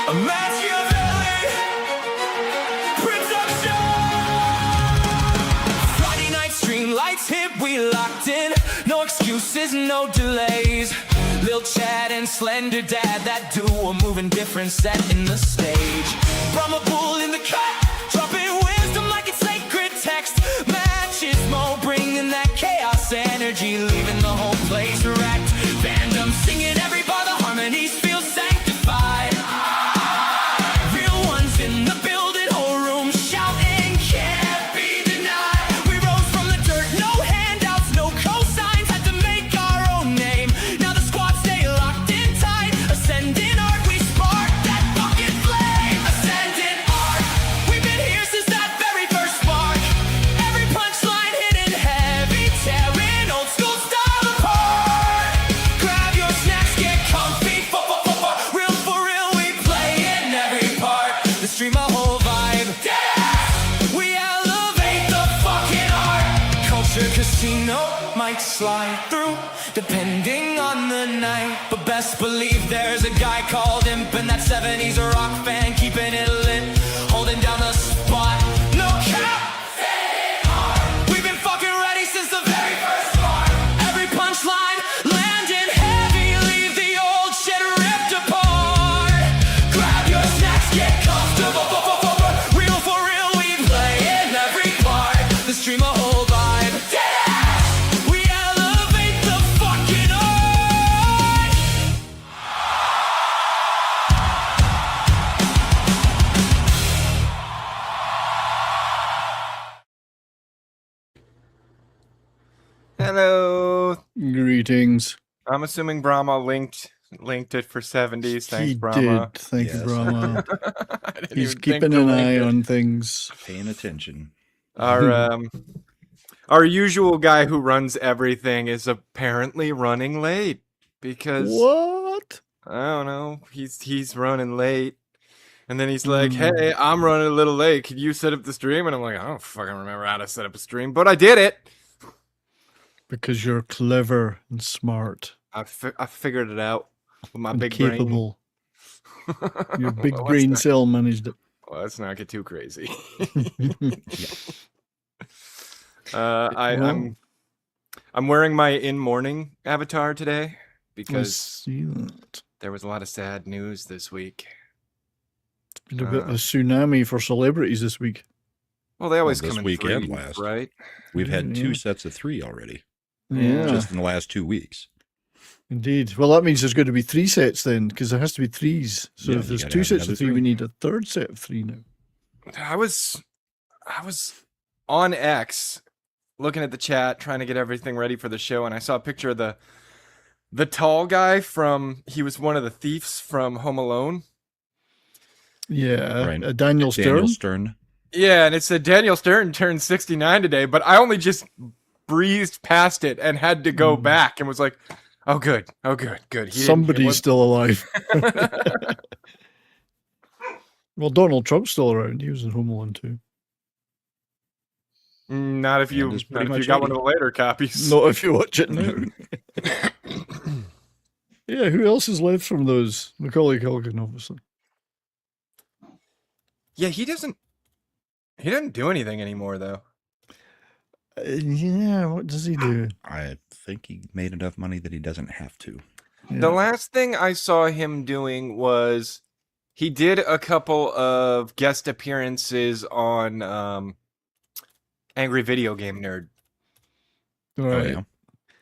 A Machiavelli production. Friday night stream lights hit, we locked in. No excuses, no delays. Lil Chad and Slender Dad, that duo moving different, setting the stage. Brahma Bull in the cut, dropping wisdom like it's sacred text. Matches Mo bringing that chaos energy, leaving the whole place wrecked. Fandom singing every bar, the harmonies feel sanctified. Real ones in the building, whole room shouting, can't be denied. We rose from the dirt, no handouts, no cosigns, had to make our own name. Now the squad stay locked in tight, ascending art, we spark that fucking flame. Ascending art, we've been here since that very first spark. Every punchline hitting heavy, tearing old school style apart. Grab your snacks, get comfy, real for real, we play in every part. The stream a whole vibe, we elevate the fucking art. Culture casino might slide through, depending on the night. But best believe there's a guy called Imp, and that 70s rock fan keeping it lit, holding down the spot. No cap, we've been fucking ready since the very first part. Every punchline landing heavy, leave the old shit ripped apart. Grab your snacks, get comfortable, real for real, we play in every part. The stream a whole vibe, we elevate the fucking art. Hello. Greetings. I'm assuming Brahma linked it for 70s. Thanks, He Brahma. did. Thank you, Yes. Brahma. I didn't He's even think keeping to an link eye it. on things. Paying attention. Our usual guy who runs everything is apparently running late because What? I don't know. He's running late. And then he's like, "Hey, I'm running a little late. Could you set up the stream?" And I'm like, "I don't fucking remember how to set up a stream, but I did it. Because you're clever and smart I figured it out with my and big capable. brain." Your big Well, brain let's cell managed it. let's not get too crazy. Well- I'm wearing my in mourning avatar today I because see that. there was a lot of sad news this week. It's been a bit of a tsunami for celebrities this week. Well, they always Well, this come in week and threes, last. right? We've had Yeah. 2 sets of 3 already, Yeah, just in the last 2 weeks. indeed. Well, that means there's going to be 3 sets then, because there has to be 3s. So Yeah, if you there's gotta 2 have sets another of 3, 3. we need a 3rd set of 3 now. I was on X looking at the chat, trying to get everything ready for the show, and I saw a picture of the tall guy he was one of the thieves from Home Alone. Yeah, Right. Daniel Stern. Daniel Stern. Yeah, and it said Daniel Stern turned 69 today, but I only just breezed past it and had to go back and was like, oh, good. Oh, good. He didn't- it Somebody's wasn't- still alive. Well, Donald Trump's still around. He was in Home Alone too. Not if you, And it's not pretty if you much got one 80. of the later copies. Not if you watch it now. Yeah, who else is left from those? Macaulay Culkin, obviously. Yeah, he doesn't do anything anymore, though. Yeah, what does he do? I think he made enough money that he doesn't have to. The Yeah. last thing I saw him doing was he did a couple of guest appearances on Angry Video Game Nerd. Right. Oh,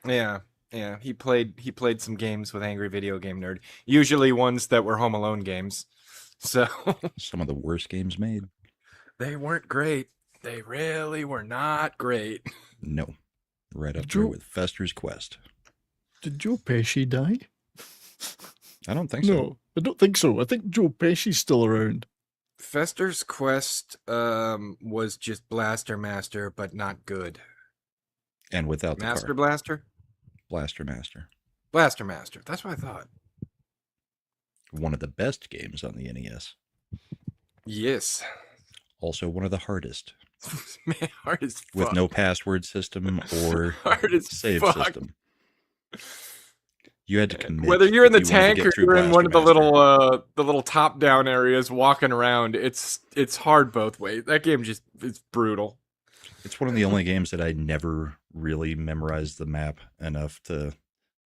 yeah. Yeah. He played some games with Angry Video Game Nerd. Usually ones that were Home Alone games. So Some of the worst games made. they weren't great. They really were not great. No. Right up Joe- there with Fester's Quest. Did Joe Pesci die? I don't think so. No, I don't think so. I think Joe Pesci's still around. Fester's Quest was just Blaster Master, but not good. And without the Master car. Blaster? Blaster Master. Blaster Master. That's what I thought. One of the best games on the NES. Yes. Also one of the hardest. Man, hard as fuck. With no password system or hard as save fuck. system. You had to commit. Whether you're in the if you wanted to tank get or through you're in one of the Blaster little top down areas walking around, it's hard both ways. That game just it's brutal. It's one of the only games that I never really memorized the map enough to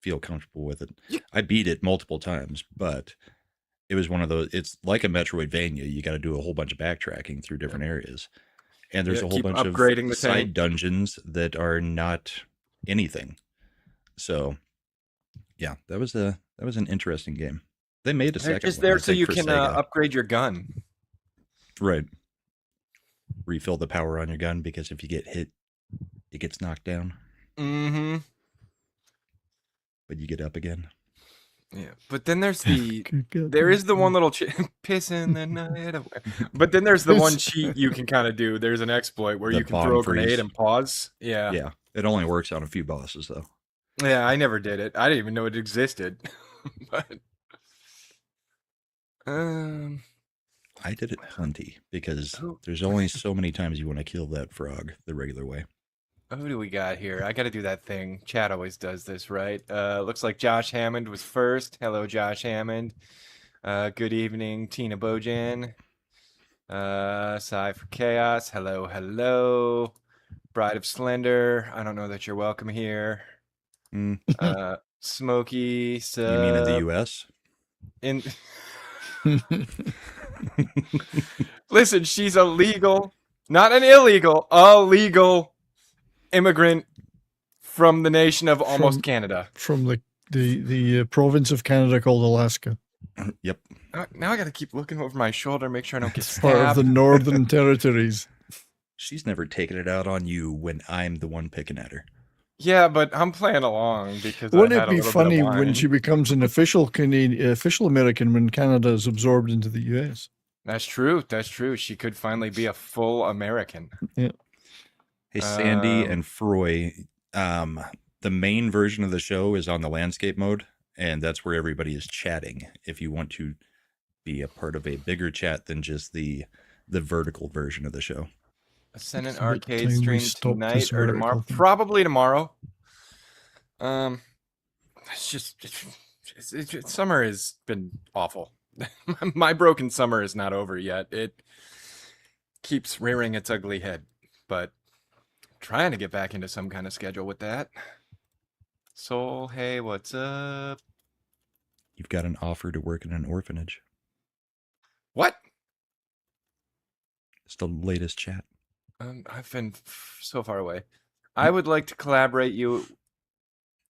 feel comfortable with it. I beat it multiple times, but it was one of those. It's like a Metroidvania. You got to do a whole bunch of backtracking through different areas, and there's Yeah, a whole keep bunch of upgrading the side tank. dungeons that are not anything. So, yeah, that was an interesting game. They made a They're second just one, I there so think, you for can Sega. upgrade your gun. Right. Refill the power on your gun because if you get hit, it gets knocked down, Mm-hmm. but you get up again. Yeah, but then there's there is the one little piss in the night away. But then there's the one cheat you can kind of do. There's an exploit where The you can bomb throw a freeze. grenade and pause. Yeah. Yeah, it only works on a few bosses though. Yeah, I never did it. I didn't even know it existed. But I did it plenty because Oh. there's only so many times you want to kill that frog the regular way. who do we got here? I got to do that thing. Chad always does this, right? Looks like Josh Hammond was first. Hello, Josh Hammond. Good evening, Tina Bojan. Sigh for Chaos. Hello, hello. Bride of Slender. I don't know that you're welcome here. Mm. Smokey. You mean in the U.S.? In Listen, she's a legal, not an illegal, a legal immigrant from the nation of almost Canada. From the province of Canada called Alaska. Yep. Now I got to keep looking over my shoulder, make sure I don't get It's part of stabbed. the Northern Territories. She's never taken it out on you when I'm the one picking at her. Yeah, but I'm playing along because Wouldn't I had it be a little funny bit of when wine. she becomes an official Canadian, official American when Canada is absorbed into the U.S.? That's true. That's true. She could finally be a full American. Yeah. Hey, Sandy and Froy, the main version of the show is on the landscape mode, and that's where everybody is chatting. If you want to be a part of a bigger chat than just the vertical version of the show. Ascendant It's about Arcade time we stream stopped tonight this or tomorrow. vertical thing. Probably tomorrow. It's just summer has been awful. My broken summer is not over yet. It keeps rearing its ugly head, but trying to get back into some kind of schedule with that. Soul, hey, what's up? You've got an offer to work in an orphanage. What? It's the latest chat. I've been so far away. I would like to collaborate you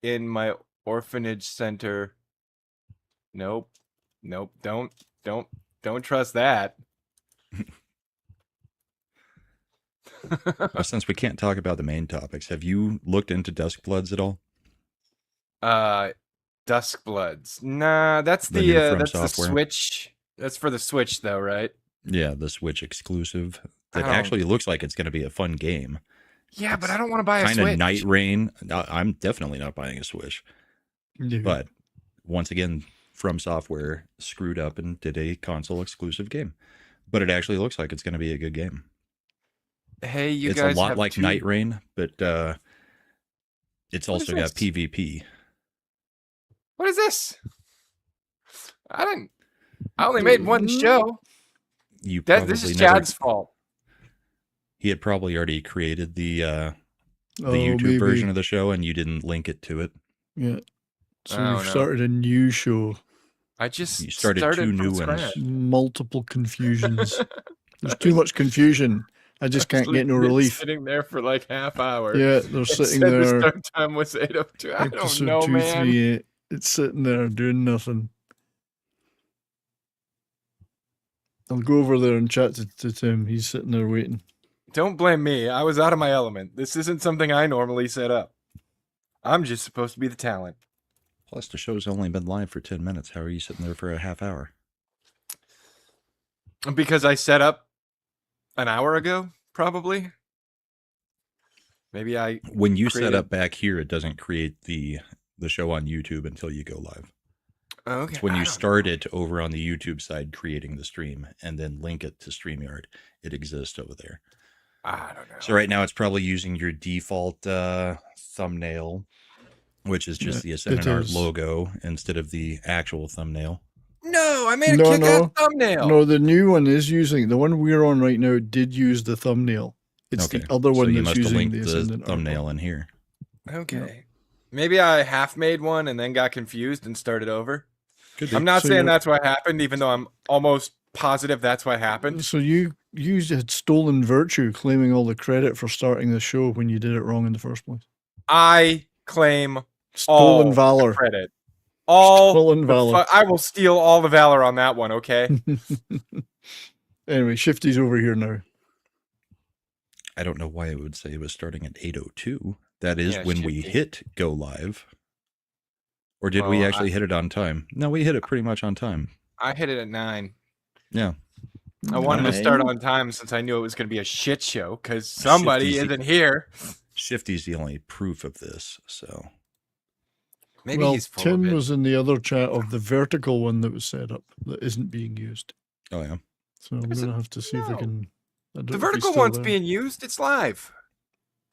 in my orphanage center. Nope. Don't trust that. Well, since we can't talk about the main topics, have you looked into Duskbloods at all? Duskbloods. Nah, that's The new From that's Software? the Switch. That's for the Switch though, right? Yeah, the Switch exclusive. That Oh. actually looks like it's going to be a fun game. Yeah, but I don't want to buy a Kind Switch. of Night Rain. I'm definitely not buying a Switch. Yeah. But once again, From Software screwed up and did a console exclusive game. But it actually looks like it's going to be a good game. Hey, you It's guys a lot have like two... Night Rain, but it's What also is got this? PvP. What is this? I only made one show. You probably This is never, Chad's fault. he had probably already created the Oh, YouTube maybe. version of the show, and you didn't link it to it. Yeah. So Oh, we've no. started a new show. I just You started two from new ones. scratch. Multiple confusions. There's too much confusion. I just can't get no Been relief. Sitting there for like half hour. Yeah, they're It sitting said the there. start time was 8:02. I don't Episode know, man. 238. It's sitting there doing nothing. I'll go over there and chat to Tim. He's sitting there waiting. Don't blame me. I was out of my element. This isn't something I normally set up. I'm just supposed to be the talent. Plus, the show's only been live for 10 minutes. How are you sitting there for a half hour? Because I set up an hour ago, probably. Maybe I... When you set created- up back here, it doesn't create the show on YouTube until you go live. Okay. It's when I you don't start it over on the YouTube side creating the stream and then link it to StreamYard. It exists over there. I don't know. So right now it's probably using your default thumbnail which is just the it Ascendant Art is. logo instead of the actual thumbnail. No, I made a No, kick-ass no. thumbnail. No, the new one is using the one we're on right now. Did use the thumbnail. It's Okay, the other so one you that's must have using linked the the Ascendant thumbnail artwork. in here. Okay. Maybe I half made one and then got confused and started over. Could be. I'm not So saying you're- that's what happened, even though I'm almost positive that's what happened. So you had stolen virtue, claiming all the credit for starting the show when you did it wrong in the first place. I claim Stolen all valor. the credit. All Stolen the valor. I will steal all the valor on that one, okay? Anyway, Shifty's over here now. I don't know why it would say it was starting at 8:02. That is Yeah, when we shifty. hit go live. Or did we Well, actually hit it on time? No, we hit it pretty much on time. I hit it at 9. Yeah. I wanted to Nine? start on time since I knew it was going to be a shit show because somebody Shifty's- isn't here. Shifty's the only proof of this, so Maybe well, he's full Tim of it. was in the other chat of the vertical one that was set up that isn't being used. oh yeah. So I'm There's going to have to see if I no. can. I don't The know if he's vertical still one's there. being used. It's live.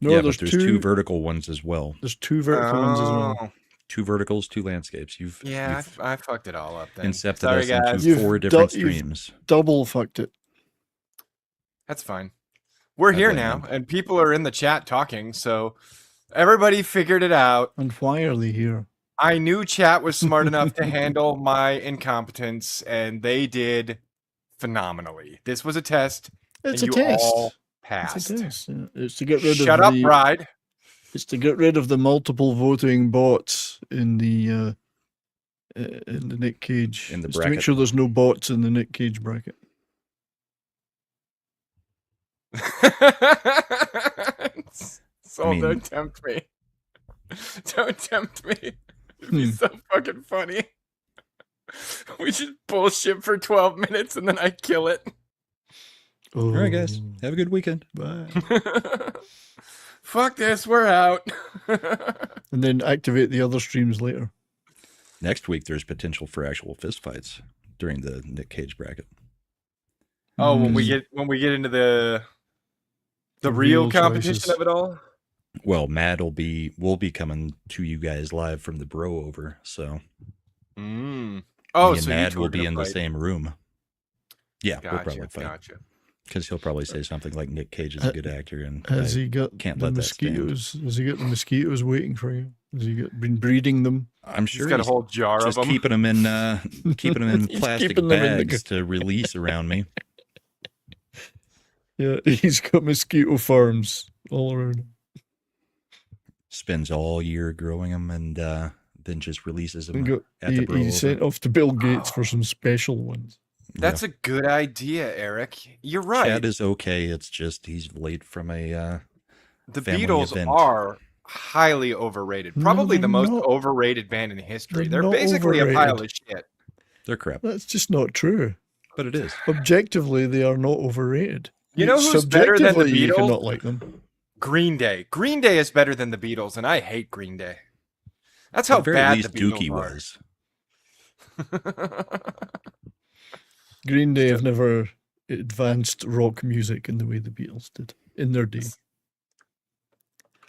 No, yeah, there's but two. there's two vertical ones as well. There's two vertical ones as well. Oh, 2 verticals, 2 landscapes. yeah, you've I fucked it all up then. incepted Sorry, us guys. into 4 different you've- streams. Double fucked it. That's fine. We're I here blame now, them. and people are in the chat talking, so everybody figured it out. And why are they here? I knew chat was smart enough to handle my incompetence, and they did phenomenally. This was a test, It's and a you test. all It's passed. a test. Yeah. It's to get rid Shut of up, the. bride. It's to get rid of the multiple voting bots in the Nick Cage. In the It's to make bracket. sure there's no bots in the Nick Cage bracket. So I mean- don't tempt me. Don't tempt me. It'd be so fucking funny. We just bullshit for 12 minutes and then I kill it. Oh, All right, guys. Have a good weekend. bye. Fuck this, we're out. And then activate the other streams later. Next week, there's potential for actual fistfights during the Nick Cage bracket. Oh, when we Mm. get into the The real real competition choices. of it all. Well, will be coming to you guys live from the bro over, so Mm. Oh, me and so Mad you will two are be gonna in the fight. same room. Yeah, we'll Gotcha, probably fight gotcha. because he'll probably say something like Nick Cage is a good actor, and Has he got can't the let that stand. mosquitoes? Has he got the mosquitoes waiting for you? Has he been breeding them? I'm He's sure got a he's whole jar of just them. keeping them in He's plastic keeping them in the bags to release around me. Yeah, he's got mosquito farms all around him. Spends all year growing them, and then just releases them And got, at the bro he over. sent off to Bill Gates for some special ones. That's a good idea, Eric. You're right. Chad is okay. It's just he's late from a The family Beatles event. are highly overrated. No, Probably the they're most not. overrated band in history. They're They're not basically a pile overrated. of shit. they're crap, That's just not true. but it is. Objectively, they are not overrated. You know who's better than the Subjectively, you Beatles? cannot like them. Green Day. Green Day is better than the Beatles, and I hate Green Day. That's how At the very bad least, the Beatles Dookie are. was. Green Day have never advanced rock music in the way the Beatles did in their day.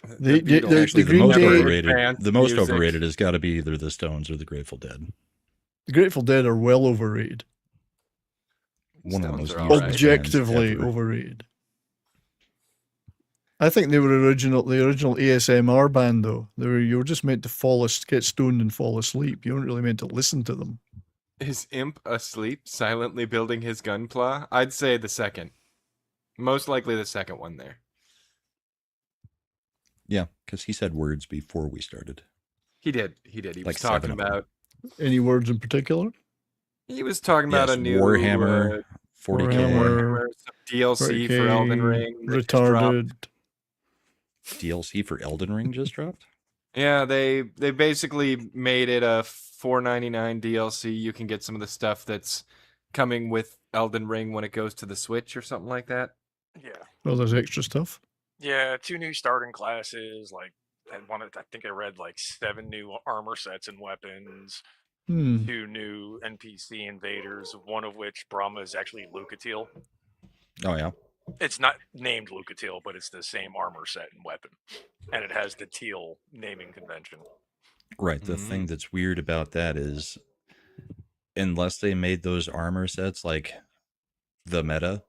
The They- Beatles they're- Actually, the Green most Day- overrated. advanced The most music. overrated has got to be either the Stones or the Grateful Dead. The Grateful Dead are well overrated. One of the Stones most are useless alright. Objectively bands ever. overrated. I think they were the original ASMR band though. You were just meant to get stoned and fall asleep. You weren't really meant to listen to them. Is Imp asleep, silently building his gunpla? I'd say the second. Most likely the second one there. Yeah, because he said words before we started. He did. He Like was talking 7 of them. about. Any words in particular? He was talking about Yes, a new Warhammer, 40K. Warhammer. some DLC for 40K, Elden Ring. that just dropped. retarded. DLC for Elden Ring just dropped. Yeah, they basically made it a $4.99 DLC. You can get some of the stuff that's coming with Elden Ring when it goes to the Switch or something like that. Yeah. Well, there's extra stuff. Yeah, 2 new starting classes, like I think I read like 7 new armor sets and weapons, Hmm. 2 new NPC invaders, one of which Brahma is actually Lucatiel. Oh yeah, It's not named Lucatiel, but it's the same armor set and weapon. And it has the teal naming convention. Right. The thing that's weird about that is, unless they made those armor sets like the meta,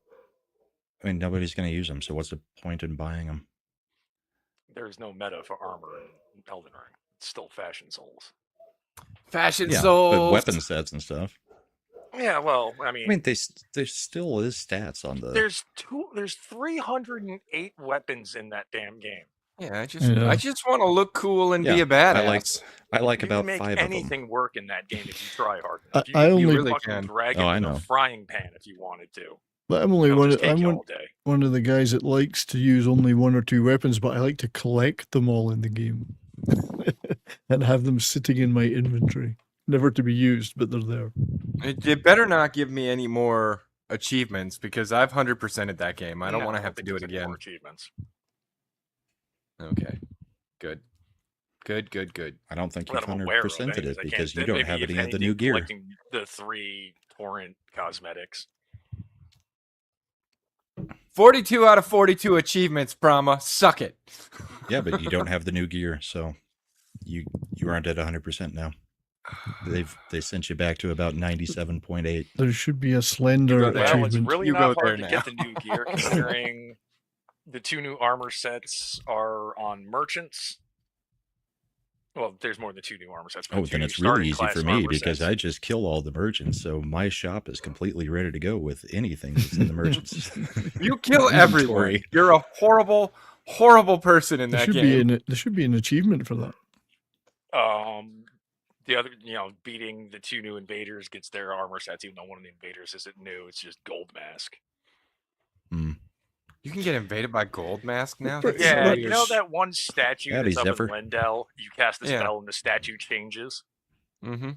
I mean, nobody's going to use them. So what's the point in buying them? There's no meta for armor in Elden Ring. It's still Fashion Souls. Fashion Yeah, Souls. but weapon sets and stuff. Yeah, well, I mean, There still is stats on the. there's 308 weapons in that damn game. Yeah, Yeah. I just want to look cool and be Yeah, a badass. I like You about can make 5 of them. anything work in that game if you try hard I- enough. You, I you only- could really fucking can. drag Oh, it I in know. a frying pan if you wanted to. But I'm only It'll one. just take I'm you one, all day. one of the guys that likes to use only 1 or 2 weapons, but I like to collect them all in the game and have them sitting in my inventory, never to be used, but they're there. It better not give me any more achievements because I've 100%ed that game. I don't No, want to have to think do it there's any again. more achievements. Okay. Good. Good. I don't think That you've I'm aware of, 100%ed anyways. it I because can't- you don't maybe have if any of the anything, new gear. collecting the 3 torrent cosmetics. 42 out of 42 achievements, Brahma. Suck it. Yeah, but you don't have the new gear, so you aren't at 100% now. They sent you back to about 97.8. There should be a slender go there. Well, it's achievement. really You not go there hard to get the new gear considering the 2 new armor sets are on merchants. Well, there's more than 2 new armor sets. but Oh, 2 then new it's really starting easy class for me armor because sets. I just kill all the merchants, so my shop is completely ready to go with anything that's in the merchants. You kill everyone. Inventory. You're a horrible person in There that should game. there should be an achievement for that. The other, beating the 2 new invaders gets their armor sets, even though one of the invaders isn't new. It's just gold mask. You can get invaded by Gold Mask now? Pretty- That's so Yeah, Right. you weird. know that one statue Howdy, that's up Zephyr. in Lendell? You cast the Yeah. spell and the statue changes. Mm-hmm.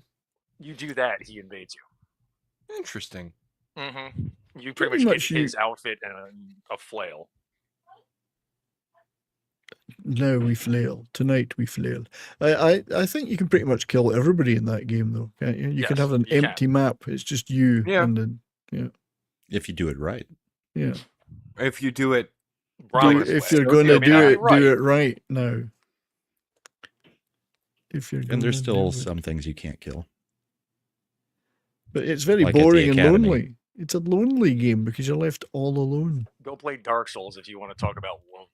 You do that, he invades you. Interesting. Mm-hmm. You Pretty pretty much much get you- his outfit and a flail. Now we flail. Tonight we flail. I think you can pretty much kill everybody in that game, though, can't you? You can Yes, have an you can. empty map. It's just you. Yeah. And then, If you do it right. yeah. If you do it, Brahma's If way. you're Okay, going to I mean, do it right now. If you're And there's gonna still do it. some things you can't kill. But it's very Like at the boring and Academy. lonely. It's a lonely game because you're left all alone. Go play Dark Souls if you want to talk about lonely.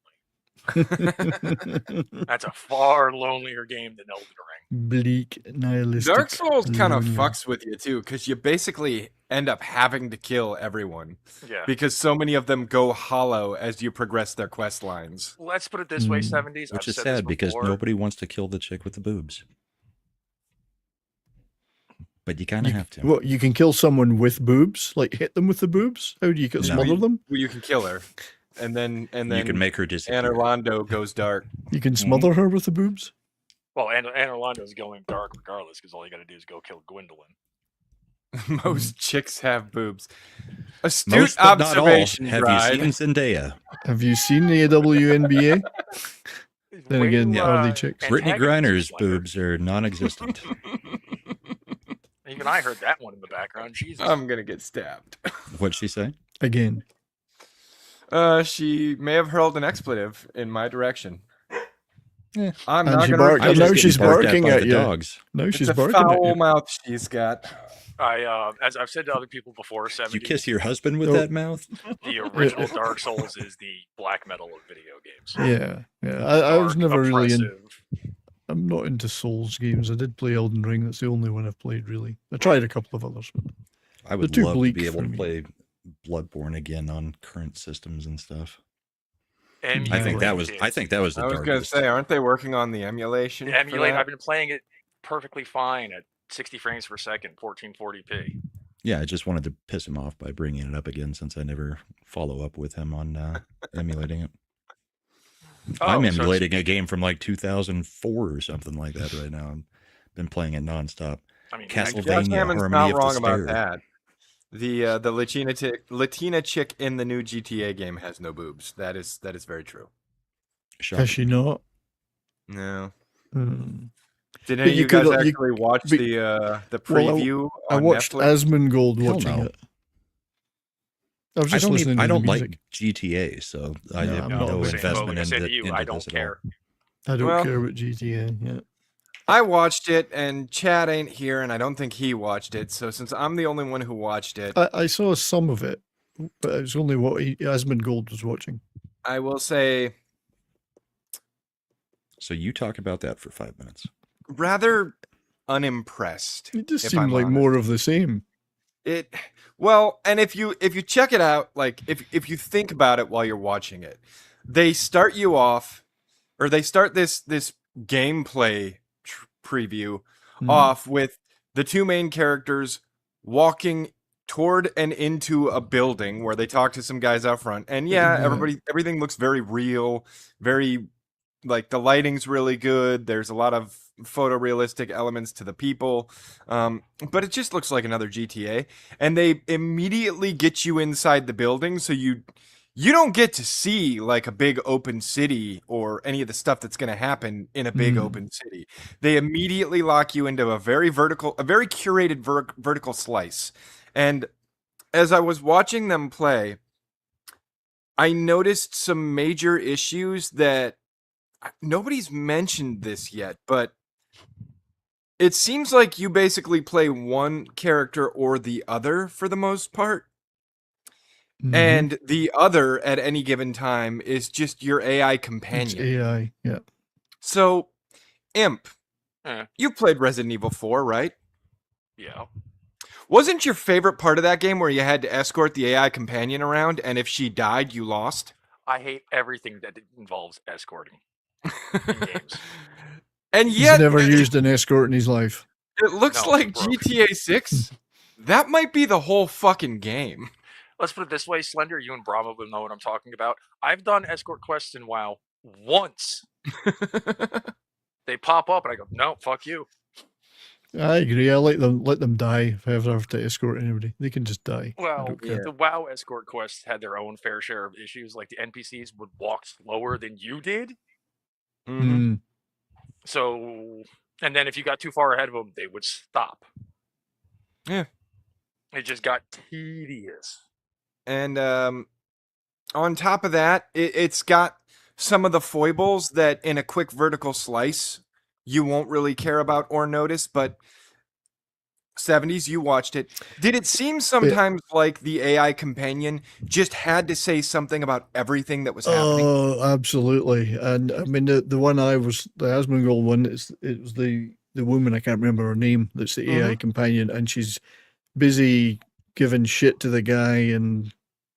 That's a far lonelier game than Elden Ring. Bleak, nihilistic. Dark Souls kind of lonely. fucks with you too, because you basically end up having to kill everyone Yeah. because so many of them go hollow as you progress their quest lines. Let's put it this way, Mm. 70s. Which I've is said this sad because before. nobody wants to kill the chick with the boobs. But you kind of have to. What, you can kill someone with boobs? Like hit them with the boobs? How do you No. smother them? Well, you can kill her, and then You can make her disappear. Anne Orlando goes dark. You can smother her with the boobs? Well, and Orlando's going dark regardless because all you got to do is go kill Gwendolyn. Most chicks have boobs. Astute Most, but not all. observation, Have Bride. you seen Zendaya? Have you seen the WNBA? Then Way again, to, are they chicks? Brittany antagonize Griner's Slender. boobs are non-existent. Even I heard that one in the background. Jesus. I'm gonna get stabbed. What'd she say? Again. She may have hurled an expletive in my direction. Yeah. I'm And not she gonna. barked- repeat and it. now she's barking by at the you. dogs. Now It's she's a barking at foul you. mouth she's got. As I've said to other people before, 70s, You kiss your husband with No. that mouth? the original Dark Souls is the black metal of video games. Yeah. I was Dark, never really in. oppressive. I'm not into Souls games. I did play Elden Ring. That's the only one I've played, really. I tried a couple of others. But I would too love to bleak be able for to me. play Bloodborne again on current systems and stuff. And I think that was the I was gonna darkest. say, aren't they working on the emulation? the for emulate. that? I've been playing it perfectly fine at 60 frames per second, 1440p. Yeah, I just wanted to piss him off by bringing it up again since I never follow up with him on emulating it. I'm so emulating a game from like 2004 or something like that right now. I've been playing it nonstop. I mean, Castlevania. Jeff Hammond's Harmony not of the wrong about Stair. that. The Latina chick in the new GTA game has no boobs. That is very true. Shocking. has she not? No. Hmm. Did But any of you you guys could, you- actually watch but- the Well, preview I on watched Netflix? Asmongold Hell watching no. it. I was just listening to I the don't music. like GTA, so I No, have I'm no not a big fan. investment I said into, to you, into I this don't at care. all. I don't Well- care about GTA. Yeah. I watched it, and Chad ain't here, and I don't think he watched it. So since I'm the only one who watched it, I saw some of it, but it was only what Asmongold was watching. I will say So you talk about that for 5 minutes. rather unimpressed. It just if seemed I'm like honest. more of the same. It well, and if you check it out, like if you think about it while you're watching it, they start you off, or they start this gameplay preview Hmm. off with the two main characters walking toward and into a building where they talk to some guys out front, and yeah, Yeah. everything looks very real, very like the lighting's really good. There's a lot of photorealistic elements to the people, but it just looks like another GTA. And they immediately get you inside the building, so you don't get to see like a big open city or any of the stuff that's going to happen in a big Mm. open city. They immediately lock you into a very curated vertical slice. And as I was watching them play, I noticed some major issues that nobody's mentioned this yet, but it seems like you basically play one character or the other for the most part. Mhm. And the other at any given time is just your AI It's companion. AI. Yeah. So, Imp, Eh. you played Resident Evil 4, right? Yeah. Wasn't your favorite part of that game where you had to escort the AI companion around, and if she died, you lost? I hate everything that involves escorting in games. And He's yet, never used an escort in his life. it looks No, like broke. GTA 6. That might be the whole fucking game. Let's put it this way, Slender, you and Brahma will know what I'm talking about. I've done escort quests in WoW once. They pop up and I go, no, fuck you. I agree. I let them die if I ever have to escort anybody. They can just die. I Well, don't care. the WoW escort quests had their own fair share of issues. Like the NPCs would walk slower than you did. Mhm. Mm. So, and then if you got too far ahead of them, they would stop. Yeah. It just got tedious. And on top of that, it's got some of the foibles that in a quick vertical slice you won't really care about or notice, but 70s, you watched it. Did it seem sometimes like the AI companion just had to say something about everything that was happening? Oh, absolutely. And I mean, the one the Asmongold one, it was the woman, I can't remember her name, that's the AI companion, and she's busy giving shit to the guy and,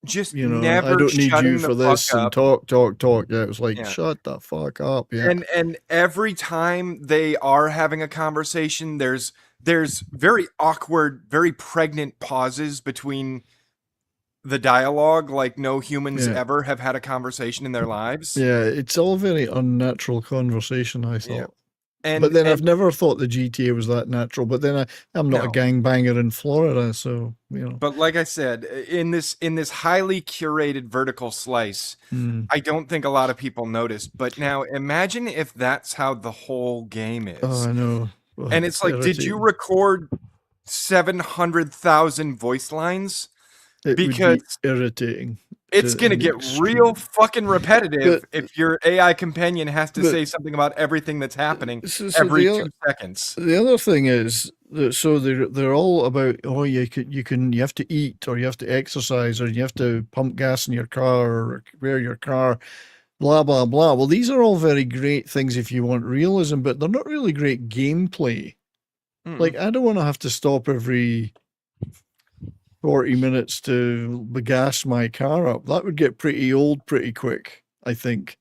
Just you know, never I don't need shutting you the for this, fuck and up. talk. Yeah, it was like, Yeah. shut the fuck up. Yeah. And every time they are having a conversation, there's very awkward, very pregnant pauses between the dialogue, like no humans Yeah. ever have had a conversation in their lives. Yeah, it's all very unnatural conversation, I Yeah. thought. And But then and I've never thought the GTA was that natural. But then I'm not a No. gangbanger in Florida, so, you know. but like I said, in this highly curated vertical slice, Mm. I don't think a lot of people noticed. But now imagine if that's how the whole game is. Oh, I know. Oh, And it's like, did you irritating. record 700,000 voice lines? It would Because be irritating. it's to gonna an get extreme. real fucking repetitive But- if your AI companion has to but- say something about everything that's happening So every the 2 seconds. The other thing is that so they're all about, oh, you have to eat, or you have to exercise, or you have to pump gas in your car, or repair your car, blah blah blah. Well, these are all very great things if you want realism, but they're not really great gameplay. Mm-mm. Like, I don't want to have to stop every 40 minutes to gas my car up. That would get pretty old pretty quick, I think.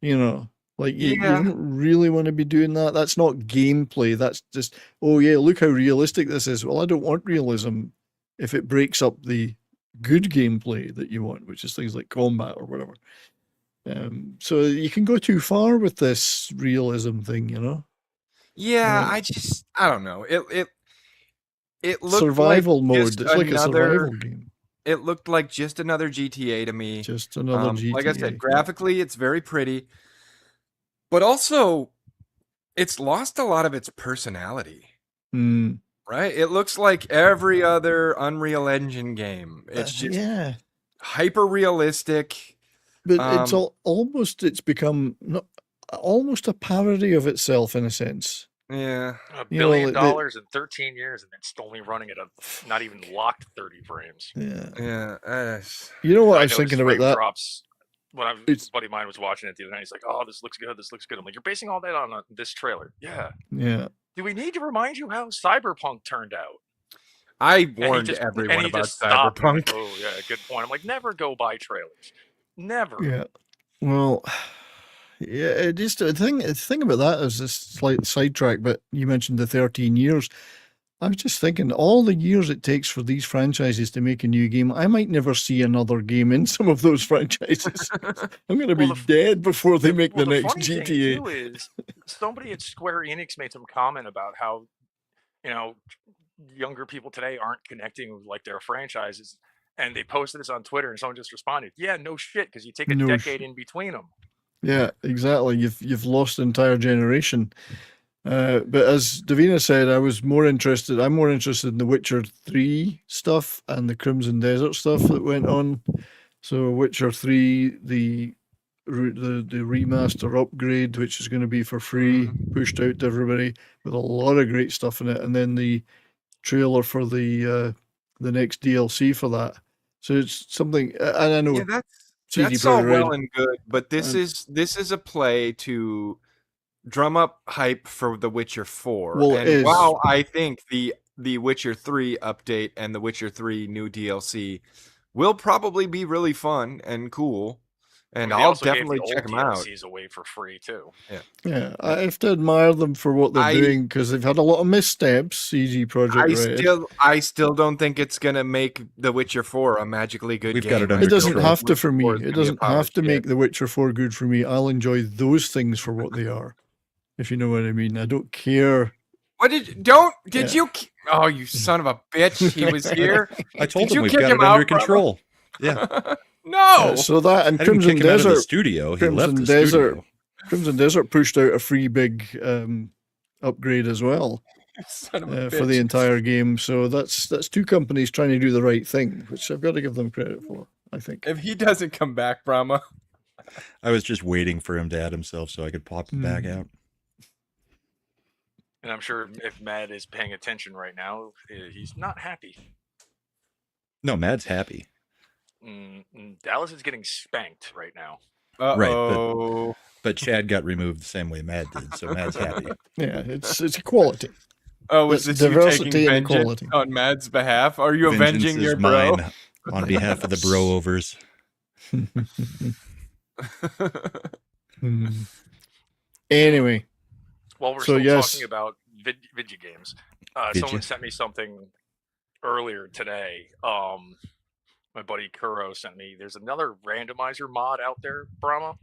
You know, like you Yeah. don't really want to be doing that. That's not gameplay. That's just, oh yeah, look how realistic this is. Well, I don't want realism if it breaks up the good gameplay that you want, which is things like combat or whatever. So you can go too far with this realism thing, you know. Yeah, Right. I don't know. It looked Survival like mode. just It's like a another survival game. it looked like just another GTA to me. Just another GTA. Like I said, yeah. graphically it's very pretty. But also it's lost a lot of its personality. Mm. Right? It looks like every other Unreal Engine game. It's just yeah. hyper realistic. But it's Um, almost, it's become almost a parody of itself in a sense. Yeah. $1 You know, billion they- in 13 years, and it's only running at a not even locked 30 frames. Yeah. Yeah. You know what I was noticed thinking about frame that? drops when a It's- buddy of mine was watching it the other night. He's like, "Oh, this looks good. This looks good." I'm like, "You're basing all that on this trailer?" Yeah. Yeah. Do we need to remind you how Cyberpunk turned out? I And he warned just, everyone and he about just stopped and went, Cyberpunk. "Oh yeah, good point." I'm like, never go buy trailers. Never. Yeah. Well, yeah, it just the thing about that is this slight sidetrack, but you mentioned the 13 years. I was just thinking, all the years it takes for these franchises to make a new game, I might never see another game in some of those franchises. I'm going to be Well, dead before they make Well, the the next funny thing GTA. too is somebody at Square Enix made some comment about how, you know, younger people today aren't connecting with like their franchises, and they posted this on Twitter, and someone just responded, "Yeah, no shit, because you take a No decade in between them." Yeah, exactly. You've lost an entire generation. But as Davina said, I'm more interested in the Witcher 3 stuff and the Crimson Desert stuff that went on. So Witcher 3, the remaster upgrade, which is going to be for free, pushed out to everybody with a lot of great stuff in it, and then the trailer for the next DLC for that. So it's something, and I know Yeah, CD that's all Projekt well Red- and good, but this is a play to drum up hype for The Witcher 4. Well, and it is. while I think the Witcher 3 update and the Witcher 3 new DLC will probably be really fun and cool, and They I'll also gave definitely the check old them out. DLCs away for free too. Yeah, I have to admire them for what they're doing because they've had a lot of missteps. CD Projekt Red. I still don't think it's gonna make The Witcher 4 a magically good We've game. got it I under It doesn't control. have to for me. Witcher 4 is It gonna be a doesn't pile have of to shit. make The Witcher 4 good for me. I'll enjoy those things for what they are. If you know what I mean. I don't care. What did Yeah. you? Oh, you son of a bitch! He was here. I told Did him you we've kick got him it under out, Bravo? control. Yeah. No. So that and I didn't Crimson kick him out of the Desert. studio. He Crimson left the Desert. studio. Crimson Desert pushed out a free big upgrade as well Son of a for the bitch. entire game. So that's two companies trying to do the right thing, which I've got to give them credit for. I think. If he doesn't come back, Brahma. I was just waiting for him to add himself so I could pop him back out. And I'm sure if Matt is paying attention right now, he's not happy. No, Mad's happy. Dallas is getting spanked right now. Uh-oh. But Chad got removed the same way Mad did, so Mad's happy. Yeah, it's equality. Oh, was It's this you diversity taking and vengeance equality. on Mad's behalf? Are you Vengeance avenging is your bro? mine on behalf of the bro-overs. Anyway, While we're So, still yes. talking about video games, Did someone you? sent me something earlier today. My buddy Kuro sent me. There's another randomizer mod out there, Brahma.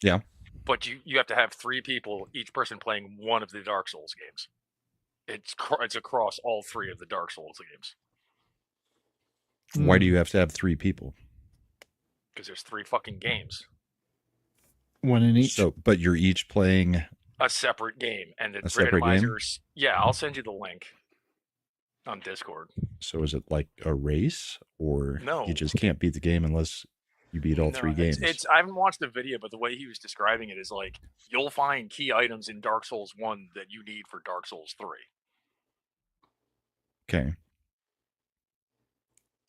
Yeah. But you have to have 3 people, each person playing one of the Dark Souls games. It's across all 3 of the Dark Souls games Why do you have to have 3 people? because there's 3 fucking games, one in each. So, but you're each playing. a separate game, and the A separate game? randomizers. Yeah, I'll send you the link on Discord. So is it like a race, or No. you just can't beat the game unless you beat all 3 games? I haven't watched the video, but the way he was describing it is like you'll find key items in Dark Souls 1 that you need for Dark Souls 3. Okay.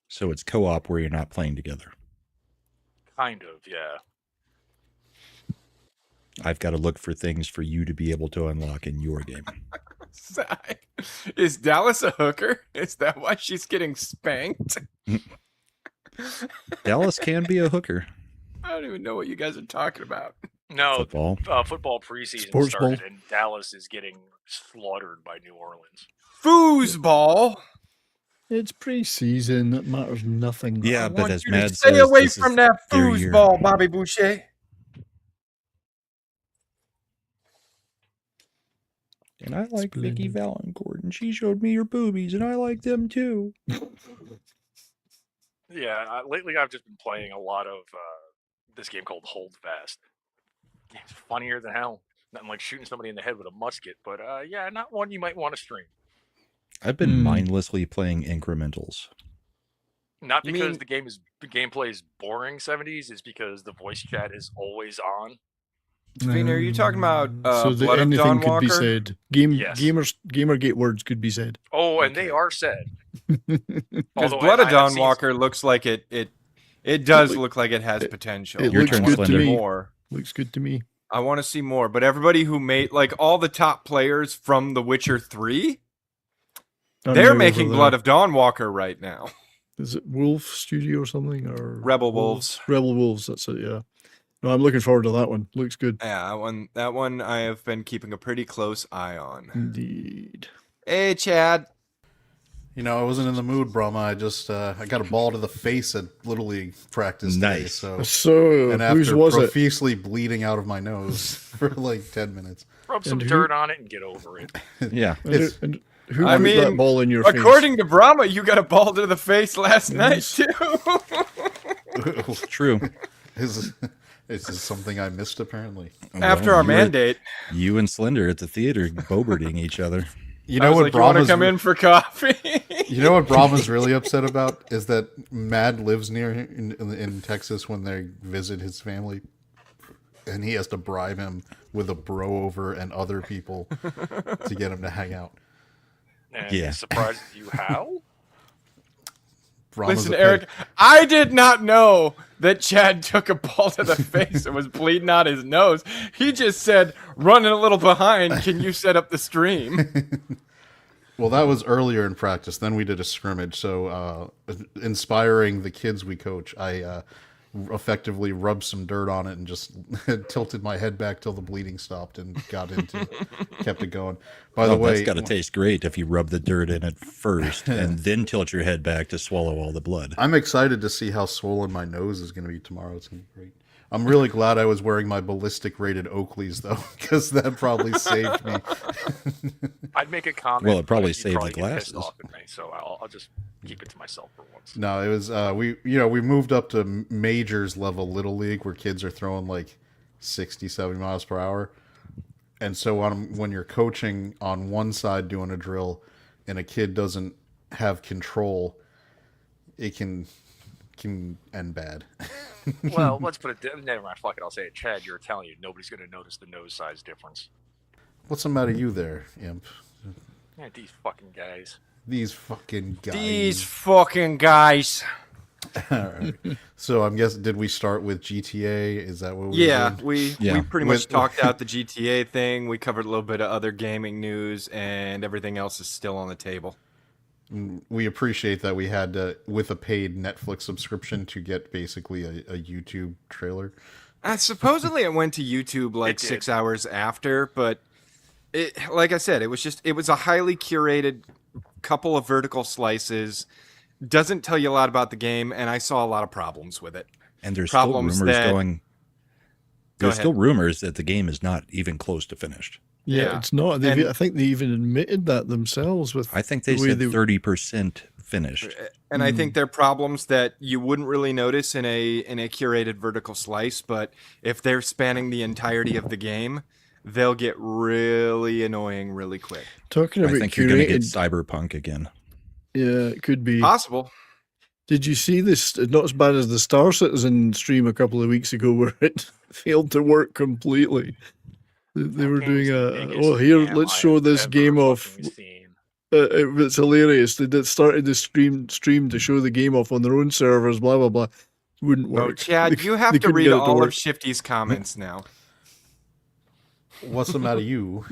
So it's co-op where you're not playing together. Kind of, yeah. I've got to look for things for you to be able to unlock in your game. Is Dallas a hooker? Is that why she's getting spanked? Dallas can be a hooker. I don't even know what you guys are talking about. No, Football. Football preseason Sports started, ball. and Dallas is getting slaughtered by New Orleans. Foosball. It's pre-season. That matters nothing. Yeah, I but want as you to Mad stay says, away this from is that their year. foosball, Bobby Boucher. And I like Vicky Splendid. Valancourt, and she showed me her boobies, and I like them too. Yeah, lately I've just been playing a lot of this game called Hold Fast. It's funnier than hell. Nothing like shooting somebody in the head with a musket, but yeah, not one you might want to stream. I've been Hmm. mindlessly playing incrementals. Not You because mean- the gameplay is boring 70s, is because the voice chat is always on. Davina, are you talking about so that Blood of anything Dawn could Walker? be said. Yes. Gamergate words could be said. Oh, and they Okay. are said. Because Although Blood I of have Dawn seen Walker looks like it does look- look like it has potential. it Your looks turn, I wanna good to Slender. see me. more. Looks good to me. I want to see more, but everybody who made like all the top players from The Witcher 3, I'm they're now making over Blood there. of Dawn Walker right now. Is it Wolf Studio or something? Or Rebel Wolves. Rebel Wolves, that's it, yeah. No, I'm looking forward to that one. Looks good. Yeah, that one I have been keeping a pretty close eye on. Indeed. Hey, Chad. You know, I wasn't in the mood, Brahma. I just I got a ball to the face at Little League practice today. Nice. So, So, and whose after was it? profusely bleeding out of my nose for like 10 minutes. Rub some And who- dirt on it and get over it. Yeah. It's- And who I put mean, that ball in your face? According to Brahma, you got a ball to the face last night too. True. Is this something I missed apparently? After Well, our you were- mandate, You and Slender at the theater boberting each other. You I know was what like, you want to Brahma's come in for coffee? You know what Brahma's really upset about is that Mad lives near in Texas when they visit his family, and he has to bribe him with a bro over and other people to get him to hang out. And Yeah. surprises you how? Brahma's Listen, a Eric, pig. I did not know that Chad took a ball to the face and was bleeding out his nose. He just said, running a little behind, can you set up the stream? Well, that was earlier in practice. Then we did a scrimmage. So, inspiring the kids we coach, I effectively rubbed some dirt on it and just tilted my head back till the bleeding stopped and kept it going. By the way, That's got to taste great if you rub the dirt in it first and then tilt your head back to swallow all the blood. I'm excited to see how swollen my nose is going to be tomorrow. It's going to be great. I'm really glad I was wearing my ballistic rated Oakleys though, because that probably saved me. I'd make a comment. Well, it probably but you'd saved the probably get pissed glasses. off at me, so I'll just keep it to myself for once. No, it was we moved up to majors level Little League where kids are throwing like 60, 70 miles per hour. And so when you're coaching on one side doing a drill and a kid doesn't have control, it can end bad. Well, let's put it. Never mind. Fuck it. I'll say it. Chad, you're Italian. Nobody's going to notice the nose size difference. What's the matter you there, imp? Yeah, these fucking guys. These fucking guys. These fucking guys. All right. So I'm guessing, did we start with GTA? Is that what we Yeah, did? we Yeah. pretty much With- talked out the GTA thing. We covered a little bit of other gaming news, and everything else is still on the table. We appreciate that we had with a paid Netflix subscription to get basically a YouTube trailer. Supposedly it went to YouTube like It did. 6 hours after, but like I said, it was a highly curated couple of vertical slices. Doesn't tell you a lot about the game, and I saw a lot of problems with it. And there's still Problems rumors that- going. Go There's still rumors that the game is not even close to finished. Yeah, Yeah. it's not. And- I think they even admitted that themselves with I think they the way said 30% finished. And I think they're problems that you wouldn't really notice in a curated vertical slice, but if they're spanning the entirety of the game, they'll get really annoying really quick. talking I about think you're going to get curated. cyberpunk again. Yeah, it could be. Possible. Did you see this? Not as bad as the Star Citizen stream a couple of weeks ago, where it failed to work completely. They were doing here, let's show this game off. It's hilarious. They did started the stream to show the game off on their own servers. Blah blah blah. Wouldn't Oh, work. Chad, They- you have they to couldn't read get it to all work. of Shifty's comments now. What's the matter you?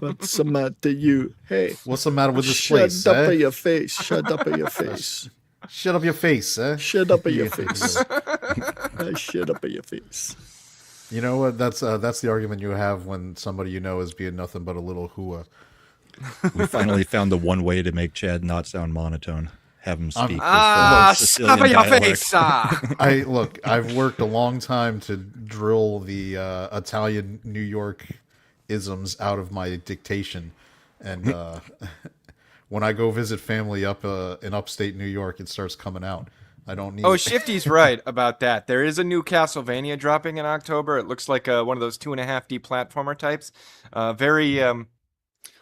What's the matter, you? Hey, What's the matter with this shut place? up Eh? in your face. Shut up in your face. Shut up your face, eh? Shut up in your face. Shut up in your face. You know what? That's the argument you have when somebody you know is being nothing but a little hua. We finally found the one way to make Chad not sound monotone. Have him speak. with Stop in your dialect. face. I've worked a long time to drill the Italian New York isms out of my dictation, and when I go visit family up in upstate New York, it starts coming out. I don't need. Oh, Shifty's right about that. There is a new Castlevania dropping in October. It looks like one of those 2.5D platformer types.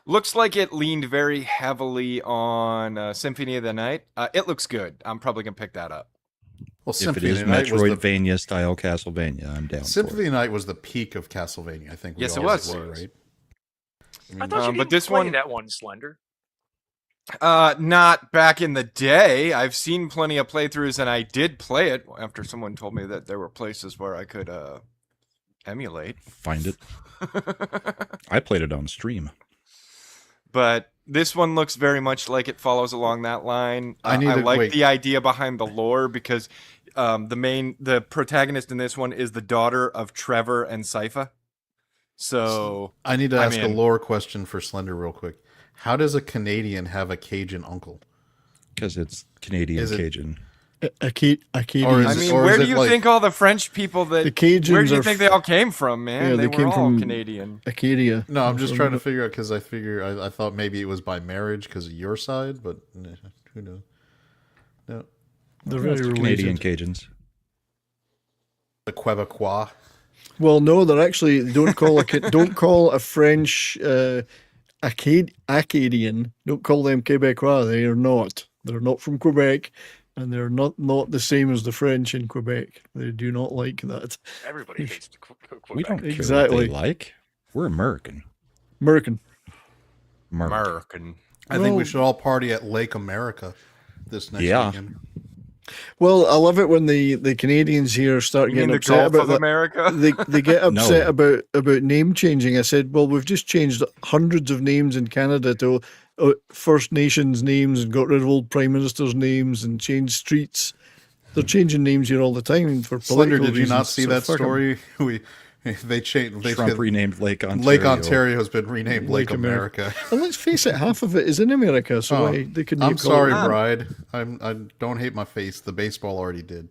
Looks like it leaned very heavily on Symphony of the Night. It looks good. I'm probably gonna pick that up. Well, If it Symphony is of the Night was the Metroidvania style Castlevania, I'm down for Symphony it. of the Night was the peak of Castlevania. I think. Yes, it all was. agree, right? I thought you but didn't this play one- that one, Slender. Not back in the day. I've seen plenty of playthroughs, and I did play it after someone told me that there were places where I could emulate. Find it. I played it on stream. But this one looks very much like it follows along that line. I need I to- like wait. the idea behind the lore because the protagonist in this one is the daughter of Trevor and Sypha. So I need to I'm ask a in. lore question for Slender real quick. How does a Canadian have a Cajun uncle? Because it's Canadian Is it- Cajun. Acadian. Or is I it- mean, or where is do it you like- think all the French people that The Cajuns where do you are think they all came from, man? Yeah, they they were came all from- Canadian. Acadia. No, I'm just trying to figure out because I thought maybe it was by marriage because of your side, but who knows? No, They're very Canadian related. Cajuns. the Quebecois. Well, no, they're actually don't call don't call a French Acadian. Don't call them Quebecois. They are not. They're not from Quebec, and they're not the same as the French in Quebec. They do not like that. Everybody hates the Quebec. We don't care Exactly. what they like. We're American. American. American. I think we Well- should all party at Lake America this next Yeah. weekend. Well, I love it when the Canadians here start You mean getting the upset Gulf about of that. America? They get upset No. about name changing. I said, well, we've just changed hundreds of names in Canada to First Nations names and got rid of old prime ministers' names and changed streets. They're changing names here all the time for Slender, political did you not reasons, see so that fuck 'em. story? They changed. Trump renamed Lake Ontario. Lake Ontario has been renamed Lake Lake America. America. And let's face it, half of it is in America, so Oh, why they could. I'm sorry, Ah. Bride. I don't hate my face. The baseball already did.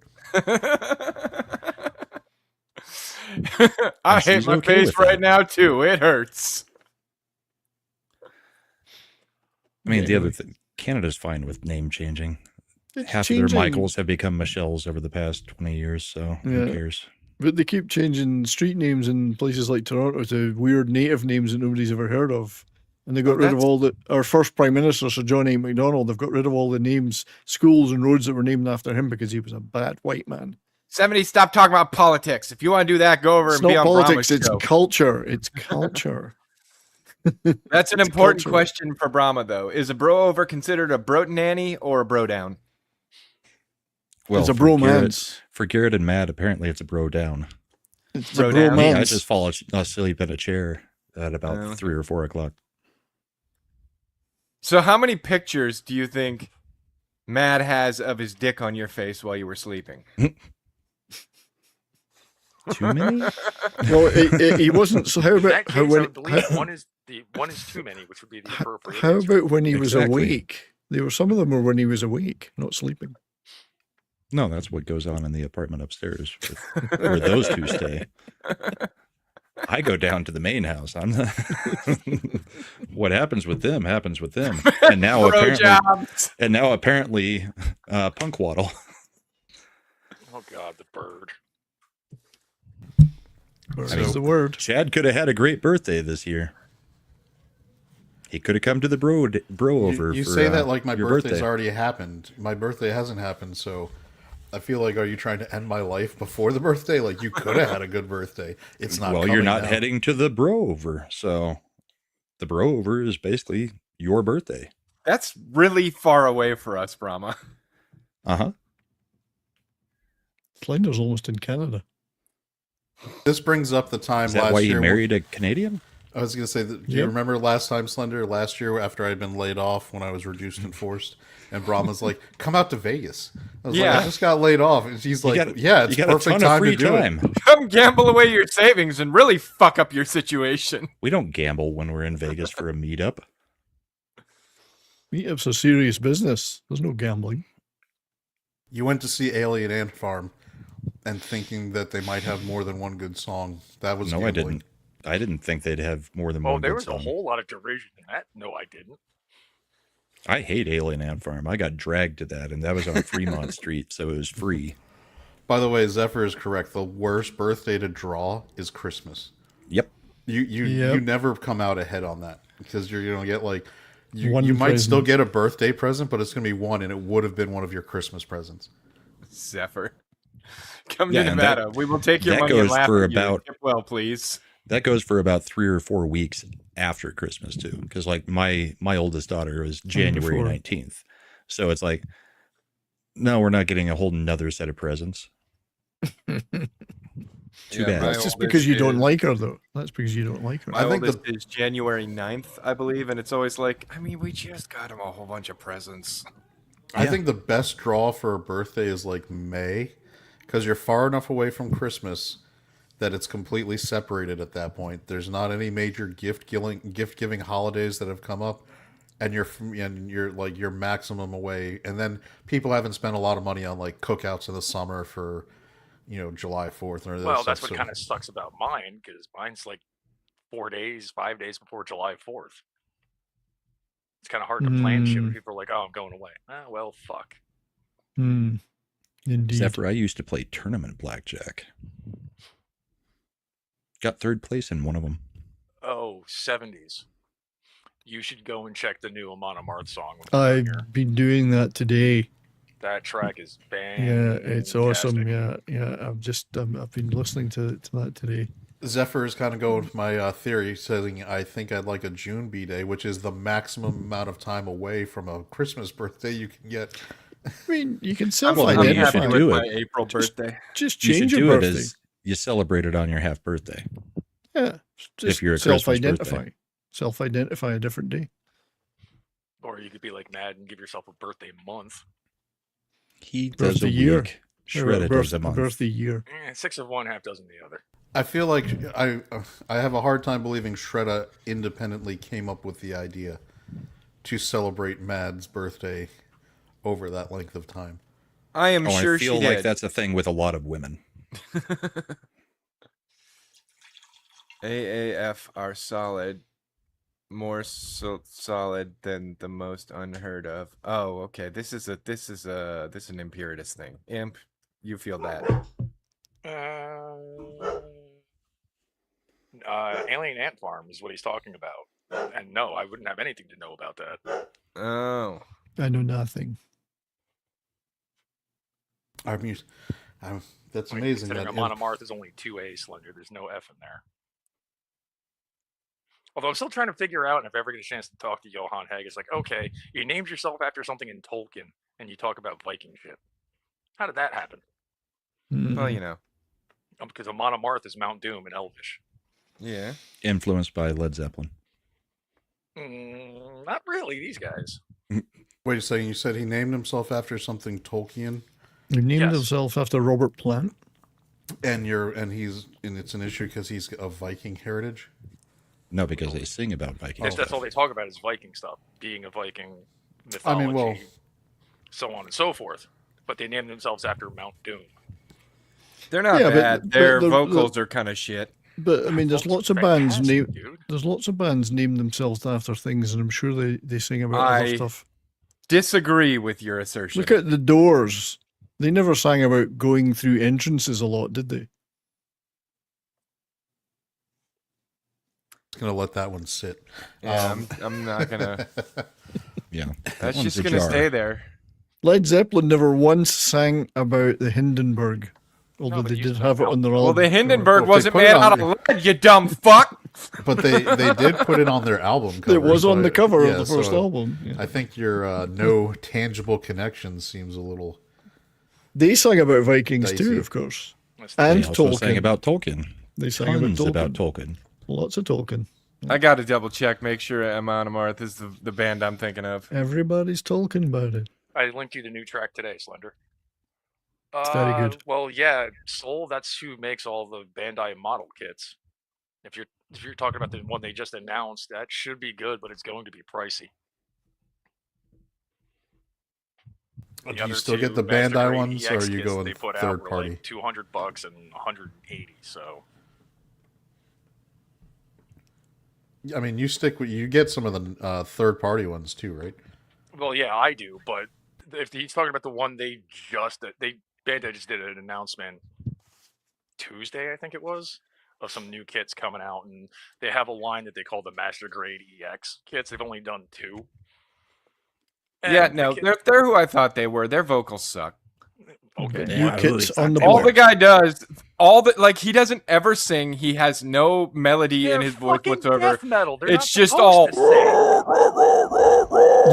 I hate she's my okay face with right that. now too. It hurts. I mean, the other thing, Canada's fine with name changing. It's Half of changing, their Michaels have become Michelles over the past 20 years, so who Yeah. cares? but they keep changing street names in places like Toronto to weird native names that nobody's ever heard of. And they got rid of that's- all our first prime minister, Sir John A. Macdonald. They've got rid of all the names, schools, and roads that were named after him because he was a bad white man. Somebody stop talking about politics. If you want to do that, go over It's and be not on politics; Brahma's it's show. culture. It's culture. That's an it's important culture. question for Brahma, though. Is a bro over considered a bro nanny or a bro down? Well, it's a for Garrett, bromance. for Garrett and Matt, apparently it's a bro down. It's Bro a down. Me, I bromance. just fall asleep in a chair at about Oh. 3 or 4 o'clock. So, how many pictures do you think Matt has of his dick on your face while you were sleeping? Too many? Well, he wasn't. So how In that about case, how I when would believe one is too many, which would be the appropriate. how answer. about when he was Exactly. awake? There were some of them were when he was awake, not sleeping. No, that's what goes on in the apartment upstairs where those two stay. I go down to the main house. I'm the what happens with them happens with them. And now Bro apparently, jobs. Punk Waddle. Oh God, the bird. That's mean- the word. Chad could have had a great birthday this year. He could have come to the bro over. You for, say that like my your birthday's birthday. already happened. My birthday hasn't happened, so I feel like, are you trying to end my life before the birthday? Like, you could have had a good birthday. It's not. Well, you're coming not now. heading to the bro over, so the bro over is basically your birthday. That's really far away for us, Brahma. Uh-huh. Slender's almost in Canada. This brings up the time Is that last why you year. married a Canadian? I was going to say, do you Yep. remember last time, Slender? Last year, after I'd been laid off when I was reduced and forced, and Brahma's like, "Come out to Vegas." I was like, Yeah. "I just got laid off," and she's like, got- "Yeah, it's you got a perfect ton of time free to do time. it." Come gamble away your savings and really fuck up your situation. We don't gamble when we're in Vegas for a meetup. Meetup's a serious business. There's no gambling. You went to see Alien Ant Farm, and thinking that they might have more than one good song. That was No, gambling. I didn't. I didn't think they'd have more than Oh, one. there good was a song. whole lot of derision in that. No, I didn't. I hate Alien Ant Farm. I got dragged to that, and that was on Fremont Street, so it was free. By the way, Zephyr is correct. The worst birthday to draw is Christmas. Yep. You Yep. never come out ahead on that because you're gonna get like you One might still present. get a birthday present, but it's gonna be one, and it would have been one of your Christmas presents. Zephyr. Come Yeah, to and that- Nevada. We will take your that money and goes laugh for at you. about- Tip well, please. That goes for about 3 or 4 weeks after Christmas too, because like my oldest daughter is January before. 19th, so it's like, no, we're not getting a whole nother set of presents. Too Yeah, bad. my That's just oldest because you don't is- like her, though. That's because you don't like her. My I think oldest is January 9th, I believe, and it's always like, I mean, we just got him a whole bunch of presents. I Yeah. think the best draw for a birthday is like May, because you're far enough away from Christmas that it's completely separated at that point. There's not any major gift giving holidays that have come up, and you're like your maximum away. And then people haven't spent a lot of money on like cookouts in the summer for, July 4th or Well, that's what kind of sucks about mine, because mine's like 5 days before July 4th. It's kind of hard to plan shit when people are like, "Oh, I'm going away." Ah, well, fuck. Hmm. Indeed. Zephyr, I used to play tournament blackjack. Got 3rd place in one of them. Oh, 70s. You should go and check the new Amon Amarth song. when we're done here. I've been doing that today. That track is bang. Yeah, it's awesome. Yeah. I've been listening to that today. Zephyr is kind of going with my theory, saying I think I'd like a June B-Day, which is the maximum amount of time away from a Christmas birthday you can get. I mean, you can I'm self-identify. happy should with do my it. April birthday. Just You should change your do it birthday. as you celebrate it on your half birthday. Yeah, just you're a Christmas self-identify. birthday. Self-identify a different day. Or you could be like mad and give yourself a birthday month. He does Birthday a year. week. Shredder does a month. Birthday year. 6 of one, half dozen the other. I feel like I have a hard time believing Shredda independently came up with the idea to celebrate Mad's birthday over that length of time. I am sure I feel she like did. that's a thing with a lot of women. AAF are solid, more solid than the most unheard of. Oh, okay. This is an Impuritus thing. Imp, you feel that? Alien Ant Farm is what he's talking about. And no, I wouldn't have anything to know about that. Oh, I know nothing. I mean, that's I mean, amazing. Considering That Amon Amarth is only 2A Slender, there's no F in there. Although I'm still trying to figure out, and if I ever get a chance to talk to Johan Hegg, it's like, okay, you named yourself after something in Tolkien, and you talk about Viking shit. How did that happen? well, Mm. you know. Because Amon Amarth is Mount Doom in Elvish. Yeah. Influenced by Led Zeppelin. Not really, these guys. Wait a second, you said he named himself after something Tolkien, He named Yes. himself after Robert Plant. and it's an issue because he's of Viking heritage. No, because they sing about Vikings. That's all they talk about is Viking stuff, being a Viking mythology, well- so on and so forth. But they named themselves after Mount Doom. They're not Yeah, but- bad. but Their the- vocals are kind of shit. But I mean, there's That's lots of bands fantastic, named. dude. There's lots of bands named themselves after things, and I'm sure they sing about I- other stuff. Disagree with your assertion. Look at the Doors. They never sang about going through entrances a lot, did they? Just gonna let that one sit. Yeah, I'm not gonna. Yeah. That's one's just a gonna jar. stay there. Led Zeppelin never once sang about the Hindenburg, although but they you did still have it know. on their Well, album. the Hindenburg Well, if they wasn't put it made on out there- of lead, you dumb fuck. But they did put it on their album cover. It was so on the cover yeah, of the first so album. Yeah. I think your no tangible connection seems a little. They sang about Vikings Dicey. too, of course, That's and They also Tolkien. sang about Tolkien. They sang about Tons Tolkien. about Tolkien. Lots of Tolkien. I got to double check, make sure Amon Amarth is the band I'm thinking of. Everybody's talking about it. I linked you the new track today, Slender. It's very good. Well, yeah, Soul. That's who makes all the Bandai model kits. If you're talking about the one they just announced, that should be good, but it's going to be pricey. Do other you still get two the Master Bandai Grade ones, or EX are you kits that going they put out third were party? like $200 and 180. So I mean, you get some of the third party ones too, right? well, yeah, I do. But if he's talking about the one Bandai just did an announcement Tuesday, I think it was, of some new kits coming out, and they have a line that they call the Master Grade EX kits. They've only done 2. Yeah, And no, the they're who I thought they were. Their vocals suck. Okay. New kits on the All block. the guy does, he doesn't ever sing. He has no melody in They're his voice fucking whatsoever. death metal. They're It's not just supposed all. to sing.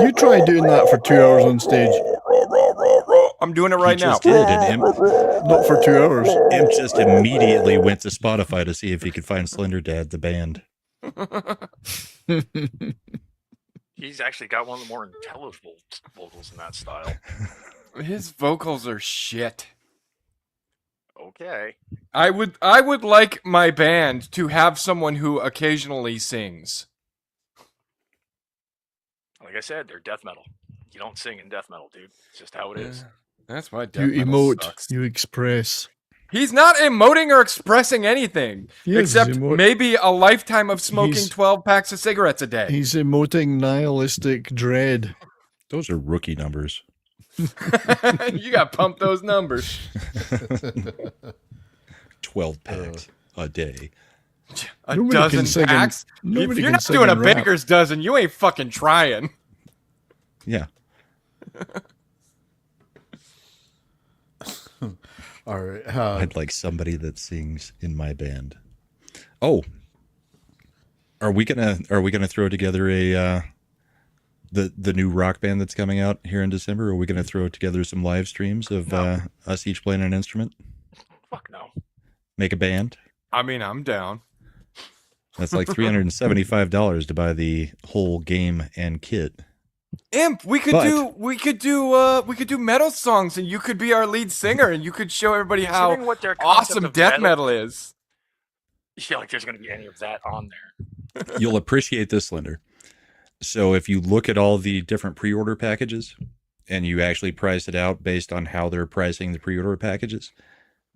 You try doing that for 2 hours on stage. I'm doing it right he now. just did, and Imp Not for 2 hours. just immediately went to Spotify to see if he could find Slender Dad, the band. He's actually got one of the more intelligible vocals in that style. His vocals are shit. Okay. I would like my band to have someone who occasionally sings. Like I said, they're death metal. You don't sing in death metal, dude. It's just how it is. That's why death You metal emote. sucks. You express. He's not emoting or expressing anything He is except maybe a lifetime of smoking He's- 12 packs of cigarettes a day. He's emoting nihilistic dread. Those are rookie numbers. You got to pump those numbers. 12 packs a day. A Nobody dozen can sing in- packs? If nobody you're can not sing doing a in rap. baker's dozen, you ain't fucking trying. Yeah. All right. I'd like somebody that sings in my band. Oh, are we gonna throw together a the new rock band that's coming out here in December? Are we gonna throw together some live streams of us each playing an instrument? Fuck no. Make a band. I mean, I'm down. That's like $375 to buy the whole game and kit. Imp, we could do metal songs, and you could be our lead singer, and you could show everybody how Considering what their concept awesome of death metal is. You feel like there's going to be any of that on there. You'll appreciate this, Slender. So if you look at all the different pre-order packages and you actually price it out based on how they're pricing the pre-order packages,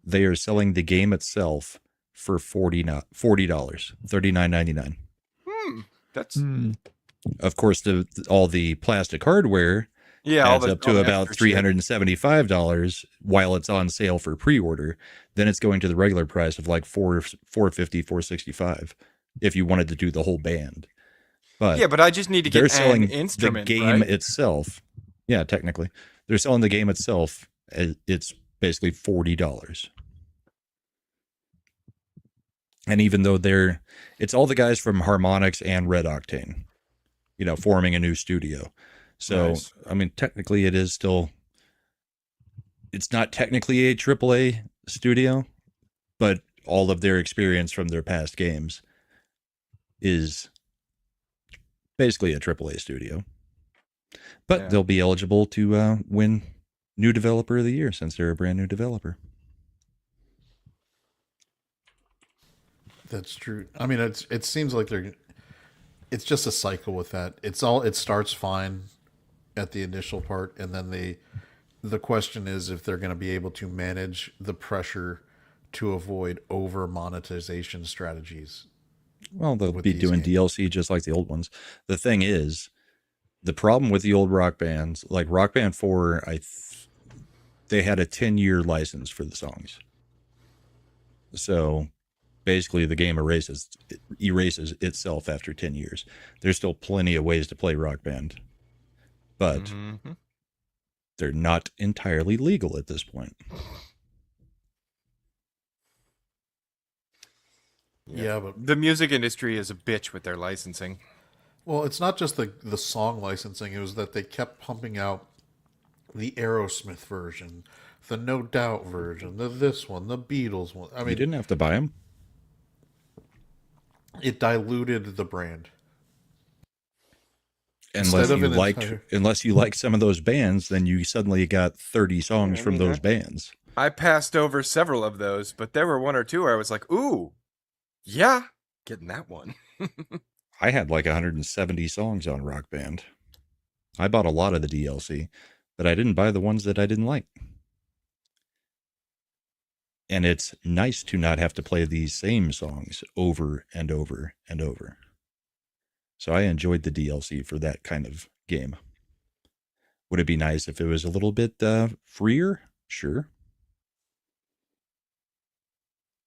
they are selling the game itself for $40, $39.99. That's Of course, all the plastic hardware adds up to about $375 while it's on sale for pre-order. Then it's going to the regular price of like $450, $465 if you wanted to do the whole band. But yeah, but I just need to they're get selling an instrument, the game right? itself. Yeah, technically, they're selling the game itself. It's basically $40. And even though it's all the guys from Harmonix and Red Octane, forming a new studio. So, Nice. I mean, technically it is still, it's not technically a AAA studio, but all of their experience from their past games is basically a AAA studio. But Yeah. they'll be eligible to win New Developer of the Year since they're a brand new developer. That's true. I mean, it seems like it's just a cycle with that. It starts fine at the initial part, and then the question is if they're going to be able to manage the pressure to avoid over monetization strategies. Well, they'll with be these doing games. DLC just like the old ones. The thing is, the problem with the old rock bands, like Rock Band 4, they had a 10-year license for the songs. So basically the game erases itself after 10 years. There's still plenty of ways to play Rock Band, but they're not entirely legal at this point. Yeah, but The music industry is a bitch with their licensing. well, it's not just the song licensing. It was that they kept pumping out the Aerosmith version, the No Doubt version, this one, the Beatles one. I You mean, didn't have to buy them. it diluted the brand. Unless Instead of you an liked, entire- unless you like some of those bands, then you suddenly got 30 songs from those bands. I passed over several of those, but there were one or two where I was like, ooh, yeah, getting that one. I had like 170 songs on Rock Band. I bought a lot of the DLC, but I didn't buy the ones that I didn't like. And it's nice to not have to play these same songs over and over and over. So I enjoyed the DLC for that kind of game. Would it be nice if it was a little bit freer? Sure.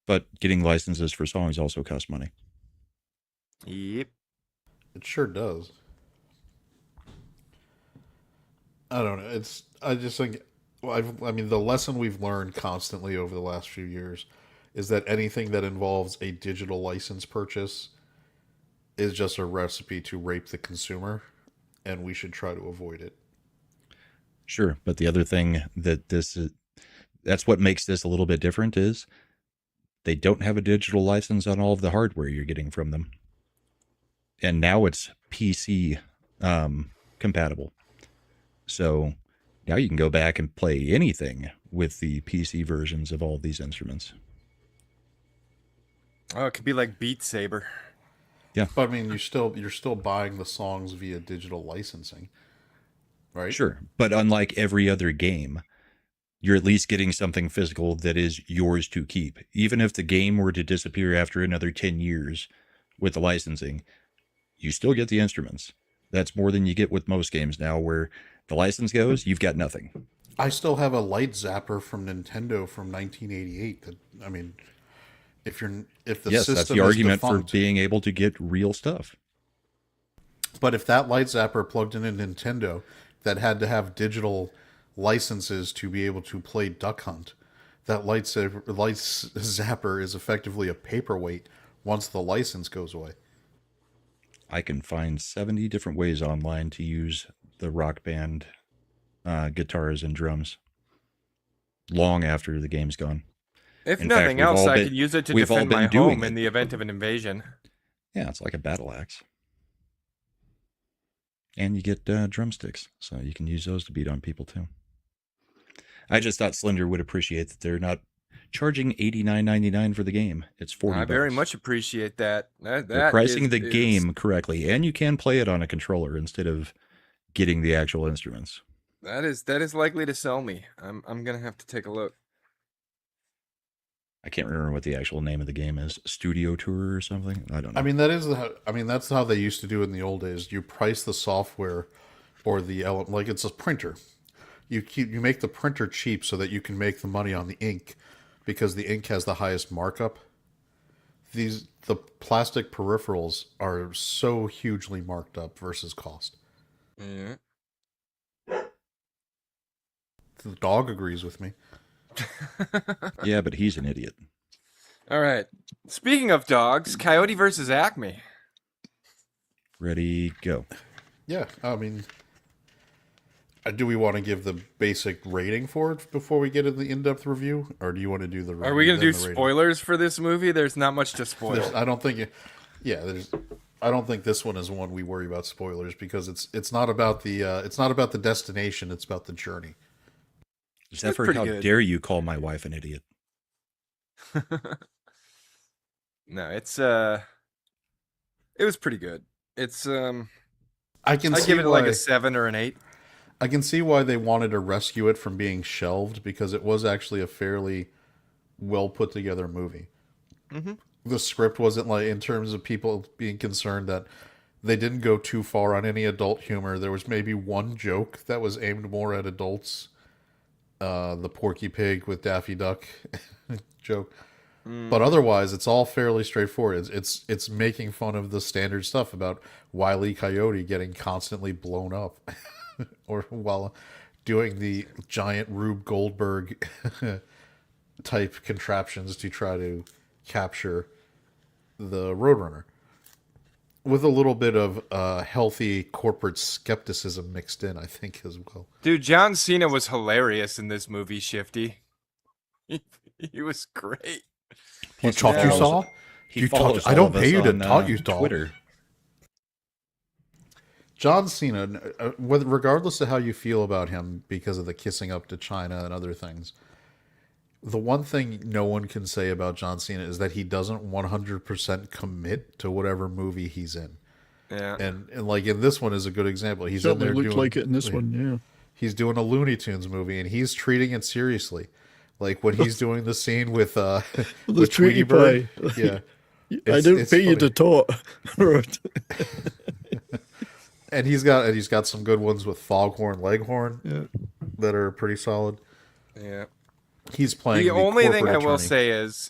But getting licenses for songs also costs money. Yep. It sure does. I don't know. I just think I mean, the lesson we've learned constantly over the last few years is that anything that involves a digital license purchase is just a recipe to rape the consumer, and we should try to avoid it. Sure, but the other thing that's what makes this a little bit different is they don't have a digital license on all of the hardware you're getting from them. And now it's PC compatible. So now you can go back and play anything with the PC versions of all of these instruments. Oh, it could be like Beat Saber. But I mean, you're still buying the songs via digital licensing, right? Sure, but unlike every other game, you're at least getting something physical that is yours to keep. Even if the game were to disappear after another 10 years with the licensing, you still get the instruments. That's more than you get with most games now, where the license goes, you've got nothing. I still have a light zapper from Nintendo from 1988. That, I mean, if the Yes, system that's the is argument defunct, for being able to get real stuff. but if that light zapper plugged in a Nintendo that had to have digital licenses to be able to play Duck Hunt, that light zapper is effectively a paperweight once the license goes away. I can find 70 different ways online to use the Rock Band guitars and drums long after the game's gone. If In fact, nothing we've else, all I been- could use it to we've all defend my been doing home in it. the event of an invasion. Yeah, it's like a battle axe. And you get drumsticks, so you can use those to beat on people too. I just thought Slender would appreciate that they're not charging $89.99 for the game. It's $40. I very much appreciate that. They're pricing the game correctly, and you can play it on a controller instead of getting the actual instruments. That is likely to sell me. I'm gonna have to take a look. I can't remember what the actual name of the game is. Studio Tour or something? I don't know. I mean, that's how they used to do it in the old days. You price the software or the element like it's a printer. You make the printer cheap so that you can make the money on the ink, because the ink has the highest markup. The plastic peripherals are so hugely marked up versus cost. Yeah. The dog agrees with me. Yeah, but he's an idiot. All right. Speaking of dogs, Coyote versus Acme. Ready, go. Yeah, I mean, do we want to give the basic rating for it before we get into the in-depth review, or do you want to do the? Are we gonna do the rating? spoilers for this movie? There's not much to spoil. I don't think. I don't think this one is one we worry about spoilers, because it's not about the destination. It's about the journey. Zephyr, pretty how good. dare you call my wife an idiot? No, it was pretty good. It's I can I see give it why, like a 7 or an 8. I can see why they wanted to rescue it from being shelved, because it was actually a fairly well put together movie. Mm-hmm. The script wasn't, like, in terms of people being concerned that they didn't go too far on any adult humor. There was maybe one joke that was aimed more at adults. The Porky Pig with Daffy Duck joke. But otherwise, it's all fairly straightforward. It's making fun of the standard stuff about Wile E. Coyote getting constantly blown up, or while doing the giant Rube Goldberg type contraptions to try to capture the Roadrunner, with a little bit of healthy corporate skepticism mixed in, I think, as well. Dude, John Cena was hilarious in this movie, Shifty. He was great. You taught you saw? He You follows taught, I all don't of pay us you to on, taught you saw. Twitter. John Cena, regardless of how you feel about him because of the kissing up to China and other things, the one thing no one can say about John Cena is that he doesn't 100% commit to whatever movie he's in. Yeah. And like in this one is a good example. He's in Certainly there looked doing, like it in this one, yeah. He's doing a Looney Tunes movie, and he's treating it seriously. Like when he's doing the scene with The with Tweety Bird. Pie. Yeah. I don't pay you to talk. Right. And he's got some good ones with Foghorn Leghorn that are pretty solid. Yeah. He's playing The only thing corporate I will attorney. say is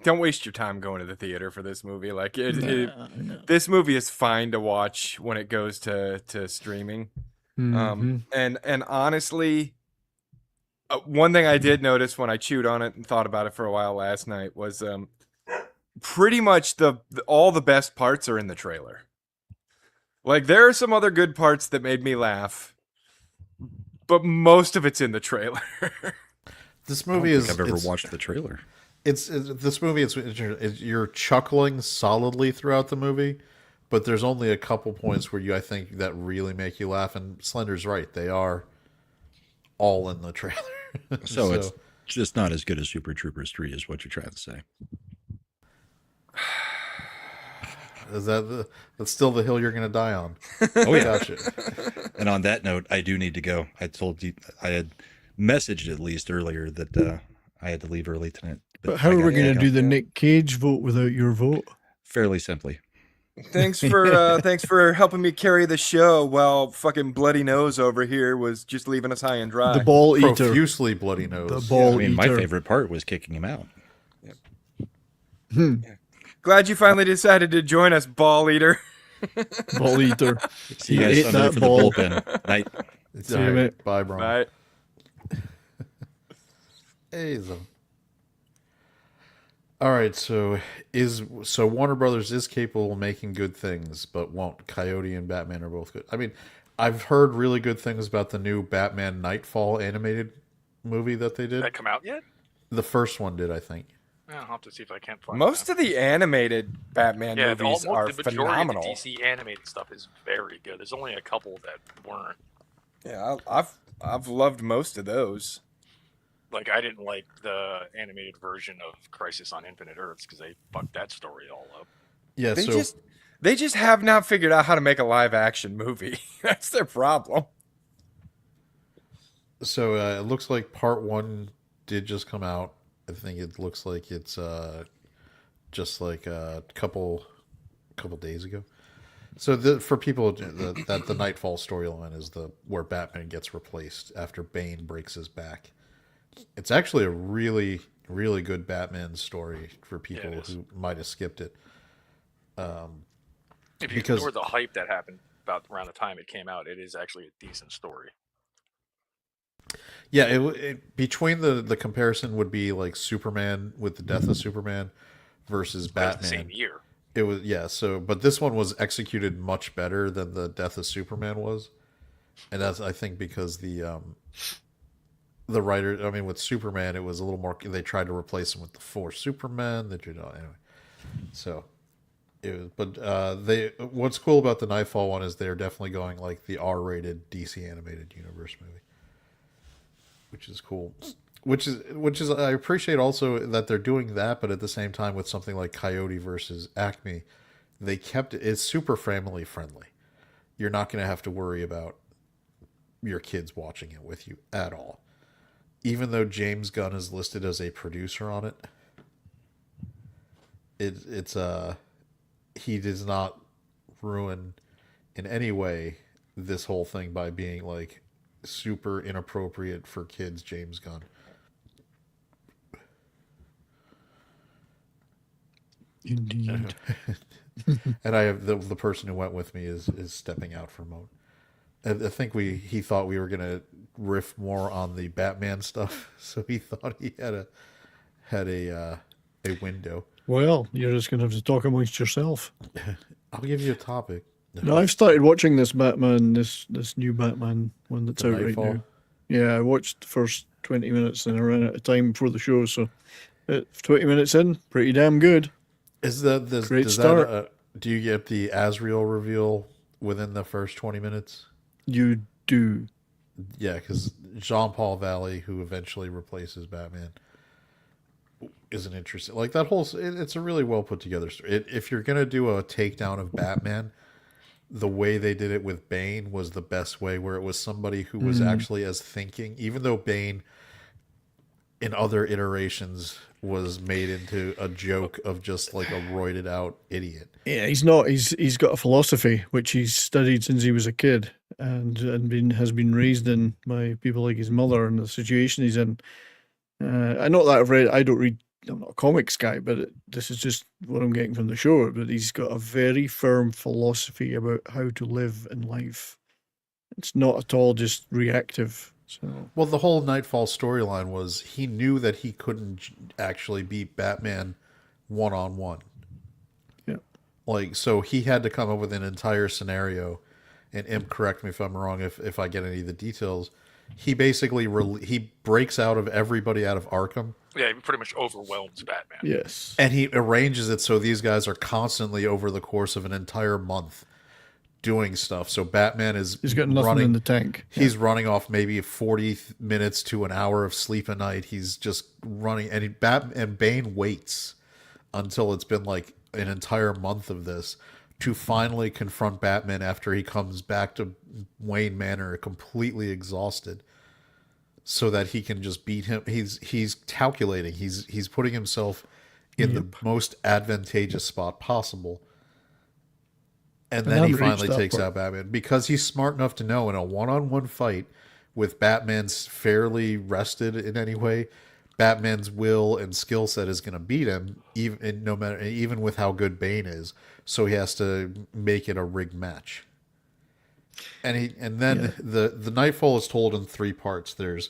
don't waste your time going to the theater for this movie. Like this movie is fine to watch when it goes to streaming. Mhm. And honestly, One thing I did notice when I chewed on it and thought about it for a while last night was pretty much all the best parts are in the trailer. Like, there are some other good parts that made me laugh, but most of it's in the trailer. This I don't movie think is. I've ever it's- watched the trailer. This movie. You're chuckling solidly throughout the movie, but there's only a couple points where I think that really make you laugh. And Slender's right; they are all in the trailer. So it's just not as good as Super Troopers 3 is what you're trying to say. Is that's still the hill you're going to die on? Oh, yeah. Gotcha. And on that note, I do need to go. I told you, I had messaged at least earlier that I had to leave early tonight. But how I are we gotta going to go. do the Nick Cage vote without your vote? Fairly simply. Thanks for helping me carry the show while fucking Bloody Nose over here was just leaving us high and dry. The ball eater. Profusely bloody nose. The ball I mean, my eater. favorite part was kicking him out. Glad you finally decided to join us, Ball Eater. Ball eater. See you He guys ate Sunday that for ball. the bullpen. Night. It's See you, all right. mate. Bye, bro. Right. Hey, all right. So Warner Brothers is capable of making good things, but won't. Coyote and Batman are both good. I mean, I've heard really good things about the new Batman Nightfall animated movie that they Did did. that come out yet? The first one did, I think. I'll have to see if I can't find Most that. of the animated Batman Yeah, movies are the majority phenomenal. of the DC animated stuff is very good. There's only a couple that weren't. Yeah, I've loved most of those. Like, I didn't like the animated version of Crisis on Infinite Earths because they fucked that story all up. Yeah. They just have not figured out how to make a live action movie. That's their problem. So it looks like part one did just come out. I think it looks like it's just like a couple days ago. So for people, that the Nightfall storyline is where Batman gets replaced after Bane breaks his back. It's actually a really, really good Batman story for people it is. who might have skipped it. If you Because- ignore the hype that happened about around the time it came out, it is actually a decent story. Yeah, between the comparison would be like Superman with the death of Superman versus But it's the Batman. same year. It was, yeah, so but this one was executed much better than the Death of Superman was. And that's, I think, because the writer, I mean, with Superman it was a little more, they tried to replace him with the four Supermen that anyway. So it was, but what's cool about the Nightfall one is they're definitely going like the R-rated DC animated universe movie, which is cool. Which is I appreciate also that they're doing that, but at the same time with something like Coyote versus Acme, they kept it's super family friendly. You're not going to have to worry about your kids watching it with you at all. Even though James Gunn is listed as a producer on it, it's he does not ruin in any way this whole thing by being like super inappropriate for kids, James Gunn. Indeed. And I have the person who went with me is stepping out for a moment. I think he thought we were gonna riff more on the Batman stuff, so he thought he had a window. Well, you're just going to have to talk amongst yourself. I'll give you a topic. No, I've started watching this Batman, this new Batman one that's The out right Nightfall? now. Yeah, I watched the first 20 minutes and I ran out of time before the show, so 20 minutes in, pretty damn good. Is that Great does start. that do you get the Azrael reveal within the first 20 minutes? You do. Yeah, because Jean-Paul Valley, who eventually replaces Batman, is an interesting. Like that whole, it's a really well put together story. If you're gonna do a takedown of Batman, the way they did it with Bane was the best way, where it was somebody who was actually as thinking, even though Bane in other iterations was made into a joke of just like a roided out idiot. Yeah, he's not. He's got a philosophy which he's studied since he was a kid, and has been raised in by people like his mother and the situation he's in. I know that I've read. I don't read. I'm not a comics guy, but this is just what I'm getting from the show. But he's got a very firm philosophy about how to live in life. It's not at all just reactive. So Well, the whole Nightfall storyline was he knew that he couldn't actually beat Batman one-on-one. yeah, Like, so he had to come up with an entire scenario. And Imp, correct me if I'm wrong if I get any of the details. He basically he breaks out of everybody out of Arkham, Yeah, he pretty much overwhelms Batman. yes, and he arranges it so these guys are constantly over the course of an entire month doing stuff. So Batman is he's got nothing running in the tank. He's running off maybe 40 minutes to an hour of sleep a night. He's just running, and Bane waits until it's been like an entire month of this to finally confront Batman after he comes back to Wayne Manor completely exhausted, so that he can just beat him. He's calculating. He's putting himself in the most advantageous spot possible. And then he I've reached finally that takes part. out Batman because he's smart enough to know in a one-on-one fight with Batman's fairly rested in any way, Batman's will and skill set is going to beat him, even with how good Bane is. So he has to make it a rigged match. And then the Nightfall is told in 3 parts. There's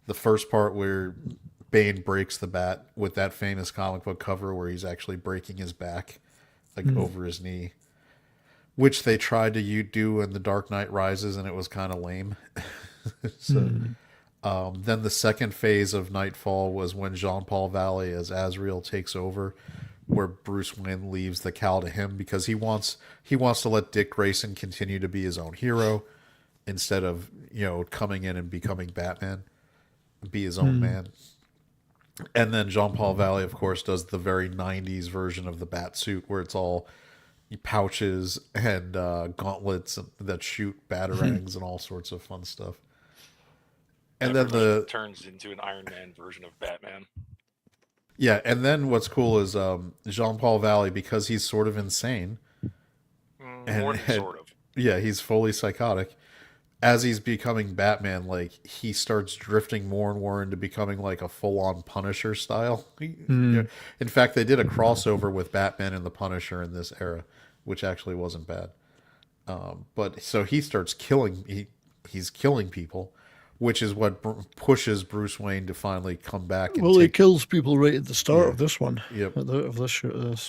the first part where Bane breaks the bat with that famous comic book cover where he's actually breaking his back, like over his knee, which they tried to do in The Dark Knight Rises, and it was kind of lame. Then the second phase of Nightfall was when Jean-Paul Valley as Azrael takes over, where Bruce Wayne leaves the cowl to him because he wants to let Dick Grayson continue to be his own hero instead of, coming in and becoming Batman, be his own man. And then Jean-Paul Valley, of course, does the very 90s version of the bat suit where it's all pouches and gauntlets that shoot batarangs and all sorts of fun stuff. And then turns into an Iron Man version of Batman. Yeah, and then what's cool is Jean-Paul Valley, because he's sort of insane. More than sort of. Yeah, he's fully psychotic. As he's becoming Batman, like, he starts drifting more and more into becoming like a full-on Punisher style. In fact, they did a crossover with Batman and the Punisher in this era, which actually wasn't bad. But so he starts he's killing people, which is what pushes Bruce Wayne to finally come back. And Well, he kills people right at the start of this one. Yep. Of this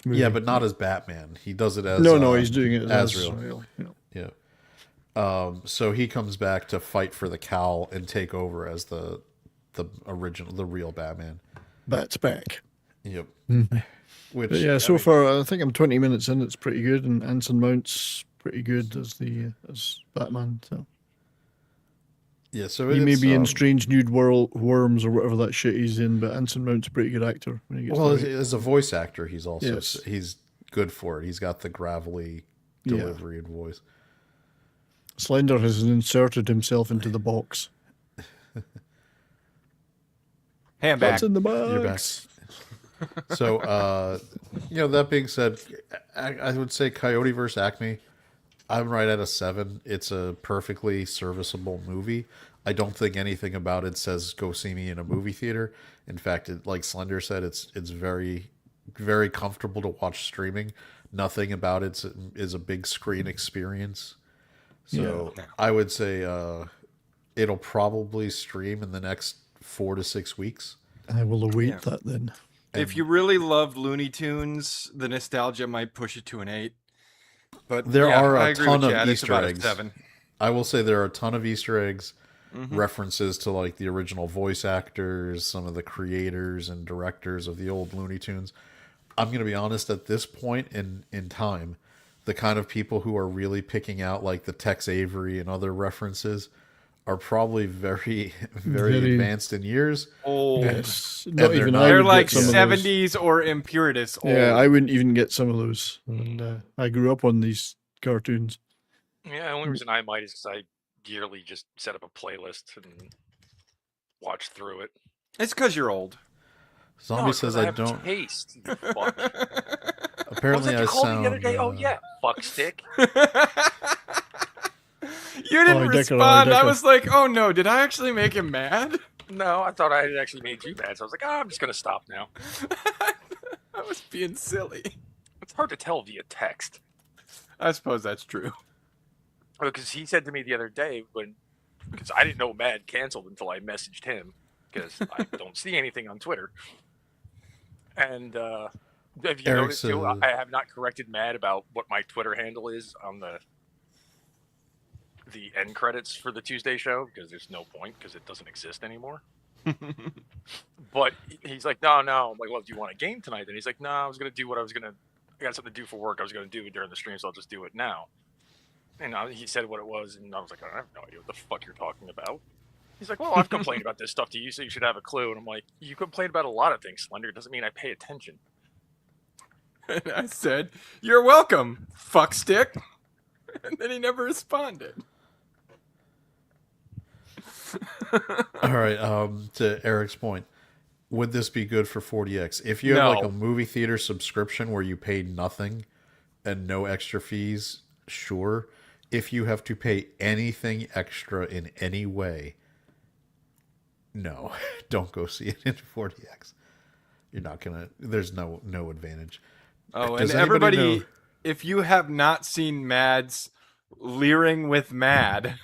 movie. Yeah, but not as Batman. He does it as No, he's doing it as Azrael. Azrael. Yeah. Yeah. So he comes back to fight for the cowl and take over as the real Batman. Bat's back. Yep. Which But yeah, so far I think I'm 20 minutes in. It's pretty good, and Anson Mount's pretty good as Batman. So yeah, so he may it's, be in Strange New Worms or whatever that shit he's in, but Anson Mount's a pretty good actor when he gets. well, to it. as a voice actor, he's also Yes. he's good for it. He's got the gravelly delivery and voice. Slender has inserted himself into the box. Hey, I'm back. What's in the box? You're back. So, that being said, I would say Coyote vs. Acme, I'm right at a 7. It's a perfectly serviceable movie. I don't think anything about it says go see me in a movie theater. In fact, like Slender said, it's very, very comfortable to watch streaming. Nothing about it is a big screen experience. So I would say it'll probably stream in the next 4 to 6 weeks. I will await that then. If you really love Looney Tunes, the nostalgia might push it to an 8. But There are I a agree ton with of Chad, it's Easter about a eggs. 7. I will say there are a ton of Easter eggs, references to like the original voice actors, some of the creators and directors of the old Looney Tunes. I'm going to be honest, at this point in time, the kind of people who are really picking out like the Tex Avery and other references are probably very, very advanced in years. Old. Yes, they're not even not- I They're would like get some of those. 70s or impurities old. Yeah, I wouldn't even get some of those. And I grew up on these cartoons. Yeah, the only reason I might is because I yearly just set up a playlist and watch through it. It's because you're old. Zombie No, it's 'cause says I have don't. taste. You fuck. What was Apparently, that you I called sound. me the other day? Oh yeah, fuck stick. You didn't Oh, Dicker, respond. I Dicker. was like, oh no, did I actually make him mad? No, I thought I had actually made you mad, so I was like, I'm just gonna stop now. I was being silly. It's hard to tell via text. I suppose that's true. Because he said to me the other day when because I didn't know Mad canceled until I messaged him because I don't see anything on Twitter. And have you Eric's noticed too? I have not corrected Mad about what my Twitter handle is on the end credits for the Tuesday show because there's no point because it doesn't exist anymore. But he's like, no. I'm like, well, do you want a game tonight? And he's like, no, I was gonna do what I was gonna. I got something to do for work. I was gonna do it during the stream, so I'll just do it now. And he said what it was, and I was like, I have no idea what the fuck you're talking about. He's like, well, I've complained about this stuff to you, so you should have a clue. And I'm like, you complain about a lot of things, Slender. It doesn't mean I pay attention. And I said, "You're welcome, fuckstick." And then he never responded. All right. To Eric's point, would this be good for 40X? If you have like No. a movie theater subscription where you pay nothing and no extra fees, sure. If you have to pay anything extra in any way, no, don't go see it in 40X. You're not gonna. There's no advantage. Oh, Does and anybody everybody, know- if you have not seen Mad's Leering with Mad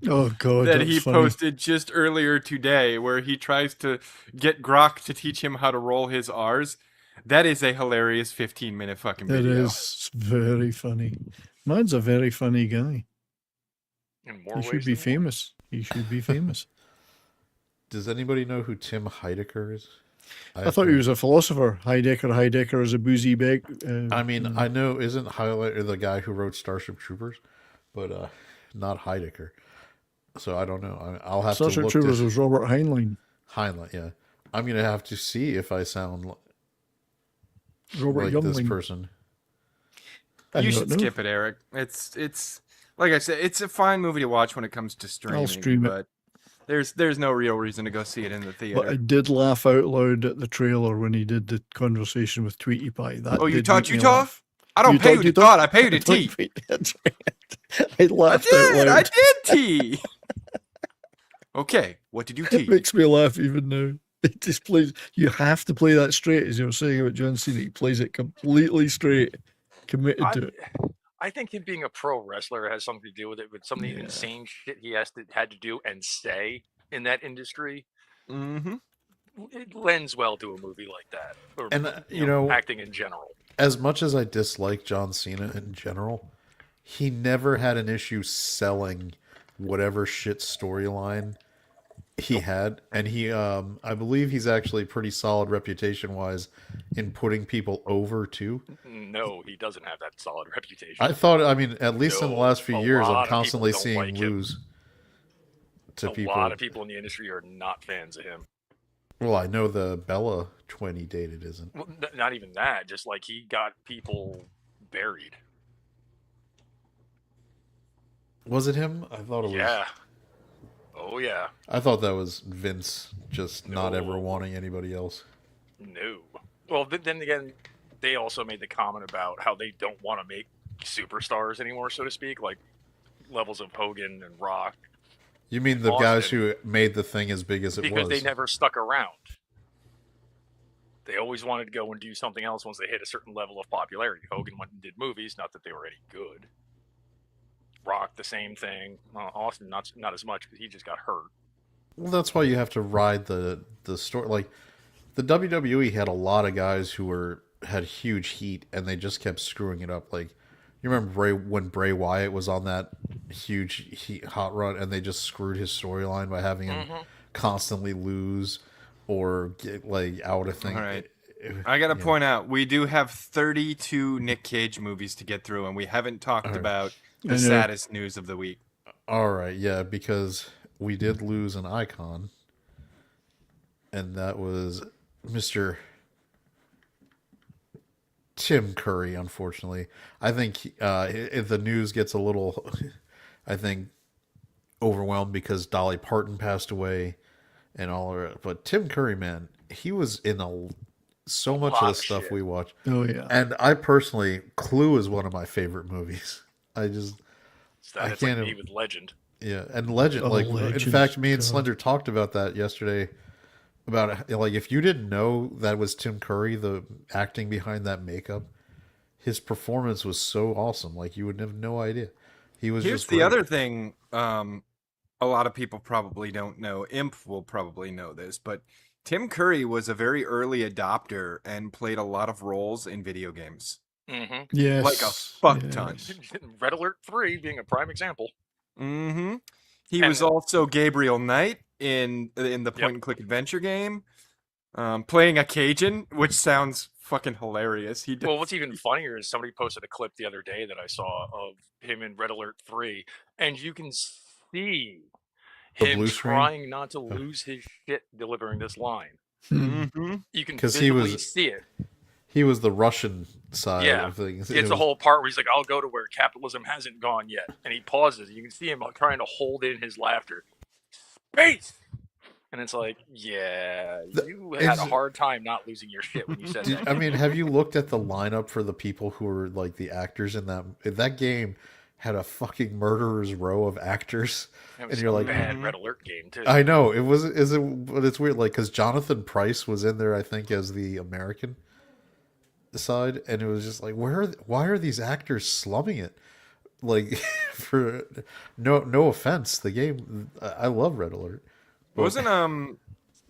Oh God, that that's he funny. posted just earlier today, where he tries to get Grok to teach him how to roll his R's, that is a hilarious 15-minute fucking It video. is very funny. Man's a very funny guy. In more He ways should be than one. famous. He should be famous. Does anybody know who Tim Heidecker is? I thought he was a philosopher. Heidecker is a boozy bag. I mean, I know isn't Highlighter the guy who wrote Starship Troopers, but not Heidecker. So I don't know. I'll have Starship to look Troopers this was Robert Heinlein. Heinlein. Yeah, I'm gonna have to see if I sound Robert like this Youngling. person. I You don't should know. skip it, Eric. It's like I said, it's a fine movie to watch when it comes to streaming. stream it. But there's no real reason to go see it in the theater. But I did laugh out loud at the trailer when he did the conversation with Tweety Pie. That Oh, you did taught make you me tough? laugh. I don't You pay taught you you to tough? thought, I pay you to tea. That's right. I laughed out loud. I did tea. Okay, what did you It tea? makes me laugh even now. It just plays. You have to play that straight, as you were saying about John Cena. He plays it completely straight, committed to it. I think him being a pro wrestler has something to do with it, with some of the insane shit he had to do and say in that industry. Mm-hmm. It lends well to a movie like that, or And you know, acting in general. as much as I dislike John Cena in general, he never had an issue selling whatever shit storyline he had, and he I believe he's actually pretty solid reputation wise in putting people over too. No, he doesn't have that solid reputation. I mean, at least in the No, last few a years, lot I'm of people constantly don't seeing like him. lose to A people. lot of people in the industry are not fans of him. Well, I know the Bella twin he dated isn't. Well, not even that. Just like he got people buried. Was it him? I thought it was. Yeah. Oh yeah. I thought that was Vince just not ever No. wanting anybody else. No. Well, then again, they also made the comment about how they don't want to make superstars anymore, so to speak, like levels of Hogan and Rock, You mean the Austin. guys who made the thing as big as it because was? they never stuck around. They always wanted to go and do something else once they hit a certain level of popularity. Hogan went and did movies, not that they were any good. Rock, the same thing. Austin, not as much because he just got hurt. Well, that's why you have to ride the story. Like the WWE had a lot of guys who had huge heat, and they just kept screwing it up. Like you remember when Bray Wyatt was on that huge hot run, and they just screwed his storyline by having him constantly lose or get like out of things. All right. I got to point out, we do have 32 Nick Cage movies to get through, and we haven't talked about I the know. saddest news of the week. All right, yeah, because we did lose an icon, and that was Mr. Tim Curry, unfortunately. I think if the news gets a little, I think, overwhelmed because Dolly Parton passed away and all of it. But Tim Curry, man, he was in so much of lot the of stuff shit. we watch. Oh yeah. And I personally, Clue is one of my favorite movies. It's like can't me even- with Legend. Yeah, and Legend, Oh, like in Legend, fact, me and God. Slender talked about that yesterday. About like if you didn't know that was Tim Curry, the acting behind that makeup, his performance was so awesome. Like you would have no idea. He was Here's just the great. other thing a lot of people probably don't know. Imp will probably know this, but Tim Curry was a very early adopter and played a lot of roles in video games. Mm-hmm. Yes. Like a fuck ton. yes. Red Alert 3 being a prime example. Mm-hmm. He And- was also Gabriel Knight in the point-and-click adventure game, playing a Cajun, which sounds fucking hilarious. He Well, what's even funnier is somebody posted a clip the other day that I saw of him in Red Alert 3, and you can see The him blue screen? trying not to lose his shit delivering this line. Mm-hmm. You can 'Cause visibly see it. He was the Russian side Yeah, of things. It's a whole part where he's like, I'll go to where capitalism hasn't gone yet. And he pauses. You can see him trying to hold in his laughter. Space! And it's like, yeah, you had a it's- hard time not losing your shit when you said that. I mean, have you looked at the lineup for the people who were like the actors in that game? Had a fucking murderer's row of actors, It was and you're a like, bad Red Alert game too. I know it was. Is it? But it's weird, like because Jonathan Pryce was in there, I think, as the American side, and it was just like, why are these actors slumming it? Like, for no offense, the game, I love Red Alert. But- Wasn't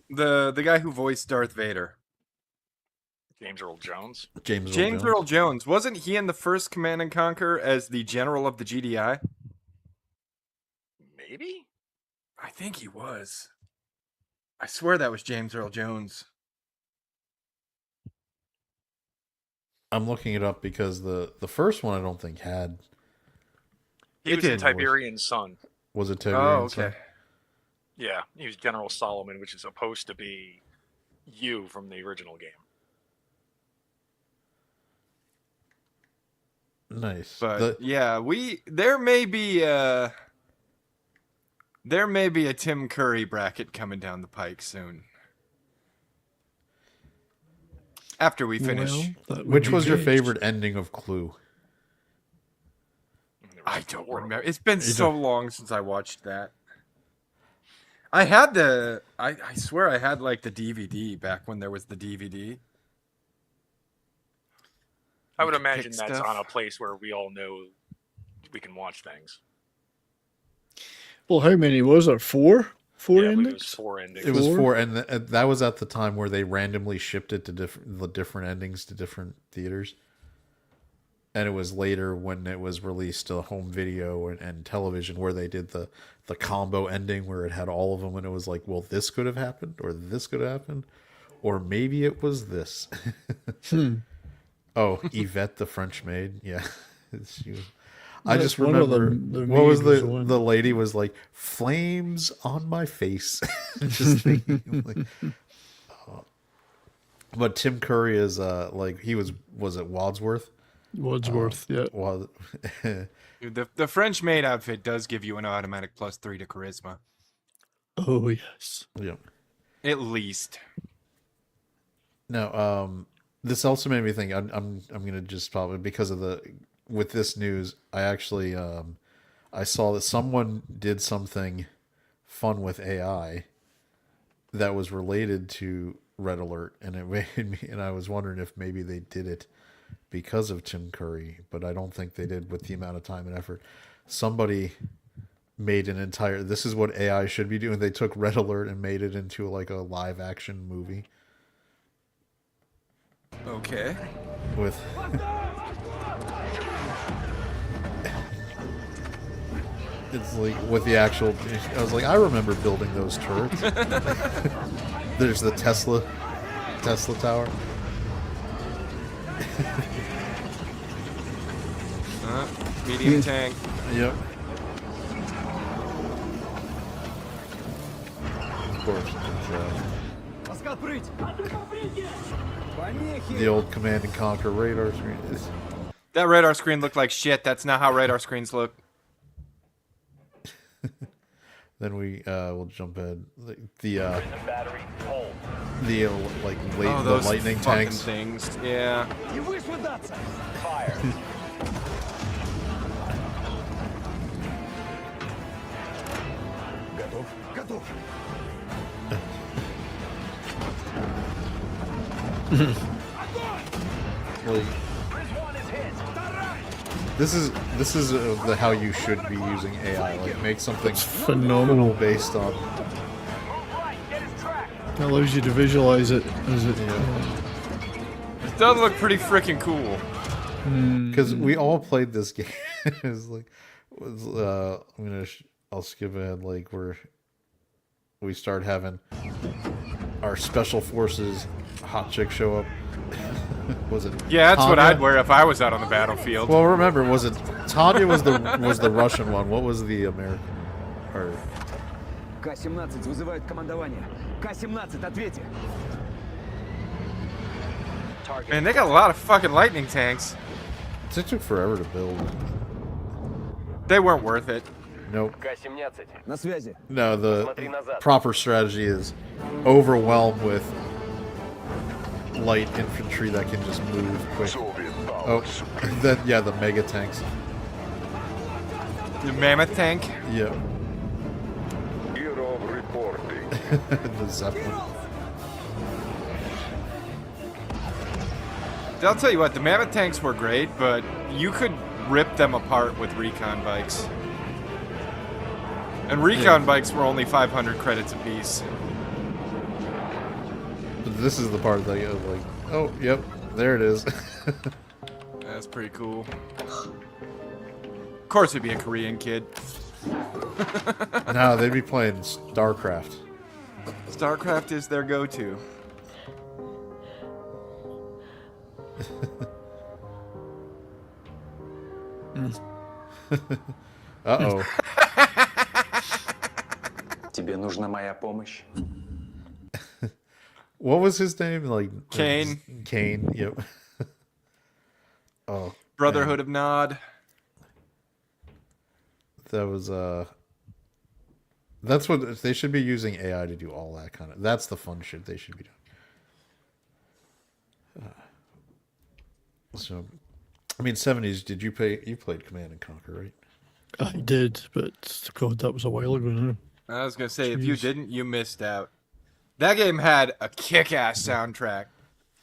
the guy who voiced Darth Vader, James Earl Jones. James Earl Jones? Wasn't he in the first Command and Conquer as the general of the GDI? Maybe? I think he was. I swear that was James Earl Jones. I'm looking it up because the first one I don't think had. He It was the did. Tiberian son. Was it Oh, Tiberian? okay. Yeah, he was General Solomon, which is supposed to be you from the original game. Nice. But yeah, there may be a Tim Curry bracket coming down the pike soon. After we finish. Well, that would Which be was your great. favorite ending of Clue? And there I was don't four of them. remember. It's been You so long since I watched that. I had I swear I had like the DVD back when there was the DVD. I would You could pick imagine that's stuff. on a place where we all know we can watch things. Well, how many was there? Four? Four Yeah, I believe it was endings? 4 endings. It was Four? 4, and that was at the time where they randomly shipped it to the different endings to different theaters. And it was later when it was released to home video and television where they did the combo ending where it had all of them, and it was like, well, this could have happened, or this could have happened, or maybe it was this. Oh, Yvette the French maid, yeah. She was, I That's just one of remember them, the what was maid was the the one. the lady was like, flames on my face. Just thinking like, but Tim Curry is like he was it Wadsworth? Wadsworth, yeah. Wad Dude, the French maid outfit does give you an automatic +3 to charisma. Oh, yes. yeah. At least. Now, this also made me think. I'm gonna just probably because of with this news, I actually I saw that someone did something fun with AI that was related to Red Alert, and it made me. And I was wondering if maybe they did it because of Tim Curry, but I don't think they did with the amount of time and effort. Somebody made an entire. This is what AI should be doing. They took Red Alert and made it into like a live action movie. Okay. With it's like with the actual I was like, I remember building those turrets. There's the Tesla tower. Medium tank. Yep. Of course. The old Command and Conquer radar screen. That radar screen looked like shit. That's not how radar screens look. Then we will jump ahead. The like Oh, the those lightning fucking tanks. things. Yeah. Like, This is how you should be using AI. Like make something Phenomenal. based on. It allows you to visualize it as it. It does look pretty freaking cool. Because we all played this game. It's like, I'll skip ahead. Like where we start having our special forces hot chick show up. Was it? Yeah, that's what Tanya? I'd wear if I was out on the battlefield. Well, remember, was it Tanya was the Russian one? What was the American? Or К-17 вызывают командование. К-17, ответьте. Man, they got a lot of fucking lightning tanks. it took forever to build. They weren't worth it. Nope. К-17. На связи. No, the proper strategy is overwhelm with light infantry that can just move quick. Oh, then yeah, the mega tanks. The mammoth tank. Yeah. The Zeppelin. I'll tell you what, the mammoth tanks were great, but you could rip them apart with recon bikes. And recon bikes were only 500 credits apiece. But this is the part that you're like, oh, yep, there it is. That's pretty cool. Of course it'd be a Korean kid. No, they'd be playing StarCraft. StarCraft is their go-to. Uh-oh. Тебе нужна моя помощь? What was his name? Like Kane. Kane, yep. Oh. Brotherhood of Nod. That was that's what they should be using AI to do all that kind of. That's the fun shit they should be doing. So, I mean, 70s. Did you play? You played Command and Conquer, right? I did, but God, that was a while ago now. I was gonna say, if you Jeez. didn't, you missed out. That game had a kick-ass soundtrack.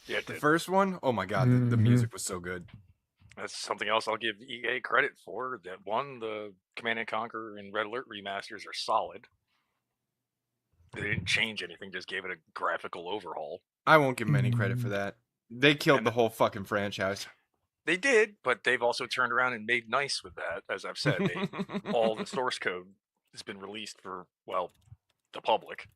Yeah, it The did. first one, oh my god, the music was so good. That's something else I'll give EA credit for. That one, the Command and Conquer and Red Alert remasters are solid. They didn't change anything; just gave it a graphical overhaul. I won't give them any credit for that. They killed And- the whole fucking franchise. They did, but they've also turned around and made nice with that. As I've said, all the source code has been released for the public.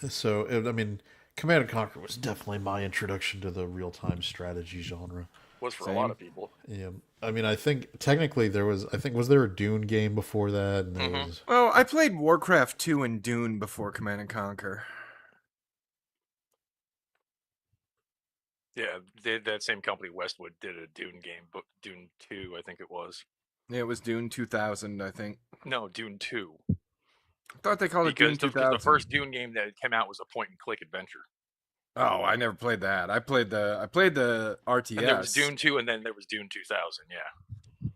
So, I mean, Command and Conquer was definitely my introduction to the real-time strategy genre. Was for a Same. lot of people. Yeah, I mean, I think technically there was. I think was there a Dune game before that? And there was. Well, I played Warcraft 2 and Dune before Command and Conquer. Yeah, that same company, Westwood, did a Dune game, but Dune 2, I think it was. Yeah, it was Dune 2000, I think. No, Dune 2. I thought they called it Dune Because 2000. the first Dune game that came out was a point-and-click adventure. Oh, I never played that. I played the RTS. And there was Dune 2, and then there was Dune 2000, yeah.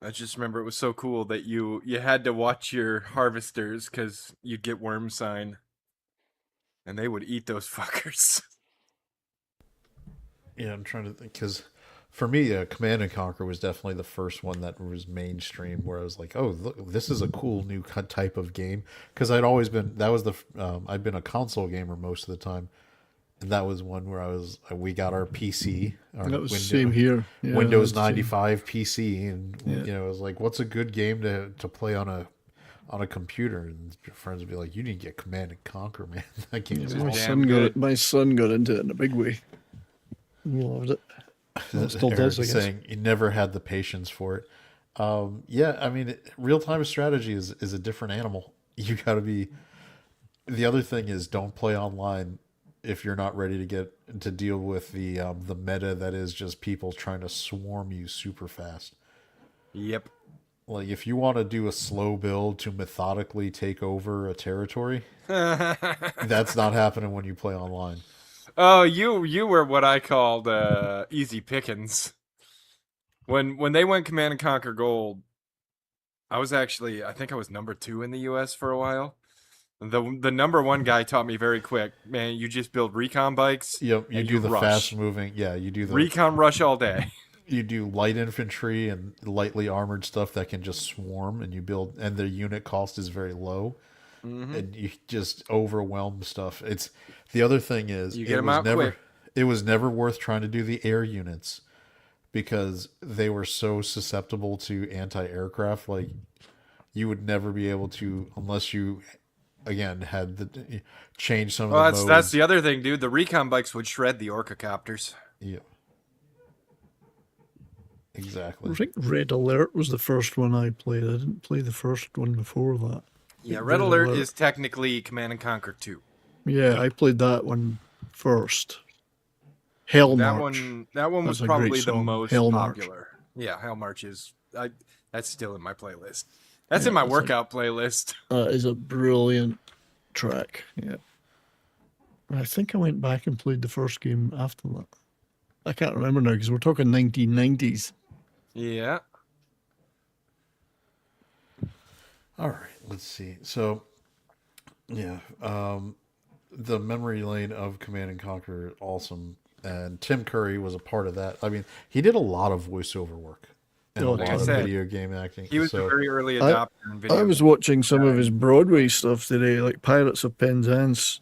I just remember it was so cool that you had to watch your harvesters because you'd get worm sign, and they would eat those fuckers. Yeah, I'm trying to think because for me, Command and Conquer was definitely the first one that was mainstream, where I was like, "Oh, look, this is a cool new type of game." Because I'd always been I'd been a console gamer most of the time, and that was one where we got our PC, our That was the same here. Yeah, Windows that's the same. 95 PC, and Yeah. it was like, "What's a good game to play on a computer?" And your friends would be like, "You need to get Command and Conquer, man. That game is My damn son good. my son got into it in a big way. He loved it. Well, still does, I Eric guess. saying he never had the patience for it. Yeah, I mean, real time strategy is a different animal. You got to be. The other thing is, don't play online if you're not ready to deal with the meta that is just people trying to swarm you super fast. Yep. Like if you want to do a slow build to methodically take over a territory, that's not happening when you play online. Oh, you were what I called easy pickings. When they went Command and Conquer Gold, I think I was number 2 in the U.S. for a while, The number one guy taught me very quick, man. You just build recon bikes. Yep, you and do the rush. fast moving. Yeah, you do the Recon rush all day. you do light infantry and lightly armored stuff that can just swarm, and you build, and the unit cost is very low, and you just overwhelm stuff. It's the other thing is You get 'em out quick. It was never worth trying to do the air units because they were so susceptible to anti-aircraft. Like you would never be able to unless you again had the change some Well, of the modes. that's the other thing, dude. The recon bikes would shred the orca copters. Yeah. I Exactly. think Red Alert was the first one I played. I didn't play the first one before that. Yeah, Red Alert is technically Command and Conquer 2. Yeah, I played that one first. Hell March. That one was That's a great probably the song, most Hell March. popular. Yeah, Hell March is that's still in my playlist. That's in my workout playlist. That is a brilliant track. Yeah. I think I went back and played the first game after that. I can't remember now because we're talking 1990s. Yeah. All right, let's see. So, yeah, the memory lane of Command and Conquer, awesome, and Tim Curry was a part of that. I mean, he did a lot of voiceover work and a Oh, lot like I of said, video game acting. He was so, a very early adopter in video. I was watching some of his Broadway stuff today, like Pirates of Penzance.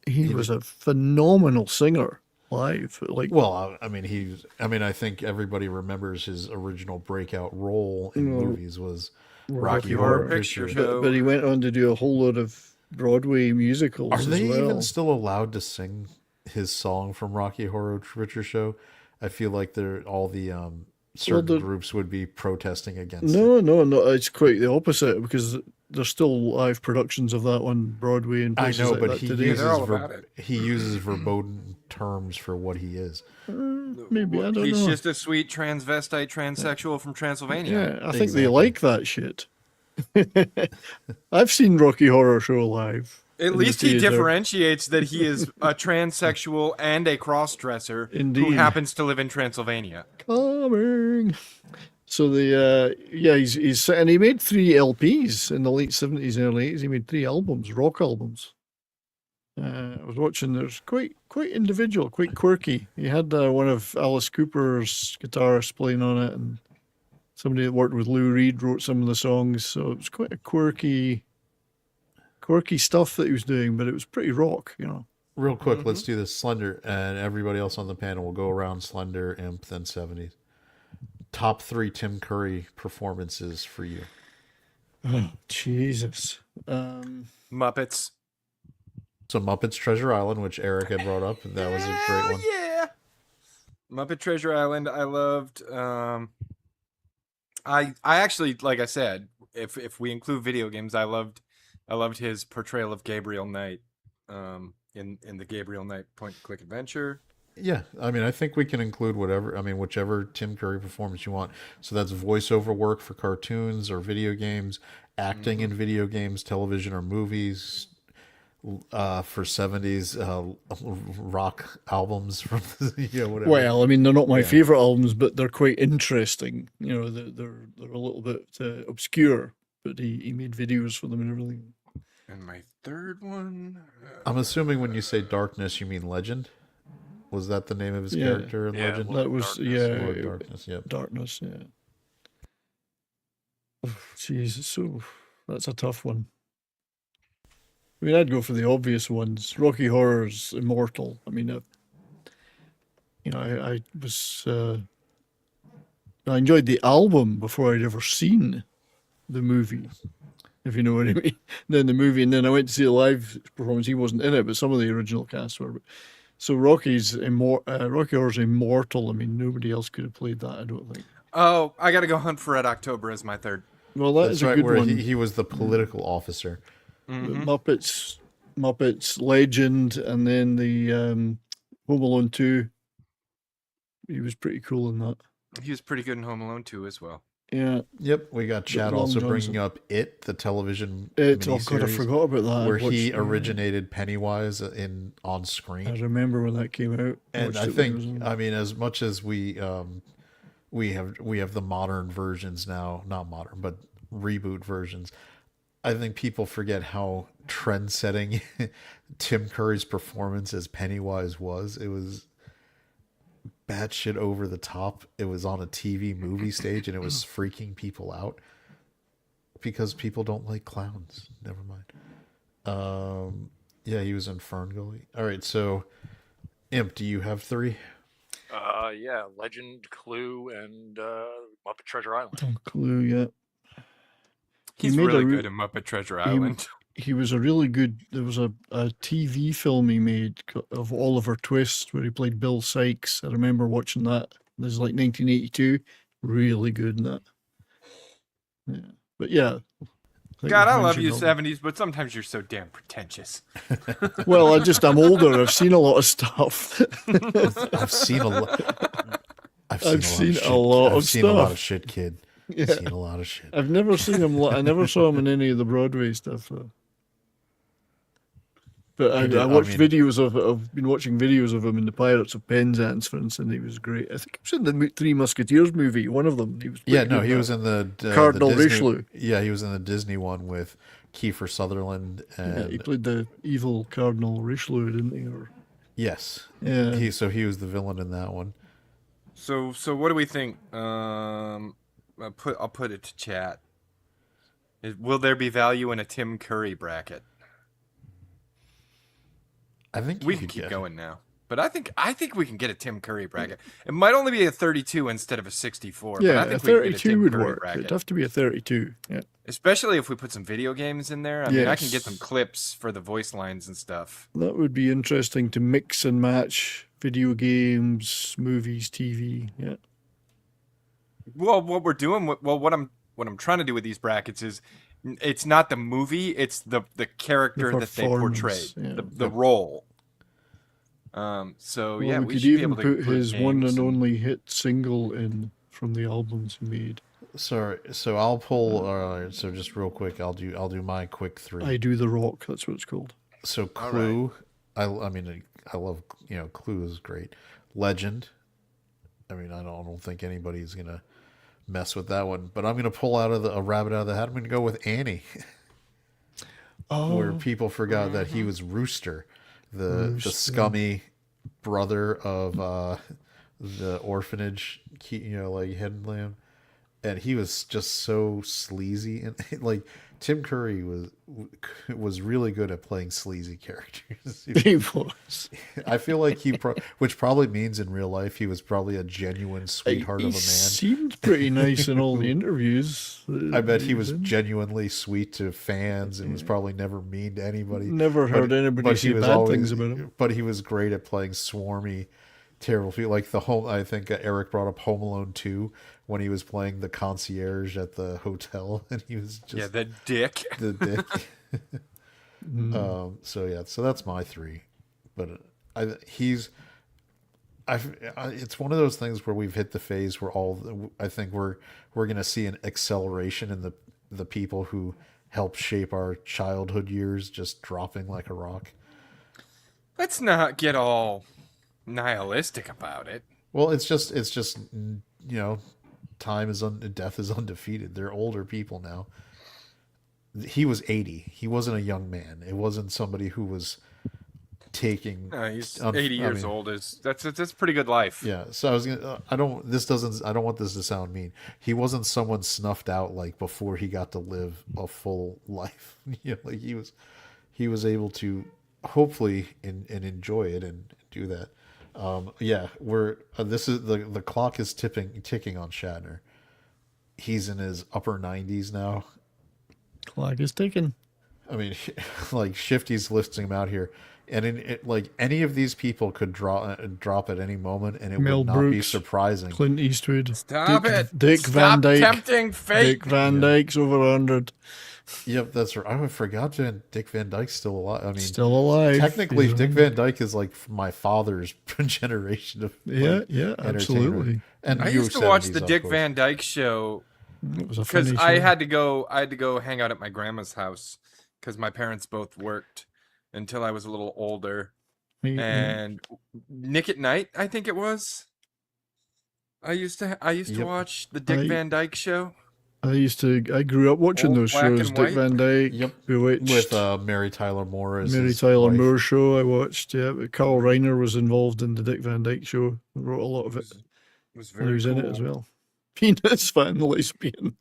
He was a phenomenal singer live. Like, well, I mean, I think everybody remembers his original breakout role in movies was Rocky Horror Picture Show. but he went on to do a whole lot of Broadway musicals Are as they well. even still allowed to sing his song from Rocky Horror Picture Show? I feel like they're all the certain groups would be protesting against it. No. It's quite the opposite because there's still live productions of that on Broadway and I places know, like but that he today. uses They're all about it. he uses verboten terms for what he is. Maybe I don't He's know. just a sweet transvestite transsexual from Transylvania. Yeah, I think they like that shit. I've seen Rocky Horror Show live. At in the least he theater. differentiates that he is a transsexual and a cross-dresser who Indeed. happens to live in Transylvania. Coming. So he's and he made 3 LPs in the late 70s, early 80s. He made 3 albums, rock albums. I was watching. There's quite individual, quite quirky. He had one of Alice Cooper's guitarists playing on it, and somebody that worked with Lou Reed wrote some of the songs. So it was quite a quirky stuff that he was doing, but it was pretty rock, you know. Real quick, let's do this. Slender and everybody else on the panel will go around Slender, Imp, then 70s. Top 3 Tim Curry performances for you. Oh, Jesus. Muppets. So Muppets Treasure Island, which Eric had brought up, and that was a great one. Yeah. Muppet Treasure Island, I loved. I actually, like I said, if we include video games, I loved his portrayal of Gabriel Knight, in the Gabriel Knight point and click adventure. Yeah, I mean, I think we can include whichever Tim Curry performance you want. So that's voiceover work for cartoons or video games, acting in video games, television or movies, for 70s rock albums from whatever. Well, I mean, they're not my favorite albums, but they're quite interesting. You know, they're a little bit obscure, but he made videos for them and everything. And my third one, I'm assuming when you say Darkness, you mean Legend. Was that the name of his character in Legend? That was Lord Darkness. Yep. Darkness. Yeah. Jesus, so that's a tough one. I mean, I'd go for the obvious ones. Rocky Horror's immortal. I mean, I was I enjoyed the album before I'd ever seen the movie, if you know what I mean. Then the movie, and then I went to see a live performance. He wasn't in it, but some of the original cast were. So Rocky Horror's immortal. I mean, nobody else could have played that, I don't think. oh, I got to go Hunt for Red October as my third. Well, that That's is a right, good where one. he was the political officer. Muppets Legend, and then the Home Alone 2. He was pretty cool in that. He was pretty good in Home Alone 2 as well. Yeah. Yep, we got Chad Long also Johnson. bringing up It, the television Oh God, I miniseries, forgot about that. where I watched- he originated Pennywise on I screen. remember when that came out. And Watched I it when it was think, on. I mean, as much as we have the modern versions now, not modern, but reboot versions. I think people forget how trend-setting Tim Curry's performance as Pennywise was. It was batshit over the top. It was on a TV movie stage, and it was freaking people out because people don't like clowns. Never mind. Yeah, he was in Ferngully. All right, so Imp, do you have 3? Yeah, Legend, Clue, and Muppet Treasure Island. Oh, Clue, yeah. He's made a really re- good in Muppet Treasure he- Island. He was a really good. There was a TV film he made of Oliver Twist where he played Bill Sykes. I remember watching that. This is like 1982. Really good in that. Yeah, but yeah. God, I love you, 70s, but sometimes you're so damn pretentious. Well, I'm older. I've seen a lot of stuff. I've seen a lot. I've seen a lot of seen a lot of stuff. shit, kid. Yeah. I've seen a lot of shit. I've never seen him. I never saw him in any of the Broadway stuff, though. But I watched videos of. I've been watching videos of him in the Pirates of Penzance, for instance. He was great. I think he was in the Three Musketeers movie. One of them. He was. Yeah, no, he was in the Cardinal the Disney, Richelieu. Yeah, he was in the Disney one with Kiefer Sutherland. And Yeah, he played the evil Cardinal Richelieu, didn't he? Or yes, yeah, he was the villain in that one. So what do we think? I'll put it to chat. Will there be value in a Tim Curry bracket? I think We can keep going now, but I think we can get a Tim Curry bracket. It might only be a 32 instead of a 64. But I yeah. think A we can get 32 Tim would Curry work. bracket. It'd have to be a 32. Yeah. Especially if we put some video games in there. I mean, I can get Yes. some clips for the voice lines and stuff. That would be interesting to mix and match video games, movies, TV. Yeah. Well, what we're doing, what I'm trying to do with these brackets is, it's not the movie, it's the character that they portrayed, performance, yeah. the role. So Well, yeah, we we could should be even able to put his one games and only hit single in from the albums he made. Sorry, so I'll pull. So just real quick, I'll do my quick 3. I Do the Rock. That's what it's called. So Clue, I mean, I love, Clue is great. Legend, I mean, I don't think anybody's gonna mess with that one, but I'm gonna pull out of a rabbit out of the hat. I'm gonna go with Annie, where people forgot that he was Rooster, the scummy brother of the orphanage, like Headland, and he was just so sleazy, and like Tim Curry was really good at playing sleazy characters. He was. I feel like which probably means in real life he was probably a genuine sweetheart He of a man. seemed pretty nice in all the interviews. I bet he was genuinely sweet to fans and was probably never mean to anybody. Never heard anybody say bad things about him. But he was great at playing swarmy, terrible people. Like I think Eric brought up Home Alone 2 when he was playing the concierge at the hotel, and he was just the dick. the dick. So that's my 3, but it's one of those things where we've hit the phase where I think we're gonna see an acceleration in the people who helped shape our childhood years just dropping like a rock. Let's not get all nihilistic about it. Well, it's just death is undefeated. They're older people now. He was 80. He wasn't a young man. It wasn't somebody who was taking. No, he's 80 years old. That's a pretty good life. Yeah. So I was gonna. I don't want this to sound mean. He wasn't someone snuffed out like before he got to live a full life. Like he was able to hopefully and enjoy it and do that. This is the clock is ticking on Shatner. He's in his upper 90s now. Clock is ticking. I mean, like Shifty's listing him out here, and like any of these people could drop at any moment, and it Mel would not be Brooks, surprising. Clint Eastwood. Stop it. Dick Stop Van Dyke. tempting fate. Dick Van Dyke's over 100. Yep, that's right. I forgot Dick Van Dyke's still alive. I mean, Still alive. technically, He's Dick Van Dyke is like my father's generation of Yeah, entertainer. absolutely. And I you used to watch 70s, the of Dick course. Van Dyke Show It was a because funny I show. had to go hang out at my grandma's house because my parents both worked until I was a little older. And Nick at Night, I think it was. I used to Yep. watch the Dick Van Dyke Show. I grew up watching Old those black shows. and Dick white? Van Dyke, Yep. Bewitched, With Mary Tyler Moore as Mary his Tyler wife. Moore show. I watched. Yeah, but Carl Reiner was involved in the Dick Van Dyke show. He wrote a lot of it. Was And very he was cool. in it as well. Penis fan lesbian.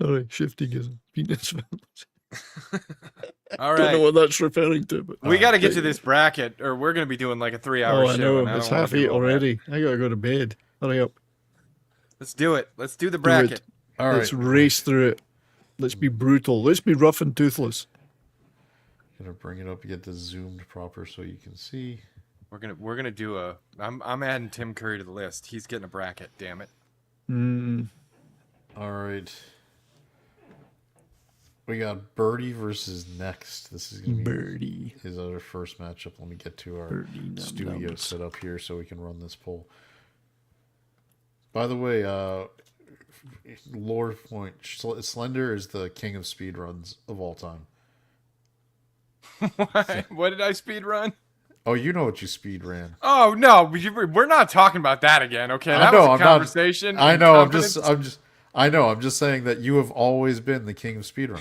Sorry, shifting is penis fan. All Don't know right. what that's referring to, but We got to get but- to this bracket, or we're going to be doing like a 3-hour Oh, I show. know. and I It's don't wanna half do 8 all that. already. I gotta go to bed. Hurry up. Let's do it. Let's do the Do bracket. it. All Let's right. race through it. Let's be brutal. Let's be rough and toothless. Gonna bring it up, get this zoomed proper so you can see. We're gonna do a. I'm adding Tim Curry to the list. He's getting a bracket. Damn it. All right. We got Birdie versus Next. This is gonna be Birdie. his other first matchup. Let me get to our Birdie num studio nums. set up here so we can run this poll. By the way, lore point: Slender is the king of speedruns of all time. What did I speed run? Oh, you know what you speed ran. Oh no, we're not talking about that again. Okay, that I know, was a I'm not- conversation. I in know. confidence. I'm just saying that you have always been the king of speedruns,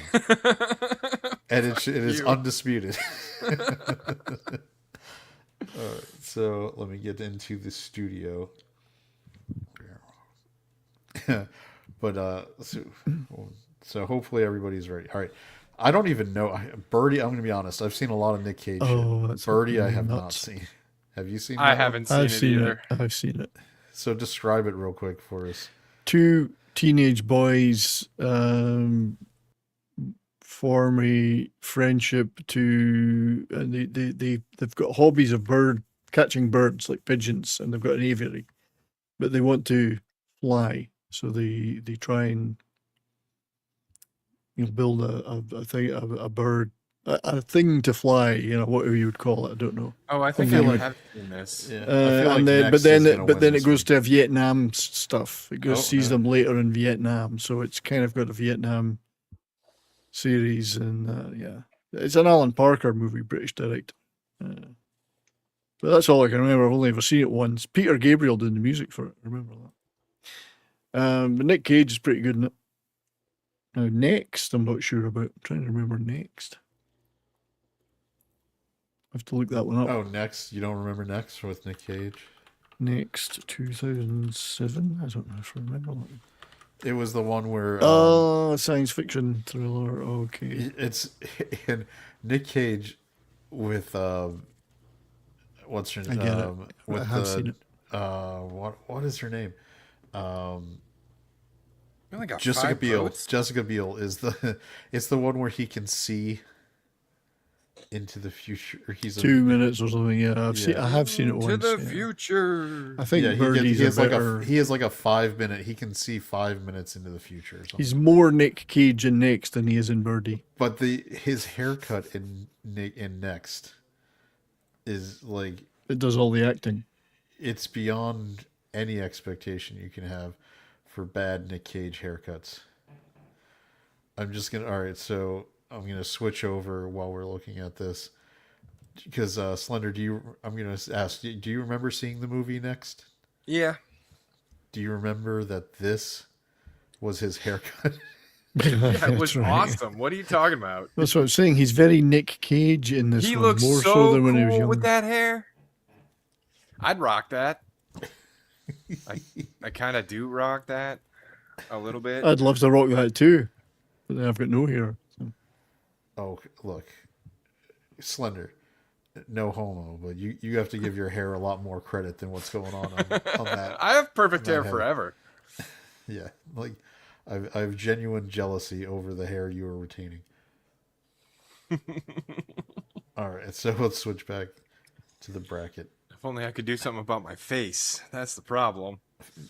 and it is you. undisputed. All right, so let me get into the studio. But so hopefully everybody's ready. All right. I don't even know Birdie. I'm going to be honest. I've seen a lot of Nick Cage. Oh, shit. that's Birdie, I have not nuts. seen. Have you seen? I that one? haven't seen I've it seen either. it. I've seen it. So describe it real quick for us. Two teenage boys form a friendship and they've got hobbies of catching birds like pigeons, and they've got an aviary, but they want to fly, so they try and build a thing to fly, whatever you would call it. I don't know. Oh, I think feel I like- have seen this. Yeah, I feel like and then, Next but then, is gonna but win then it this goes one. to Vietnam stuff. It goes Oh, sees yeah. them later in Vietnam, so it's kind of got a Vietnam series, and yeah, it's an Alan Parker movie, British director. But that's all I can remember. I've only ever seen it once. Peter Gabriel did the music for it. I remember that. But Nick Cage is pretty good in it. Now, Next, I'm not sure about. I'm trying to remember Next. I have to look that one up. Oh, Next. You don't remember Next with Nick Cage? Next, 2007. I don't know if I remember that. It was the one where Science fiction thriller. Okay. it's in Nick Cage with what's her I name? get it. With I have seen it. what is her name? We only got Jessica 5 Biel. votes? Jessica Biel is it's the one where he can see into the future. He's 2 minutes or something. Yeah, I have seen it once. To the yeah. future. I think Yeah, Birdie's he has a like better. he has like a 5 minute. He can see 5 minutes into the future or something. He's more Nick Cage in Next than he is in Birdie. But his haircut in Next is like It does all the acting. it's beyond any expectation you can have for bad Nick Cage haircuts. All right, so I'm gonna switch over while we're looking at this because Slender, I'm gonna ask, do you remember seeing the movie Next? Yeah. Do you remember that this was his haircut? Yeah, it was That's right. awesome. What are you talking about? That's what I'm saying. He's very Nick Cage in this He one, looks more so so than when he was cool younger. with that hair. I'd rock that. I kind of do rock that a little bit. I'd love to rock that too, but then I've got no hair. So. Oh, look, Slender, no homo, but you have to give your hair a lot more credit than what's going on that. I have perfect that hair head. forever. Yeah, like I have genuine jealousy over the hair you are retaining. All right, so let's switch back to the bracket. If only I could do something about my face. That's the problem.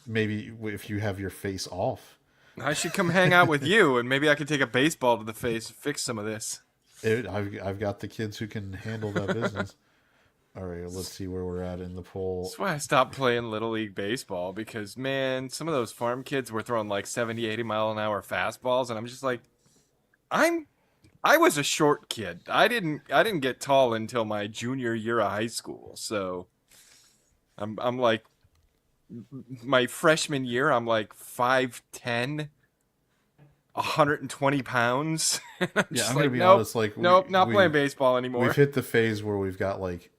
Maybe if you have your face off. I should come hang out with you, and maybe I could take a baseball to the face and fix some of this. I've got the kids who can handle that business. All right, let's see where we're at in the poll. That's why I stopped playing Little League Baseball, because, man, some of those farm kids were throwing like 70, 80 mile an hour fastballs, and I'm just like, I was a short kid. I didn't get tall until my junior year of high school, so I'm like my freshman year, I'm like 5'10", 120 pounds. I'm Yeah, just I'm gonna like, be nope, honest. Like, nope, not we playing baseball anymore. we've hit the phase where we've got like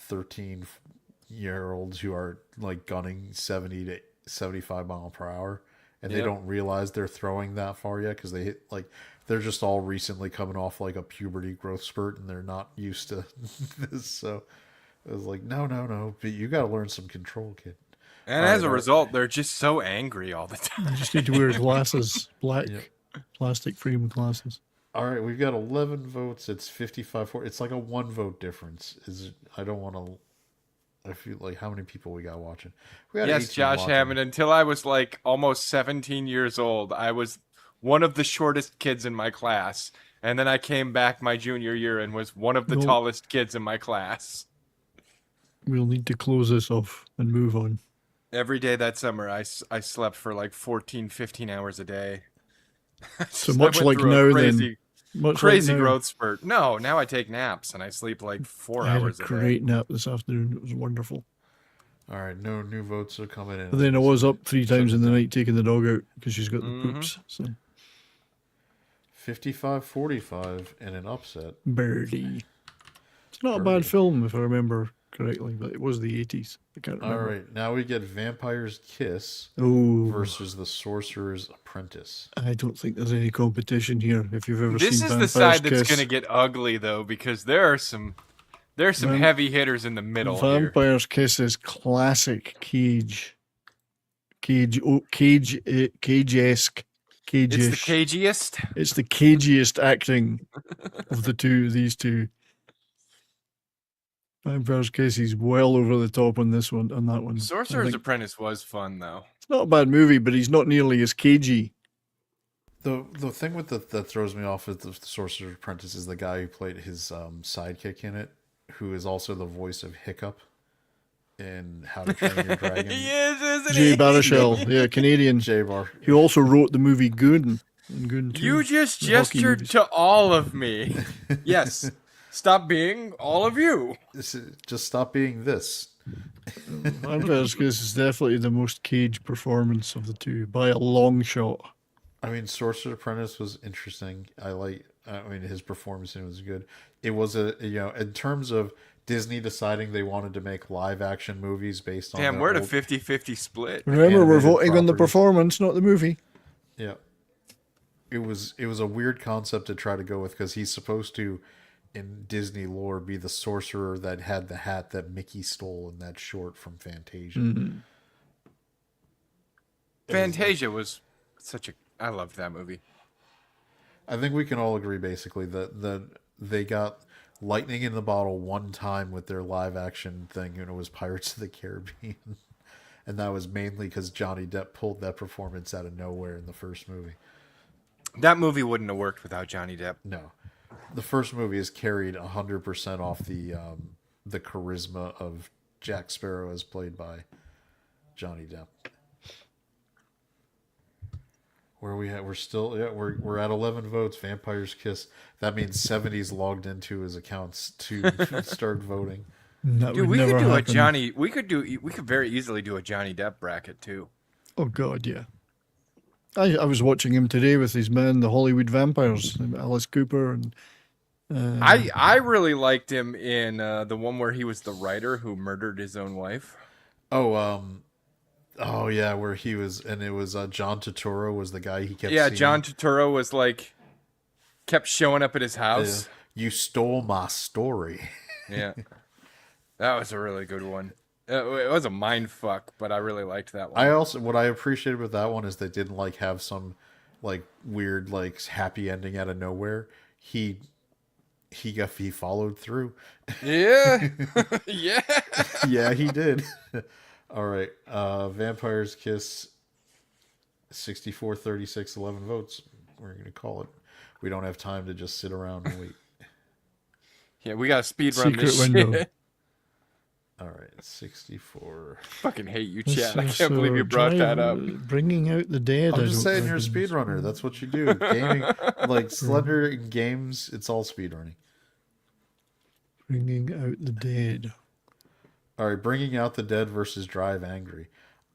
13-year-olds who are like gunning 70 to 75 mile per hour, and they Yep. don't realize they're throwing that far yet because they're just all recently coming off like a puberty growth spurt, and they're not used to this. So it was like, no, but you got to learn some control, kid. And All as right, a result, they're just so angry all the time. You just need to wear glasses, black Yep. plastic frame glasses. All right, we've got 11 votes. It's 55-4. It's like a 1 vote difference. I don't want to. I feel like how many people we got watching? We got Yes, 18 Josh watching. Hammond. Until I was like almost 17 years old, I was one of the shortest kids in my class. And then I came back my junior year and was one of the Well- tallest kids in my class. We'll need to close this off and move on. Every day that summer, I slept for like 14, 15 hours a day. So I much went like through a now crazy, then. Much crazy like now. growth spurt. No, now I take naps and I sleep like 4 I had a hours a day. great nap this afternoon. It was wonderful. All right, no new votes are coming in. But then I was up 3 times in the Shut it night taking the dog out because she's got the Mhm. poops. So 55-45 in an upset. Birdie. It's not a Birdie. bad film if I remember correctly, but it was the 80s. I can't All remember. right, now we get Vampire's Kiss Oh, versus The Sorcerer's Apprentice. I don't think there's any competition here. If you've ever This seen is the Vampire's side that's Kiss, going to get ugly though, because there's some Vam- heavy hitters in the middle here. Vampire's Kiss is classic cage-esque, It's the cage-ish. cagiest. It's the cagiest acting of these two. Vampire's Kiss is well over the top on this one, on that one. I Sorcerer's think Apprentice was fun though. it's not a bad movie, but he's not nearly as cagey. The thing with that throws me off with the Sorcerer's Apprentice is the guy who played his sidekick in it, who is also the voice of Hiccup in How to Train Your Dragon. He is, isn't Jay he? Baruchel, yeah, Canadian. Jay Bar. He also wrote the movie Goon. And Goon 2. You just The hockey gestured movies. to all of me. Yes. Stop being all of you. Just stop being this. Vampire's Kiss is definitely the most cage performance of the two by a long shot. I mean, Sorcerer's Apprentice was interesting. I mean, his performance in it was good. It was in terms of Disney deciding they wanted to make live action movies based on. Damn, their we're at a old- 50-50 split. Remember, we're Animated voting on the properties. performance, not the movie. Yeah, it was a weird concept to try to go with because he's supposed to, in Disney lore, be the sorcerer that had the hat that Mickey stole in that short from Fantasia. Mm-hmm. Fantasia was such a... I loved that movie. I think we can all agree basically that they got lightning in the bottle one time with their live action thing, and it was Pirates of the Caribbean. And that was mainly because Johnny Depp pulled that performance out of nowhere in the first movie. That movie wouldn't have worked without Johnny Depp. No, the first movie is carried 100% off the charisma of Jack Sparrow as played by Johnny Depp. Where we at? We're still we're at 11 votes. Vampire's Kiss. That means 70's logged into his accounts to start voting. That Dude, would we could never do happen. a Johnny... We could very easily do a Johnny Depp bracket, too. Oh, God, yeah. I was watching him today with his men, the Hollywood Vampires, Alice Cooper and... I really liked him in the one where he was the writer who murdered his own wife. Oh yeah, where he was, and it was John Turturro was the guy he kept. Yeah, seeing. John Turturro was like... kept showing up at his house. You stole my story. Yeah. That was a really good one. It was a mind fuck, but I really liked that one. What I appreciated with that one is they didn't like have some like weird like happy ending out of nowhere. He followed through. Yeah. Yeah. Yeah, he did. All right. Vampire's Kiss 64-36, 11 votes. We're going to call it. We don't have time to just sit around and wait. Yeah, we got to speed run this Secret window. shit. All right, 64. Fucking hate you, This Chad. I is, can't believe you brought that up. Bringing out the dead. I'm I just don't saying you're a think is- speedrunner. That's what you do. Gaming, like Slender in games, it's all speedrunning. Bringing out the dead. All right, Bringing Out the Dead versus Drive Angry.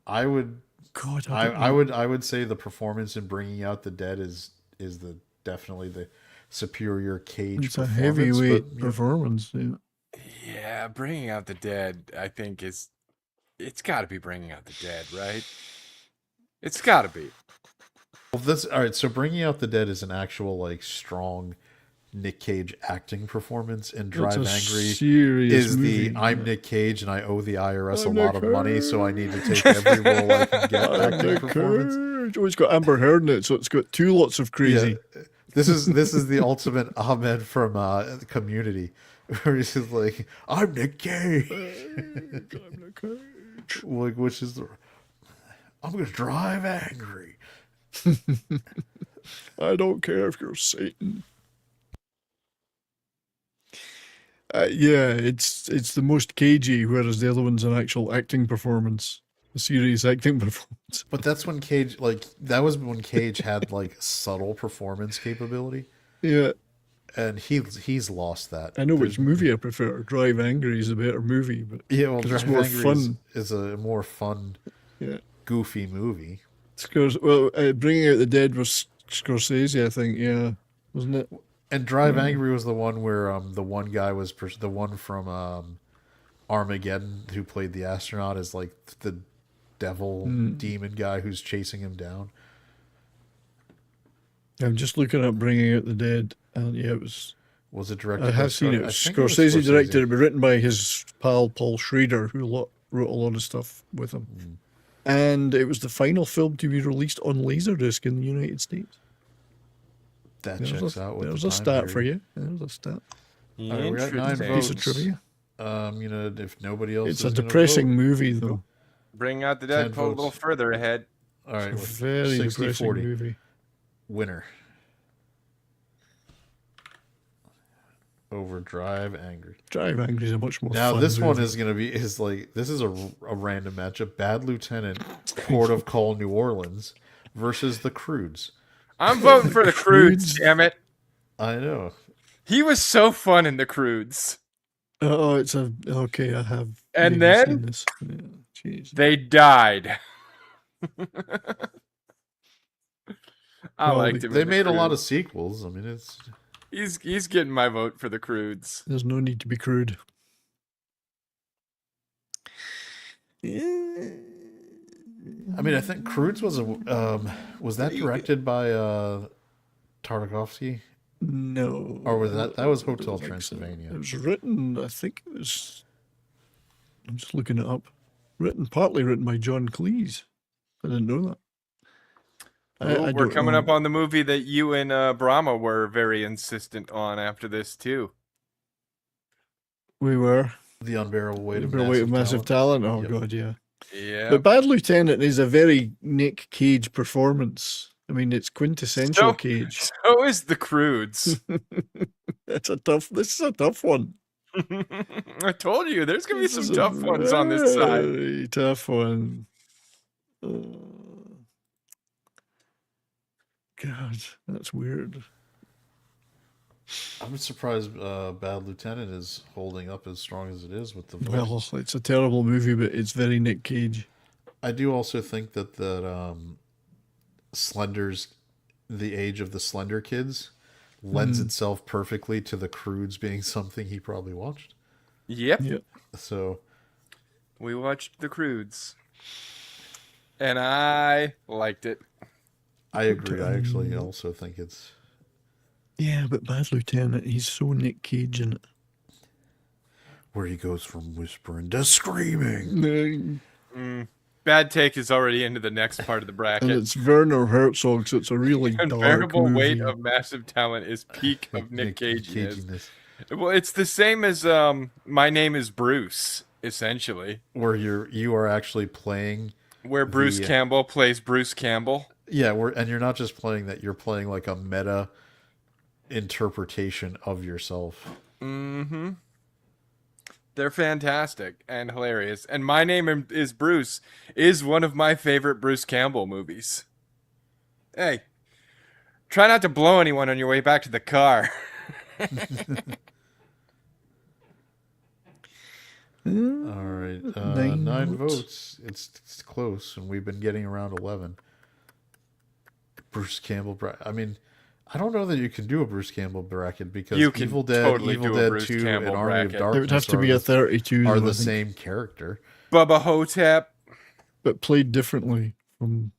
I would God, I would say the performance in Bringing Out the Dead is the definitely the superior Cage It's a performance. heavyweight but, performance. Yeah. Yeah, Bringing Out the Dead, I think it's got to be Bringing Out the Dead, right? It's got to be. Well, this all right. So Bringing Out the Dead is an actual like strong Nick Cage acting performance, and Drive It's a Angry serious is movie. the I'm Nick Cage and I owe the IRS I'm a lot Nick of money, so I need to take Cage. every role I can get I'm acting Nick performance. Cage. Oh, it's got Amber Heard in it, so it's got two lots of crazy. Yeah. This is the ultimate Ahmed from Community, where he's just like, I'm Nick Cage. I'm Nick Cage. Like, which is I'm gonna drive angry. I don't care if you're Satan. Yeah, it's the most cagey, whereas the other one's an actual acting performance, a serious acting performance. But that's when Cage, like, that was when Cage had like subtle performance capability, Yeah, and he's lost that. I know which movie I prefer. Drive Angry is a better movie, but Yeah, well, 'cause it's Drive more Angry fun. is a more fun, Yeah, goofy movie. Bringing Out the Dead was Scorsese, I think. Yeah, wasn't it? And Drive Angry was the one where the one guy was the one from Armageddon who played the astronaut is like the devil demon guy who's chasing him down. I'm just looking at Bringing Out the Dead, and yeah, it was. Was it directed? I by have seen it. I Was think it was Scorsese directed it, but written by his pal Paul Schrader, who wrote a lot of stuff with him. And it was the final film to be released on Laserdisc in the United States. That checks out. With There's the a time stat for period. you. There's a stat. All right, we're at 9 Interesting. Piece of votes. trivia. If nobody else, It's is a gonna depressing vote. movie, though. Bringing Out the Dead, 10 pull a little votes. further ahead. All right, It's a very 60, depressing 40. movie. Winner. Over Drive Angry. Drive Angry is a much more Now fun this one movie. is gonna be this is a random matchup. Bad Lieutenant, Port of Call, New Orleans versus the Croods. I'm voting for the Croods, Croods. damn it. I know. He was so fun in the Croods. Oh, it's a okay. I have. And maybe then? seen this. Yeah, jeez. They died. I Well, liked him. They in the made a lot Croods. of sequels. I mean, it's He's getting my vote for the Croods. There's no need to be crude. I mean, I think Croods was that directed by Tartakovsky, No. or was that was I don't Hotel think so. Transylvania? It was written, I think it was. I'm just looking it up. Partly written by John Cleese. I didn't know that. We're don't coming know. up on the movie that you and Brahma were very insistent on after this too. We were. The Unbearable Weight of Massive Talent. Oh, Yep. God, yeah. Yeah. But Bad Lieutenant is a very Nick Cage performance. I mean, it's quintessential So- Cage. So is the Croods. This is a tough one. I told you, there's gonna be This some is a tough ones on this side. very tough one. God, that's weird. I'm surprised Bad Lieutenant is holding up as strong as it is with the Well, votes. it's a terrible movie, but it's very Nick Cage. I do also think that Slender's the age of the Slender Kids lends itself perfectly to the Croods being something he probably watched. Yep. Yeah. So We watched the Croods. And I liked it. I agree. I actually also think it's Yeah, but Bad Lieutenant, he's so Nick Cage in it. where he goes from whispering to screaming. Bad Take is already into the next part of the And bracket. it's Werner Herzog, so it's a really dark Unbearable movie. Weight of Massive Talent is peak of Nick Caginess. Caginess. Well, it's the same as My Name is Bruce, essentially, Where you are actually playing. where Bruce The- Campbell plays Bruce Campbell. Yeah, and you're not just playing that, you're playing like a meta interpretation of yourself. Mm-hmm. They're fantastic and hilarious. And My Name is Bruce is one of my favorite Bruce Campbell movies. Hey, try not to blow anyone on your way back to the car. All right, 9 9 votes. votes. It's close, and we've been getting around 11. Bruce Campbell. I mean, I don't know that you can do a Bruce Campbell bracket because You can Evil Dead, totally Evil do a Dead Bruce 2, Campbell and Army of bracket. Darkness It would have to are be a the- 32. are though, the I think, same character. Bubba Hotep. but played differently from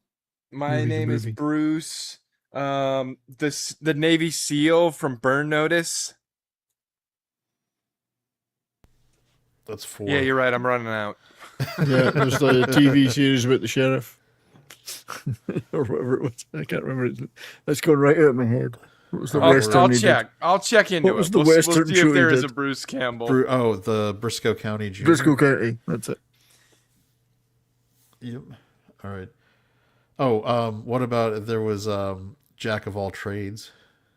My movie to name is movie. Bruce. The Navy SEAL from Burn Notice. That's 4. Yeah, you're right. I'm running out. Yeah, there's the TV series about the sheriff. Or whatever it was. I can't remember. That's going right out of my head. What was the Western I'll he did? check. I'll check into What was it. the We'll Western see show if he there is did? a Bruce Campbell. The Briscoe County Junior. Briscoe County. That's it. Yep. All right. Oh, what about if there was Jack of all trades?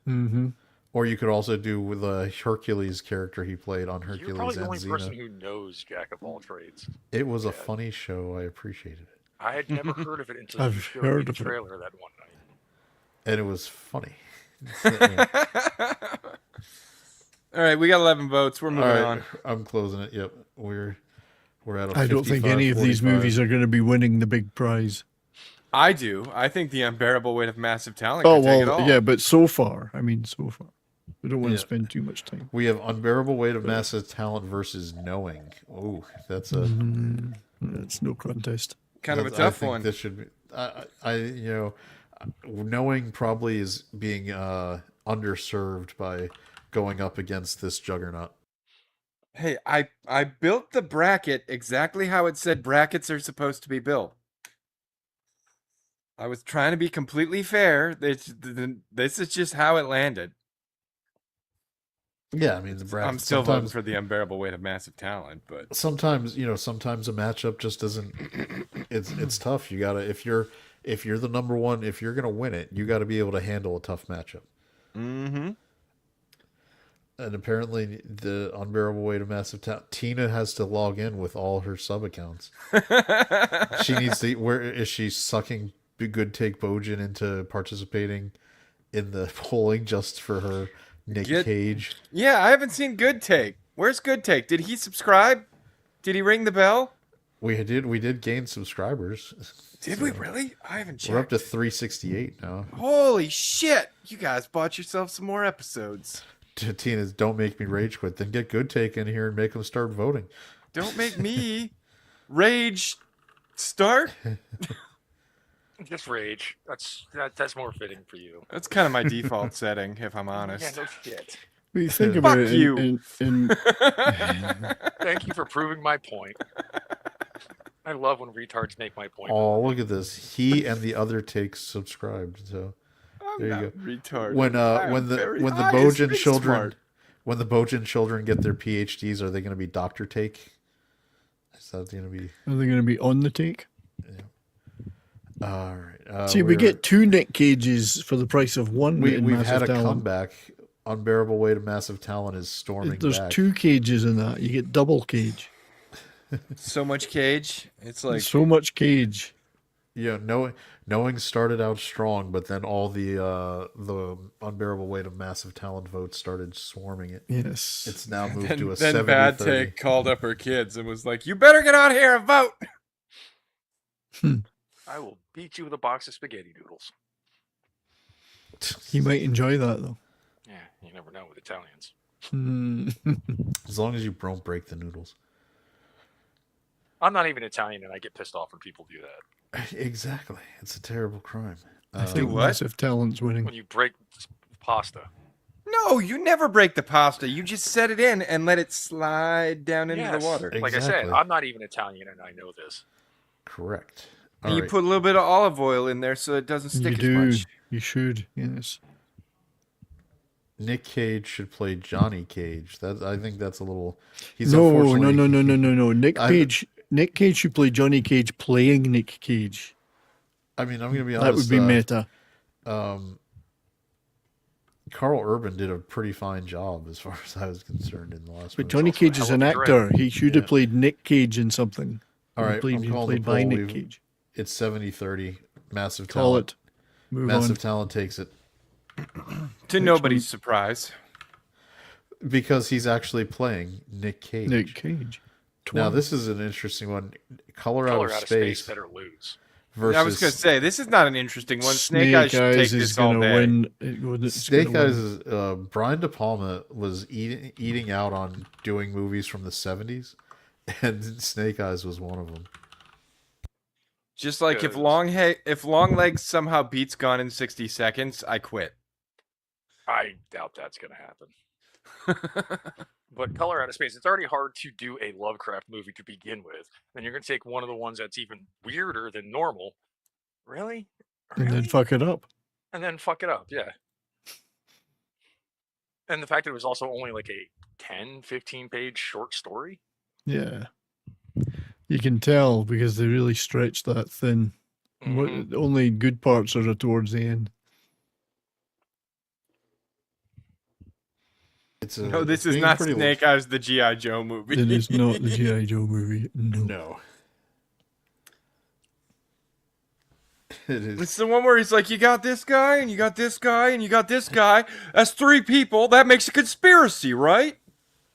Mm-hmm. Or you could also do with the Hercules character he played on You're Hercules probably the and only person Xena. who knows Jack of all trades. It was a funny show. I appreciated it. I had never heard of it until you I've showed me heard the of it. trailer that one night. And it was funny. All right, we got 11 votes. We're All moving right, on. I'm closing it. Yep. We're at a I don't think 55, any of these 45. movies are going to be winning the big prize. I do. I think The Unbearable Weight of Massive Talent Oh, can take it well, all. yeah, but so far. I mean, so far. We don't want Yeah. to spend too much time. We have Unbearable Weight of Massive Talent versus Knowing. Oh, that's a It's no contest. Kind of a that's- I tough think one. This should be. Knowing probably is being underserved by going up against this juggernaut. Hey, I built the bracket exactly how it said brackets are supposed to be built. I was trying to be completely fair. This is just how it landed. Yeah, I mean the bracket. I'm still voting sometimes, for The Unbearable Weight of Massive Talent, but sometimes sometimes a matchup just doesn't. It's tough. You gotta if you're the number one, if you're gonna win it, you got to be able to handle a tough matchup. mm-hmm. And apparently, the Unbearable Weight of Massive Talent. Tina has to log in with all her sub accounts. She needs to. Where is she sucking Good Take Bojin into participating in the polling just for her Nick Cage? Yeah, I haven't seen Good Take. Where's Good Take? Did he subscribe? Did he ring the bell? We did gain subscribers. Did we really? I haven't checked. We're up to 368 now. Holy shit! You guys bought yourself some more episodes. Tina's don't make me rage quit. Then get Good Take in here and make them start voting. Don't make me rage start. Just rage. That's more fitting for you. That's kind of my default setting, if I'm Yeah, honest. no shit. But you think about Fuck it. you. Thank you for proving my point. I love when retards make my point. Oh, look at this. He and the other takes subscribed. So I'm there you not go. retarded. When I am when the very when the high Bojan street children smart. when the Bojan children get their PhDs, are they going to be Doctor Take? Is that going to be? Are they going to be on the take? All right. See, we get 2 Nick Cages for the price of one. we've in had a Massive Talent. comeback. Unbearable Weight of Massive Talent is storming There's back. 2 cages in that. You get double cage. So much cage. It's like So much cage. Yeah, knowing started out strong, but then all the Unbearable Weight of Massive Talent votes started swarming it. Yes. It's now moved then, to a then 70 Bad 30. Take called up her kids and was like, "You better get out here and vote." I will beat you with a box of spaghetti noodles. He might enjoy that, though. Yeah, you never know with Italians. As long as you don't break the noodles. I'm not even Italian, and I get pissed off when people do that. Exactly. It's a terrible crime. I think what? Massive Talent's winning. When you break pasta. No, you never break the pasta. You just set it in and let it slide down into Yes. the water. Like I said, Exactly. I'm not even Italian, and I know this. Correct. And All you right. put a little bit of olive oil in there so it doesn't You stick as do. much. You should. Yes. Nick Cage should play Johnny Cage. I think that's a little. He's No, unfortunately- no. Nick Cage should play Johnny Cage playing Nick Cage. I mean, I'm going to be That honest. would be meta. Carl Urban did a pretty fine job as far as I was concerned in the last But movie. Johnny also Cage a is hell an of a actor. He should have Yeah. played Nick Cage in something. All right, Played, I'm he calling played the by poll. Nick Cage. It's 70-30. Massive Call talent. it. Move Massive on. talent takes it To nobody's surprise. because he's actually playing Nick Cage. Nick Cage. Now this is an interesting one. Color Out Color of Out of Space Space better lose. versus I was gonna say this is not an interesting one. Snake Eyes should take is this all gonna day. win. Snake Eyes is Brian De Palma was eating out on doing movies from the 70s, and Snake Eyes was one of them. Just like if Because- if Longlegs somehow beats Gone in 60 Seconds, I quit. I doubt that's going to happen. But Color Out of Space, it's already hard to do a Lovecraft movie to begin with. Then you're going to take one of the ones that's even weirder than normal. Really? And then Really? fuck it up. And then fuck it up, yeah. And the fact that it was also only like a 10, 15 page short story. Yeah. You can tell because they really stretched that thin. Mhm. The only good parts are towards the end. It's No, this is being not pretty Snake Eyes, the G.I. Joe movie. It is not the G.I. Joe movie. No. No. It is. It's the one where he's like, you got this guy, and you got this guy, and you got this guy. That's 3 people. That makes a conspiracy, right?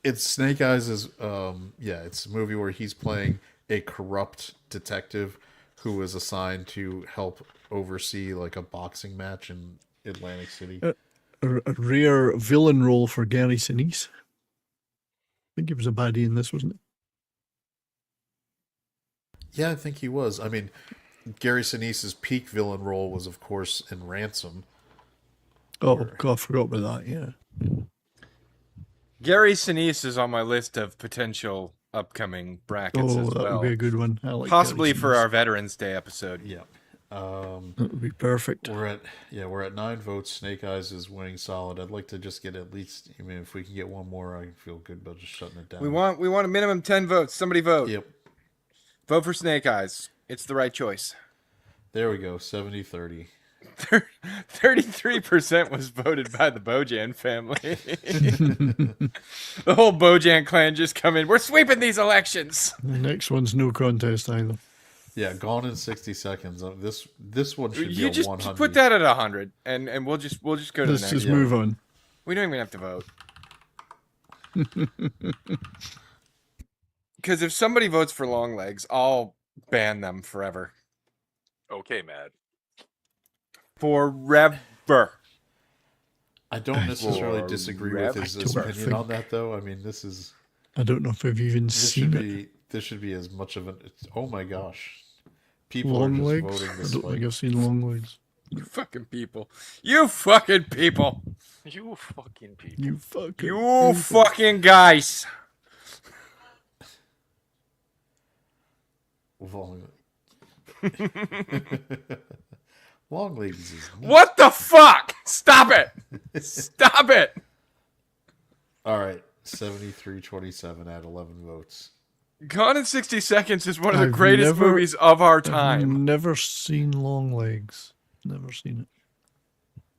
It's Snake Eyes is it's a movie where he's playing a corrupt detective who is assigned to help oversee like a boxing match in Atlantic City. A rare villain role for Gary Sinise. I think he was a baddie in this, wasn't he? Yeah, I think he was. I mean, Gary Sinise's peak villain role was, of course, in Ransom. Oh, God, I forgot about that, yeah. Gary Sinise is on my list of potential upcoming brackets Oh, as that well. would be a good one. I like Possibly Gary for Sinise. our Veterans Day episode. Yeah. That would be perfect. We're at 9 votes. Snake Eyes is winning solid. I'd like to just get at least. I mean, if we can get one more, I feel good about just shutting it down. We want a minimum 10 votes. Somebody vote. Yep. Vote for Snake Eyes. It's the right choice. There we go. 70-30. 33% was voted by the Bojan family. The whole Bojan clan just come in. We're sweeping these elections. The next one's no contest either. Yeah, Gone in 60 Seconds. This one should be You a just 100. put that at 100, and we'll just go to Let's the next. just Yeah. move on. We don't even have to vote. Because if somebody votes for Longlegs, I'll ban them forever. Okay, Matt. Forever. I don't necessarily For disagree with his I don't opinion on think- that, though. I mean, this I don't know if I've even seen it. should be as much of an. Oh my gosh, people Long are legs? just voting I this don't way. think I've seen long legs. You fucking people. You fucking people. You fucking people. You fucking. You fucking guys. Long, Long legs is neat. What the fuck? Stop it. Stop it. All right, 73-27 at 11 votes. Gone in 60 Seconds is one of the I've greatest never- movies of our I've time. never seen long legs. Never seen it.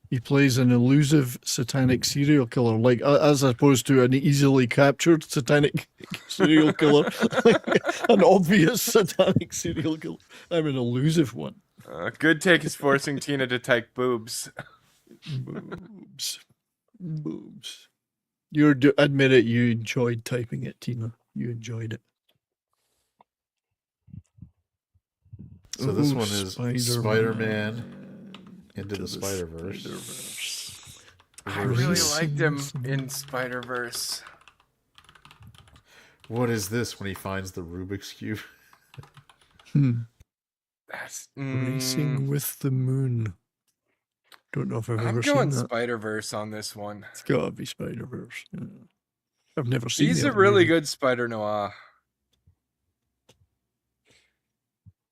He plays an elusive satanic serial killer, like as opposed to an easily captured satanic serial killer, like an obvious satanic serial killer. I'm an elusive one. Good take is forcing Tina to type boobs. Boobs, boobs. Admit it. You enjoyed typing it, Tina. You enjoyed it. So this Ooh, one is Spider-Man Into the Spider-Verse. I really liked him in Spider-Verse. What is this when he finds the Rubik's Cube? That's Racing with the Moon. Don't know if I've I'm ever seen going that. Spider-Verse on this one. It's gotta be Spider Verse. Yeah. I've never seen. He's the a other really movie. good Spider Noir.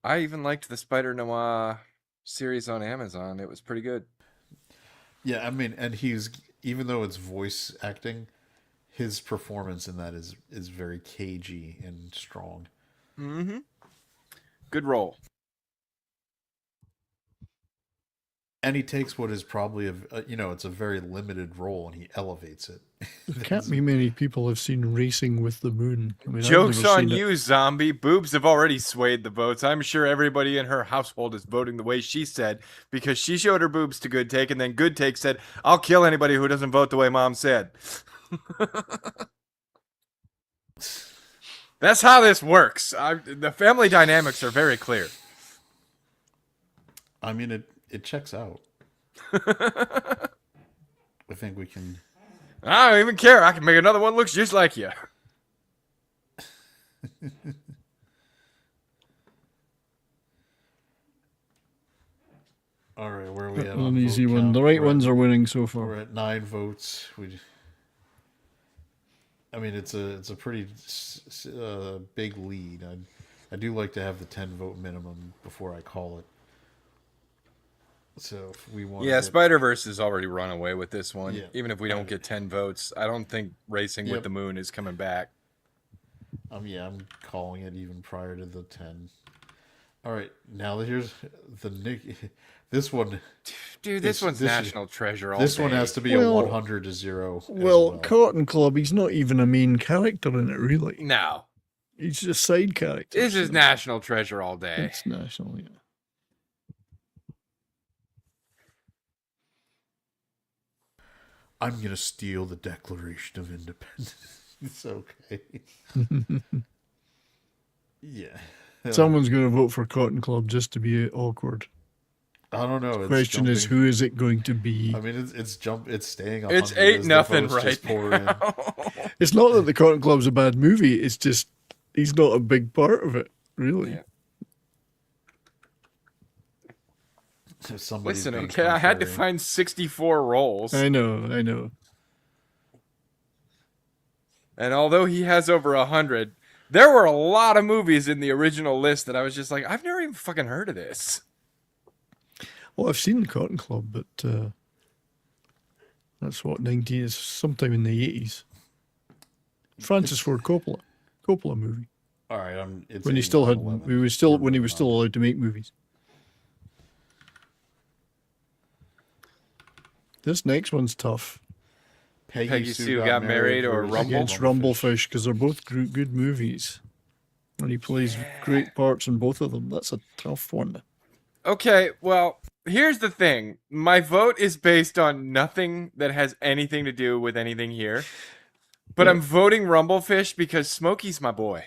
I even liked the Spider Noir series on Amazon. It was pretty good. Yeah, I mean, and he's, even though it's voice acting, his performance in that is very cagey and strong. Mm-hmm. Good role. And he takes what is probably it's a very limited role, and he elevates it. There can't be many people have seen Racing with the Moon. I mean, I've Joke's never on seen it. you, zombie. Boobs have already swayed the votes. I'm sure everybody in her household is voting the way she said because she showed her boobs to Good Take, and then Good Take said, I'll kill anybody who doesn't vote the way Mom said. That's how this works. The family dynamics are very clear. I mean, it checks out. I think we can. I don't even care. I can make another one looks just like you. All right, where are we at? An on easy vote one. count? The right We're ones at, are winning so far. We're at 9 votes. I mean, it's a pretty big lead. I do like to have the 10 vote minimum before I call it. So if we want, Yeah, Spider-Verse has already run away with this one. Yeah. Even if we don't get 10 votes, I don't think Racing Yep. with the Moon is coming back. I'm calling it even prior to the 10. All right, now here's this one. Dude, this one's this is- National Treasure all This one day. has to be Well- a 100 to 0. as Well, Cotton Club, he's not even a main character in it, really. No. He's just side character. This is National Treasure all day. It's national, yeah. I'm gonna steal the Declaration of Independence. It's okay. Yeah. Someone's going to vote for Cotton Club just to be awkward. I don't know. The It's question is, jumping. who is it going to be? I mean, it's staying up. It's 8-0 right now. now. It's not that the Cotton Club's a bad movie. It's just he's not a big part of it, really. Yeah. Somebody's Listen, being okay, I had to contrarian. find 64 roles. I know. And although he has over 100, there were a lot of movies in the original list that I was just like, I've never even fucking heard of this. Well, I've seen the Cotton Club, but that's what 19 is, sometime in the 80s. Francis Ford Coppola movie. All right, it's When he 8, still had, 11. when he was still allowed to make movies. This next one's tough. Peggy Sue got married or versus Rumble? Against Rumblefish, because they're both good movies. And he plays great parts in both of them. That's a tough one. Okay, well, here's the thing. My vote is based on nothing that has anything to do with anything here. But I'm voting Rumblefish because Smokey's my boy.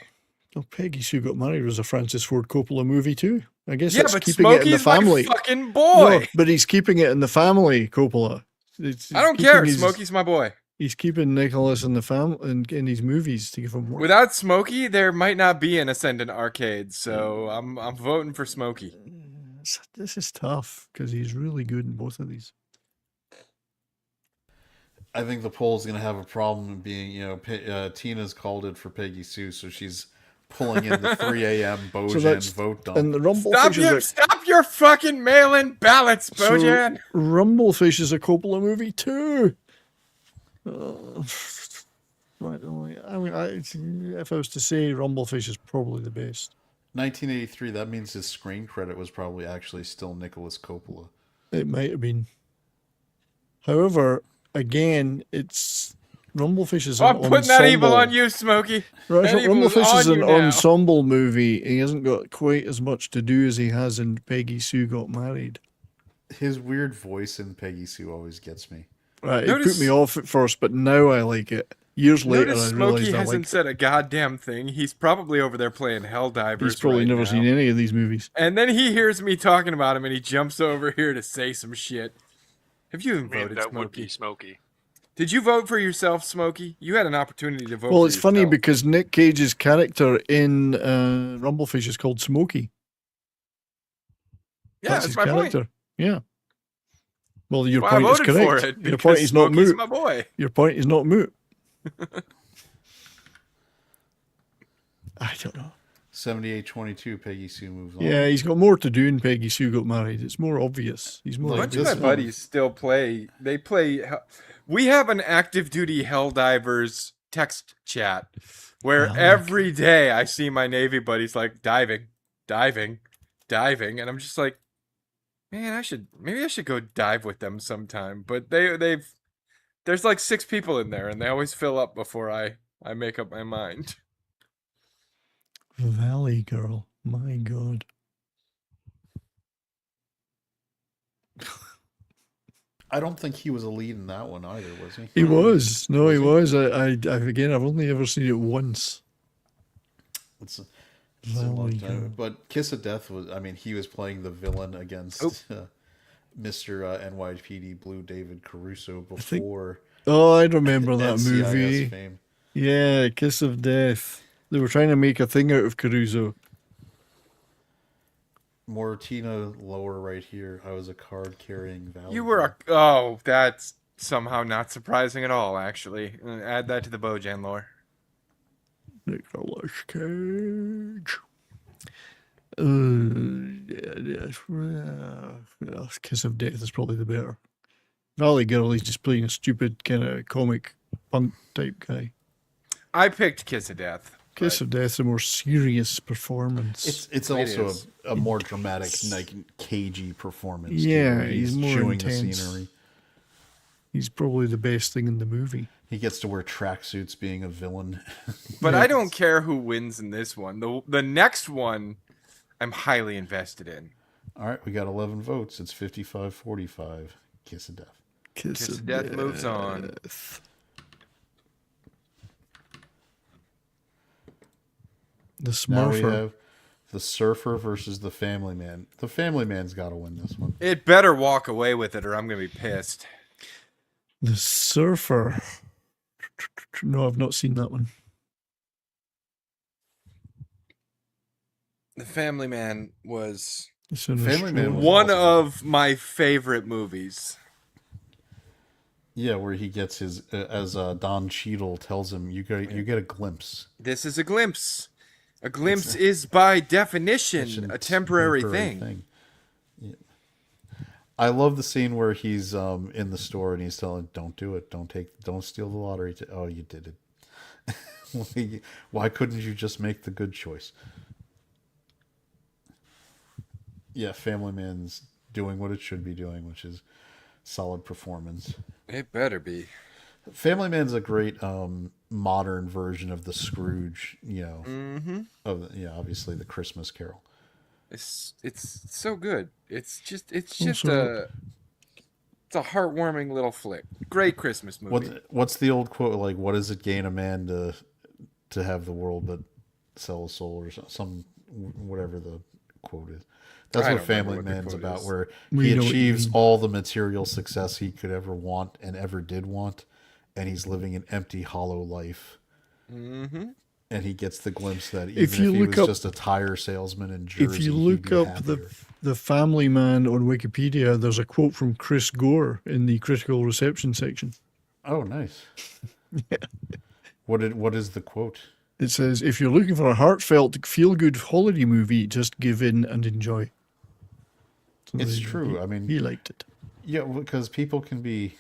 Well, Peggy Sue Got Married was a Francis Ford Coppola movie too. I guess Yeah, that's but keeping it in the Smokey's family. my fucking boy. No, but he's keeping it in the family, Coppola. I don't care. His, Smokey's my boy. He's keeping Nicholas in the in his movies to give him work. Without Smokey, there might not be an Ascendant Arcade, so I'm voting for Smokey. This is tough because he's really good in both of these. I think the poll's going to have a problem being, Tina's called it for Peggy Sue, so she's pulling in the 3 a.m. Bojan that's- vote dump. And the Rumblefish Stop your fucking mail-in ballots, Bojan. Rumblefish is a Coppola movie too. If I was to say Rumblefish is probably the best. 1983, that means his screen credit was probably actually still Nicholas Coppola. It might have been. However, again, it's Rumblefish is I'm an putting that evil ensemble. on you, Smokey. Right, That evil's Rumblefish is on an you now. ensemble movie. He hasn't got quite as much to do as he has in Peggy Sue Got Married. His weird voice in Peggy Sue always gets me. Right, it Notice- put me off at first, but now I like it. Years later, Notice I Smokey realized I hasn't like it. said a goddamn thing. He's probably over there playing Helldivers. He's probably right never now. seen any of these movies. And then he hears me talking about him, and he jumps over here to say some shit. Have you even I mean, voted, that would Smokey? be Smokey. Did you vote for yourself, Smokey? You had an opportunity to vote. Well, for it's funny yourself. because Nick Cage's character in Rumblefish is called Smokey. yeah, that's his my point. character. Yeah. Well, your Well, I point is voted correct. for it. Your because point is not Smokey's moot. my boy. Your point is not moot. I don't know. 78-22, Peggy Sue moves on. Yeah, he's got more to do in Peggy Sue Got Married. It's more obvious. He's more A Like bunch of obvious. my this one. buddies still play. They play. We have an active duty Helldivers text chat where I like every day I see my Navy buddies like diving, and I'm just like, man, maybe I should go dive with them sometime. But there's like 6 people in there, and they always fill up before I make up my mind. Valley Girl. My God. I don't think he was a lead in that one either, was he? He was. No, he Was he? was. I've only ever seen it once. It's a long time. But Kiss of Death was, I mean, he was playing the villain against Mr. NYPD Blue David Caruso before. Oh, I remember that NCIS movie. fame. Yeah, Kiss of Death. They were trying to make a thing out of Caruso. Mortina lower right here. I was a card carrying value. You were a... Oh, that's somehow not surprising at all, actually. Add that to the Bojan lore. Nicolas Cage. Kiss of Death is probably the better. Valley Girl, he's just playing a stupid kind of comic punk type guy. I picked Kiss of Death. Kiss of Death's a more serious performance. It's also a more dramatic, like cagey performance. Yeah, where he's more chewing intense. the scenery. He's probably the best thing in the movie. He gets to wear tracksuits being a villain. But I don't care who wins in this one. The next one, I'm highly invested in. All right, we got 11 votes. It's 55-45. Kiss of Death. Kiss of Death moves on. The Now we Smurfer. have the Surfer versus the Family Man. The Family Man's got to win this one. It better walk away with it or I'm going to be pissed. The Surfer. No, I've not seen that one. The Family Man was It's in Family Man was one awesome. of my favorite movies. Yeah, where he gets his, as Don Cheadle tells him, you get a glimpse. This is a glimpse. A glimpse is by definition a temporary thing. Yeah. I love the scene where he's in the store and he's telling, "Don't do it. Don't steal the lottery." Oh, you did it. Why couldn't you just make the good choice? Yeah, Family Man's doing what it should be doing, which is solid performance. It better be. Family Man's a great modern version of the Scrooge, obviously the Christmas Carol. It's so good. It's just Also- it's a heartwarming little flick. Great Christmas movie. What's the old quote, like, what does it gain a man to have the world but sell a soul, or some whatever the quote is. That's I what don't Family remember what the Man's quote about, is. where We he know what you achieves mean. all the material success he could ever want and ever did want, and he's living an empty, hollow life. Mm-hmm. And he gets the glimpse that even If you if he look was up- just a tire salesman in Jersey, If you he'd look be up happier. the Family Man on Wikipedia, there's a quote from Chris Gore in the critical reception section. Oh, nice. What is the quote? It says, "If you're looking for a heartfelt, feel-good holiday movie, just give in and enjoy." So It's he- true. I mean, he liked it. yeah, because people can be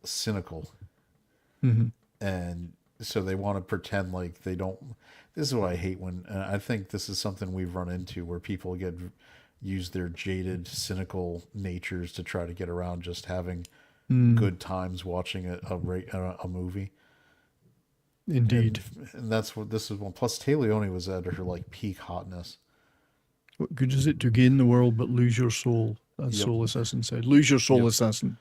cynical, hmm and so they want to pretend like they don't. This is what I hate when I think this is something we've run into where people use their jaded, cynical natures to try to get around just having good times watching a movie. Indeed. And that's what this is. One. Plus, Leone was at her like peak hotness. What good is it to gain the world but lose your soul? As Yep. Soul Assassin said. Lose your soul, Yep. assassin.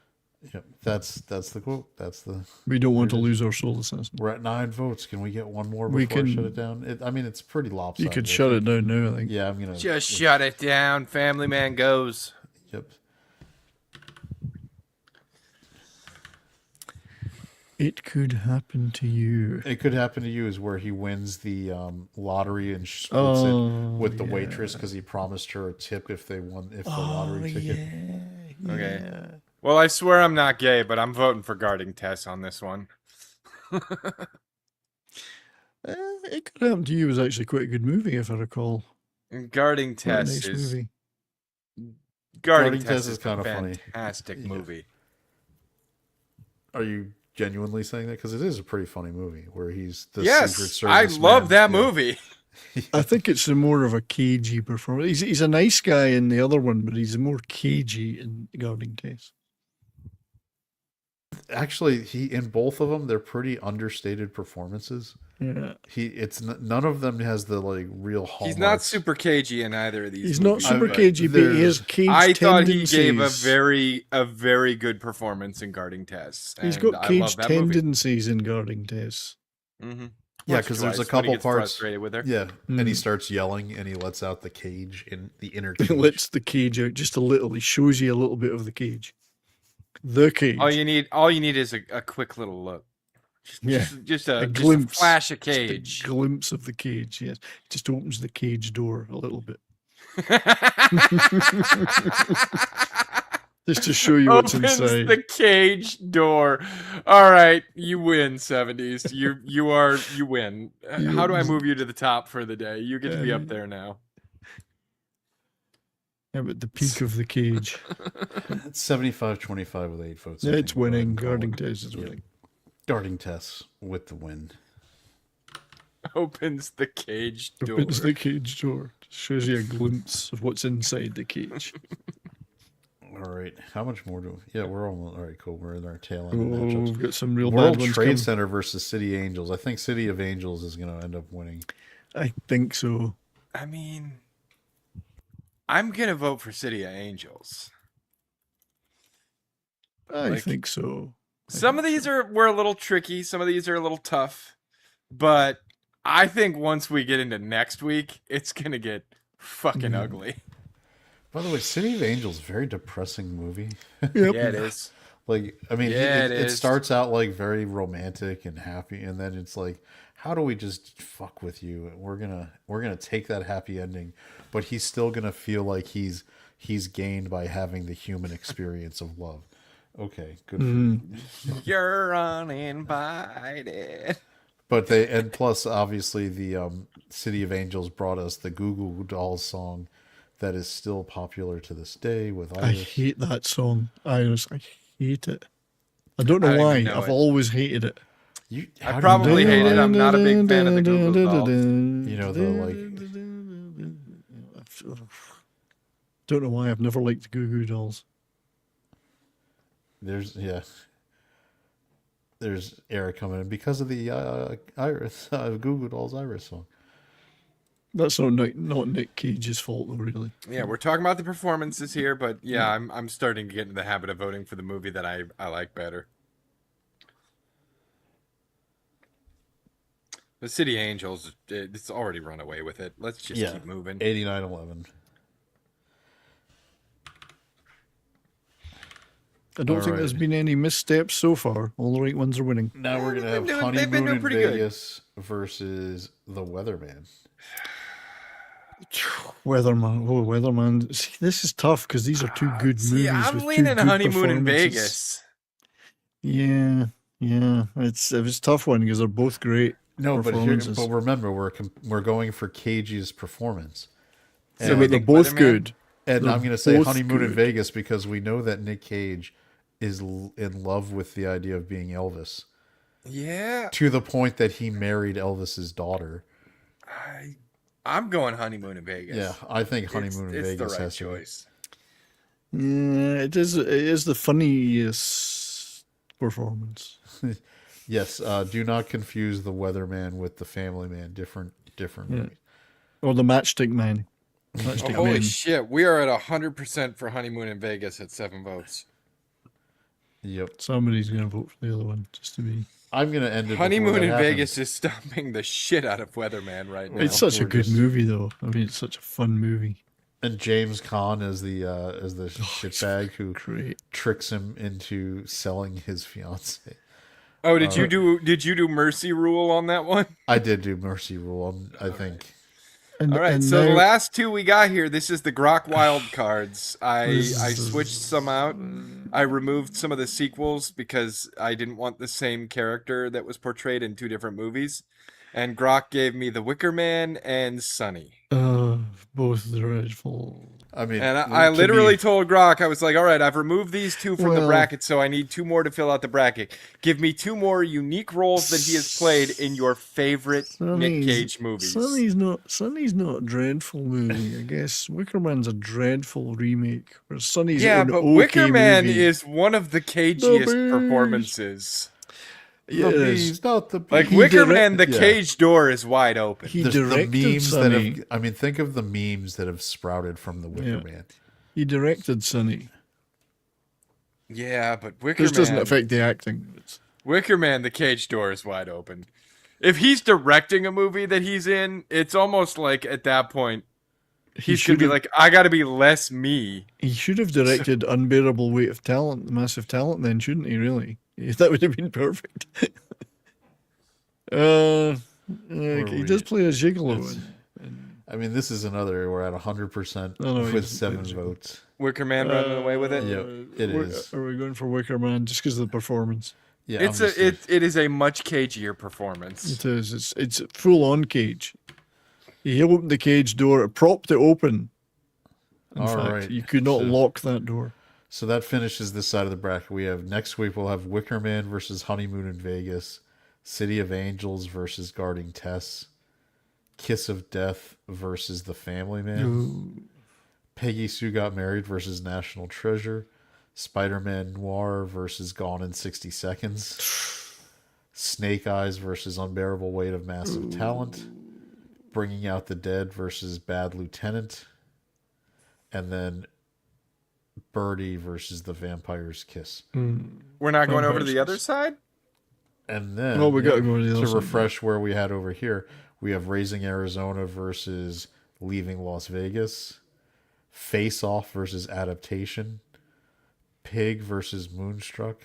Yep, that's the quote. That's the. We don't want to lose our soul, assassin. We're at 9 votes. Can we get one more We before I can- shut it down? I mean, it's pretty lopsided. You could I shut it think. down now, I think. Yeah, I'm gonna Just shut it down. Family Man goes. Yep. It could happen to you. It could happen to you is where he wins the lottery and splits it with the waitress because he promised her a tip if the lottery ticket. Okay. Well, I swear I'm not gay, but I'm voting for guarding Tess on this one. It could happen to you was actually quite a good movie, if I recall. Guarding Quite a Tess nice is movie. Guarding Tess is kinda a funny. fantastic movie. Are you genuinely saying that? Because it is a pretty funny movie where he's the Secret Yes, Service I love man. that Yeah. movie. I think it's a more of a cagey performance. He's a nice guy in the other one, but he's more cagey in Guarding Tess. Actually, in both of them, they're pretty understated performances. Yeah. None of them has the like real hallmarks. He's not super cagey in either of these. He's not movies, super but cagey, but he has cage I thought he tendencies. gave a very good performance in Guarding Tess. He's and got I cage love that movie. tendencies in Guarding Tess. Mm-hmm. Yeah, Once or because there's a twice when he couple gets parts. frustrated with her. Yeah, and he Mm. starts yelling, and he lets out the cage in the inner He cage. lets the cage out just a little. He shows you a little bit of the cage. The cage. All you need is a quick little look. Yeah. Just a glimpse. flash of Just a cage. glimpse of the cage, yes. Just opens the cage door a little bit. Just to show you what's Opens inside. the cage door. All right, you win, 70s. You win. How do I move you to the top for the day? You get to be up there now. Yeah, but the peak of the cage. It's 75-25 with 8 votes. I Yeah, it's think. Go ahead winning. and call Guarding it. test is Yeah. winning. Guarding Tess with the win. Opens the cage door. Opens the cage door. Shows you a glimpse of what's inside the cage. All right, how much more do? Yeah, we're all right. Cool. We're in our tail end of Oh, matchups. we've got some real World bad ones Trade coming. Center versus City Angels. I think City of Angels is going to end up winning. I think so. I mean, I'm gonna vote for City of Angels. I Like, think so. Some of these were a little tricky. Some of these are a little tough. But I think once we get into next week, it's gonna get fucking ugly. By the way, City of Angels, very depressing movie. Yep. Yeah, it is. Like, I mean, Yeah, it it is. starts out like very romantic and happy, and then it's like, how do we just fuck with you? We're gonna take that happy ending, but he's still gonna feel like he's gained by having the human experience of love. Okay, good. For you. You're uninvited. But plus obviously the City of Angels brought us the Goo Goo Dolls song that is still popular to this day with I Iris. hate that song, Iris. I hate it. I don't I know don't why. even know I've it. always hated it. How do you probably know hate it. that? I'm not a big fan of the Goo Goo Dolls. You know, the Don't know why I've never liked the Goo Goo Dolls. There's Eric coming in because of the Iris Goo Goo Dolls Iris song. That's not Nick Cage's fault, though, really. Yeah, we're talking about the performances here, but yeah, I'm starting to get into the habit of voting for the movie that I like better. The City Angels, it's already run away with it. Let's just keep moving. 89-11. I don't All think right. there's been any missteps so far. All the right ones are winning. Now we're gonna have they've been Honeymoon doing in pretty good. Vegas versus the Weatherman. Weatherman. Oh, Weatherman. See, this is tough because these are two good movies. I'm with two leaning good Honeymoon in performances. Vegas. Yeah. It's a tough one because they're both great. No, but performances. remember we're going for Cage's performance. So, we but they're think both Weatherman? good. And They're I'm going to say both Honeymoon in good. Vegas because we know that Nick Cage is in love with the idea of being Elvis Yeah, to the point that he married Elvis's daughter. I'm going Honeymoon in Vegas. Yeah, I think Honeymoon in it's Vegas the right has to be. choice. Yeah, it is the funniest performance. Yes, do not confuse the Weatherman with the Family Man. Different Yeah. movie. Or the Matchstick Man. Oh, Matchstick holy Man. shit, we are at 100% for Honeymoon in Vegas at 7 votes. Yep. Somebody's going to vote for the other one, just to be. I'm going to end it. before Honeymoon that in happens. Vegas is stomping the shit out of Weatherman right now. It's such a we're good just- movie, though. I mean, it's such a fun movie. And James Caan as the shitbag who Great. tricks him into selling his fiance. Oh, did you do Mercy Rule on that one? I did do Mercy Rule. I think. And, All right, and so the now- last two we got here, this is the Grok wild cards. I switched some out. I removed some of the sequels because I didn't want the same character that was portrayed in two different movies. And Grok gave me The Wicker Man and Sunny. both dreadful. I mean, And I to literally me- told Grok, I was like, all right, I've removed these two from the Well- bracket, so I need two more to fill out the bracket. Give me two more unique roles that he has played in your favorite Nick Cage movies. Sunny's not a dreadful movie. I guess Wicker Man's a dreadful remake. Where Sunny's Yeah, an but okay Wicker Man movie. is one of the cagiest bees. performances. Yeah, the it is. bees, not the bees. Like He Wicker direct- Man, the yeah. cage door is wide open. He There's the directed memes that Sunny. have. I mean, think of the memes that have sprouted from the Wicker Yeah. Man. He directed Sunny. Yeah, but Wicker This doesn't Man, affect the acting. It's, Wicker Man, the cage door is wide open. if he's directing a movie that he's in, it's almost like at that point he's gonna be like, I got to be less me. He should have directed Unbearable Weight of Talent, Massive Talent, then, shouldn't he? Really, that would have been perfect. He does play a gigolo. I mean, this is another. We're at 100% with 7 votes. Wicker Man running away with it. Yep, it is. Are we going for Wicker Man just because of the performance? Yeah, It is a much cagier performance. It is. It's full on cage. He opened the cage door, propped it open. In All fact, right, you could not so- lock that door. So that finishes this side of the bracket. We have next week. We'll have Wicker Man versus Honeymoon in Vegas, City of Angels versus Guarding Tess, Kiss of Death versus The Family Man, Peggy Sue Got Married versus National Treasure, Spider-Man Noir versus Gone in 60 Seconds, Snake Eyes versus Unbearable Weight of Massive Talent, Bringing Out the Dead versus Bad Lieutenant, and then Birdie versus The Vampire's Kiss. We're not going over to the other side? And then Well, we gotta go to the other to side. refresh where we had over here. We have Raising Arizona versus Leaving Las Vegas, Face Off versus Adaptation, Pig versus Moonstruck,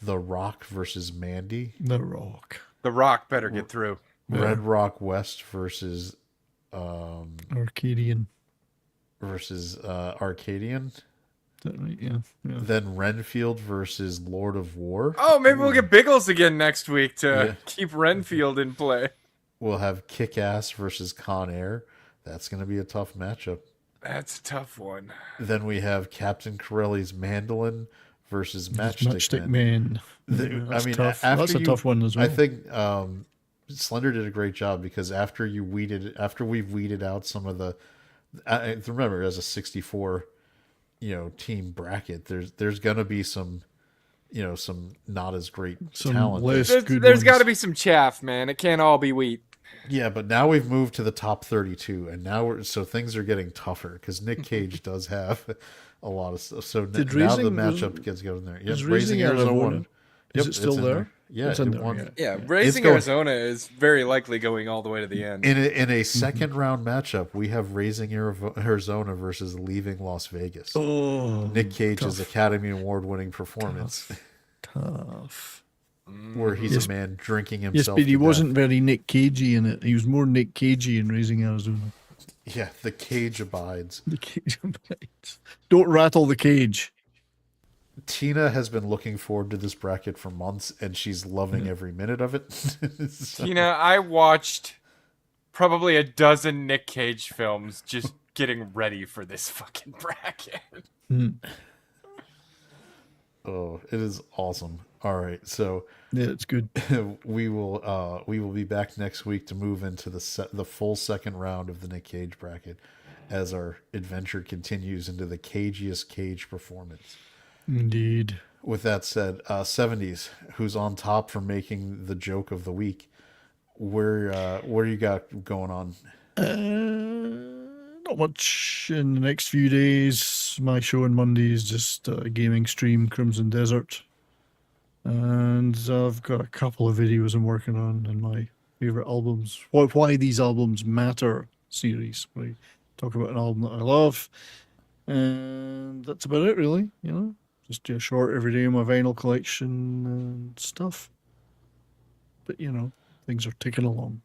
The Rock versus Mandy, The Rock. The Rock better get through. Red Rock West versus Arcadian. Arcadian, Is that right? Yeah. then Renfield versus Lord of War. Oh, maybe we'll get Biggles again next week to Yeah. keep Renfield in play. We'll have Kick-Ass versus Con Air. That's going to be a tough matchup. That's a tough one. Then we have Captain Corelli's Mandolin versus Matchstick Man. Man. That's tough. That's a tough one as well. I think Slender did a great job because after we've weeded out some of the, remember as a 64, team bracket, there's gonna be some not as great Some talent. less good There's ones. got to be some chaff, man. It can't all be wheat. Yeah, but now we've moved to the top 32, and now so things are getting tougher because Nick Cage does have a lot of stuff. So now the Raising- matchup gets going there. Yes, is Raising Raising Arizona Arizona- won. Is it it's still in there? Yeah, It's in it there, won. Yeah, Raising going- Arizona is very likely going all the way to the end. In a second round matchup, we have Raising Arizona versus Leaving Las Vegas. Oh, Nick Cage's Academy Award winning performance, tough. where he's Yes. a man drinking Yes, himself. but he to wasn't death. very Nick Cagey in it. He was more Nick Cagey in Raising Arizona. Yeah, the cage abides. The cage abides. Don't rattle the cage. Tina has been looking forward to this bracket for months, and she's loving every minute of it. So- Tina, I watched probably a dozen Nick Cage films just getting ready for this fucking bracket. Oh, it is awesome. All right, so Yeah, it's good. we will be back next week to move into the full second round of the Nick Cage bracket as our adventure continues into the cagiest Cage performance. Indeed. With that said, 70s, who's on top for making the joke of the week? What do you got going on? Not much in the next few days. My show on Monday is just a gaming stream, Crimson Desert. And I've got a couple of videos I'm working on in my favorite albums. Why these albums matter series. We talk about an album that I love. And that's about it, really. Just do a short every day in my vinyl collection and stuff. But, things are ticking along.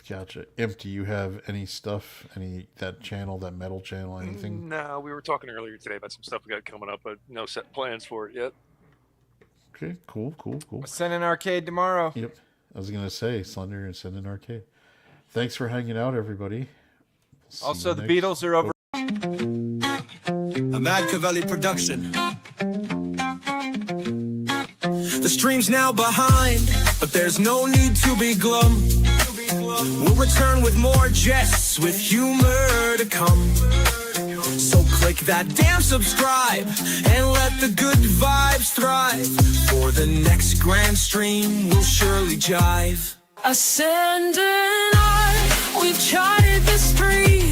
Gotcha. Imp, do you have any stuff? That metal channel, anything? No, we were talking earlier today about some stuff we got coming up, but no set plans for it yet. Okay, cool. Send an arcade tomorrow. Yep. I was gonna say Slender and Send an Arcade. Thanks for hanging out, everybody. See Also, you the next- Beatles are over. A Mad Cavelli production. The stream's now behind, but there's no need to be glum. We'll return with more jests, with humor to come. So click that damn subscribe and let the good vibes thrive. For the next grand stream, we'll surely jive. Ascend and I, we've charted the spree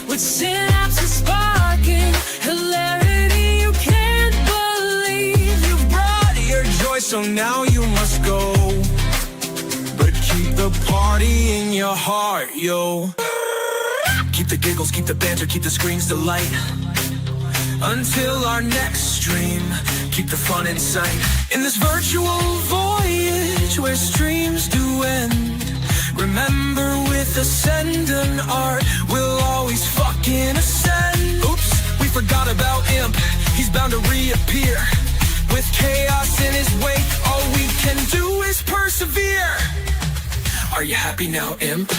with synapses sparking, hilarity you can't believe. You've brought your joy, so now you must go. But keep the party in your heart, yo. Keep the giggles, keep the banter, keep the screens to light. Until our next stream, keep the fun in sight. In this virtual voyage where streams do end, remember with Ascend and Art, we'll always fucking ascend. Oops, we forgot about Imp, he's bound to reappear. With chaos in his wake, all we can do is persevere. Are you happy now, Imp?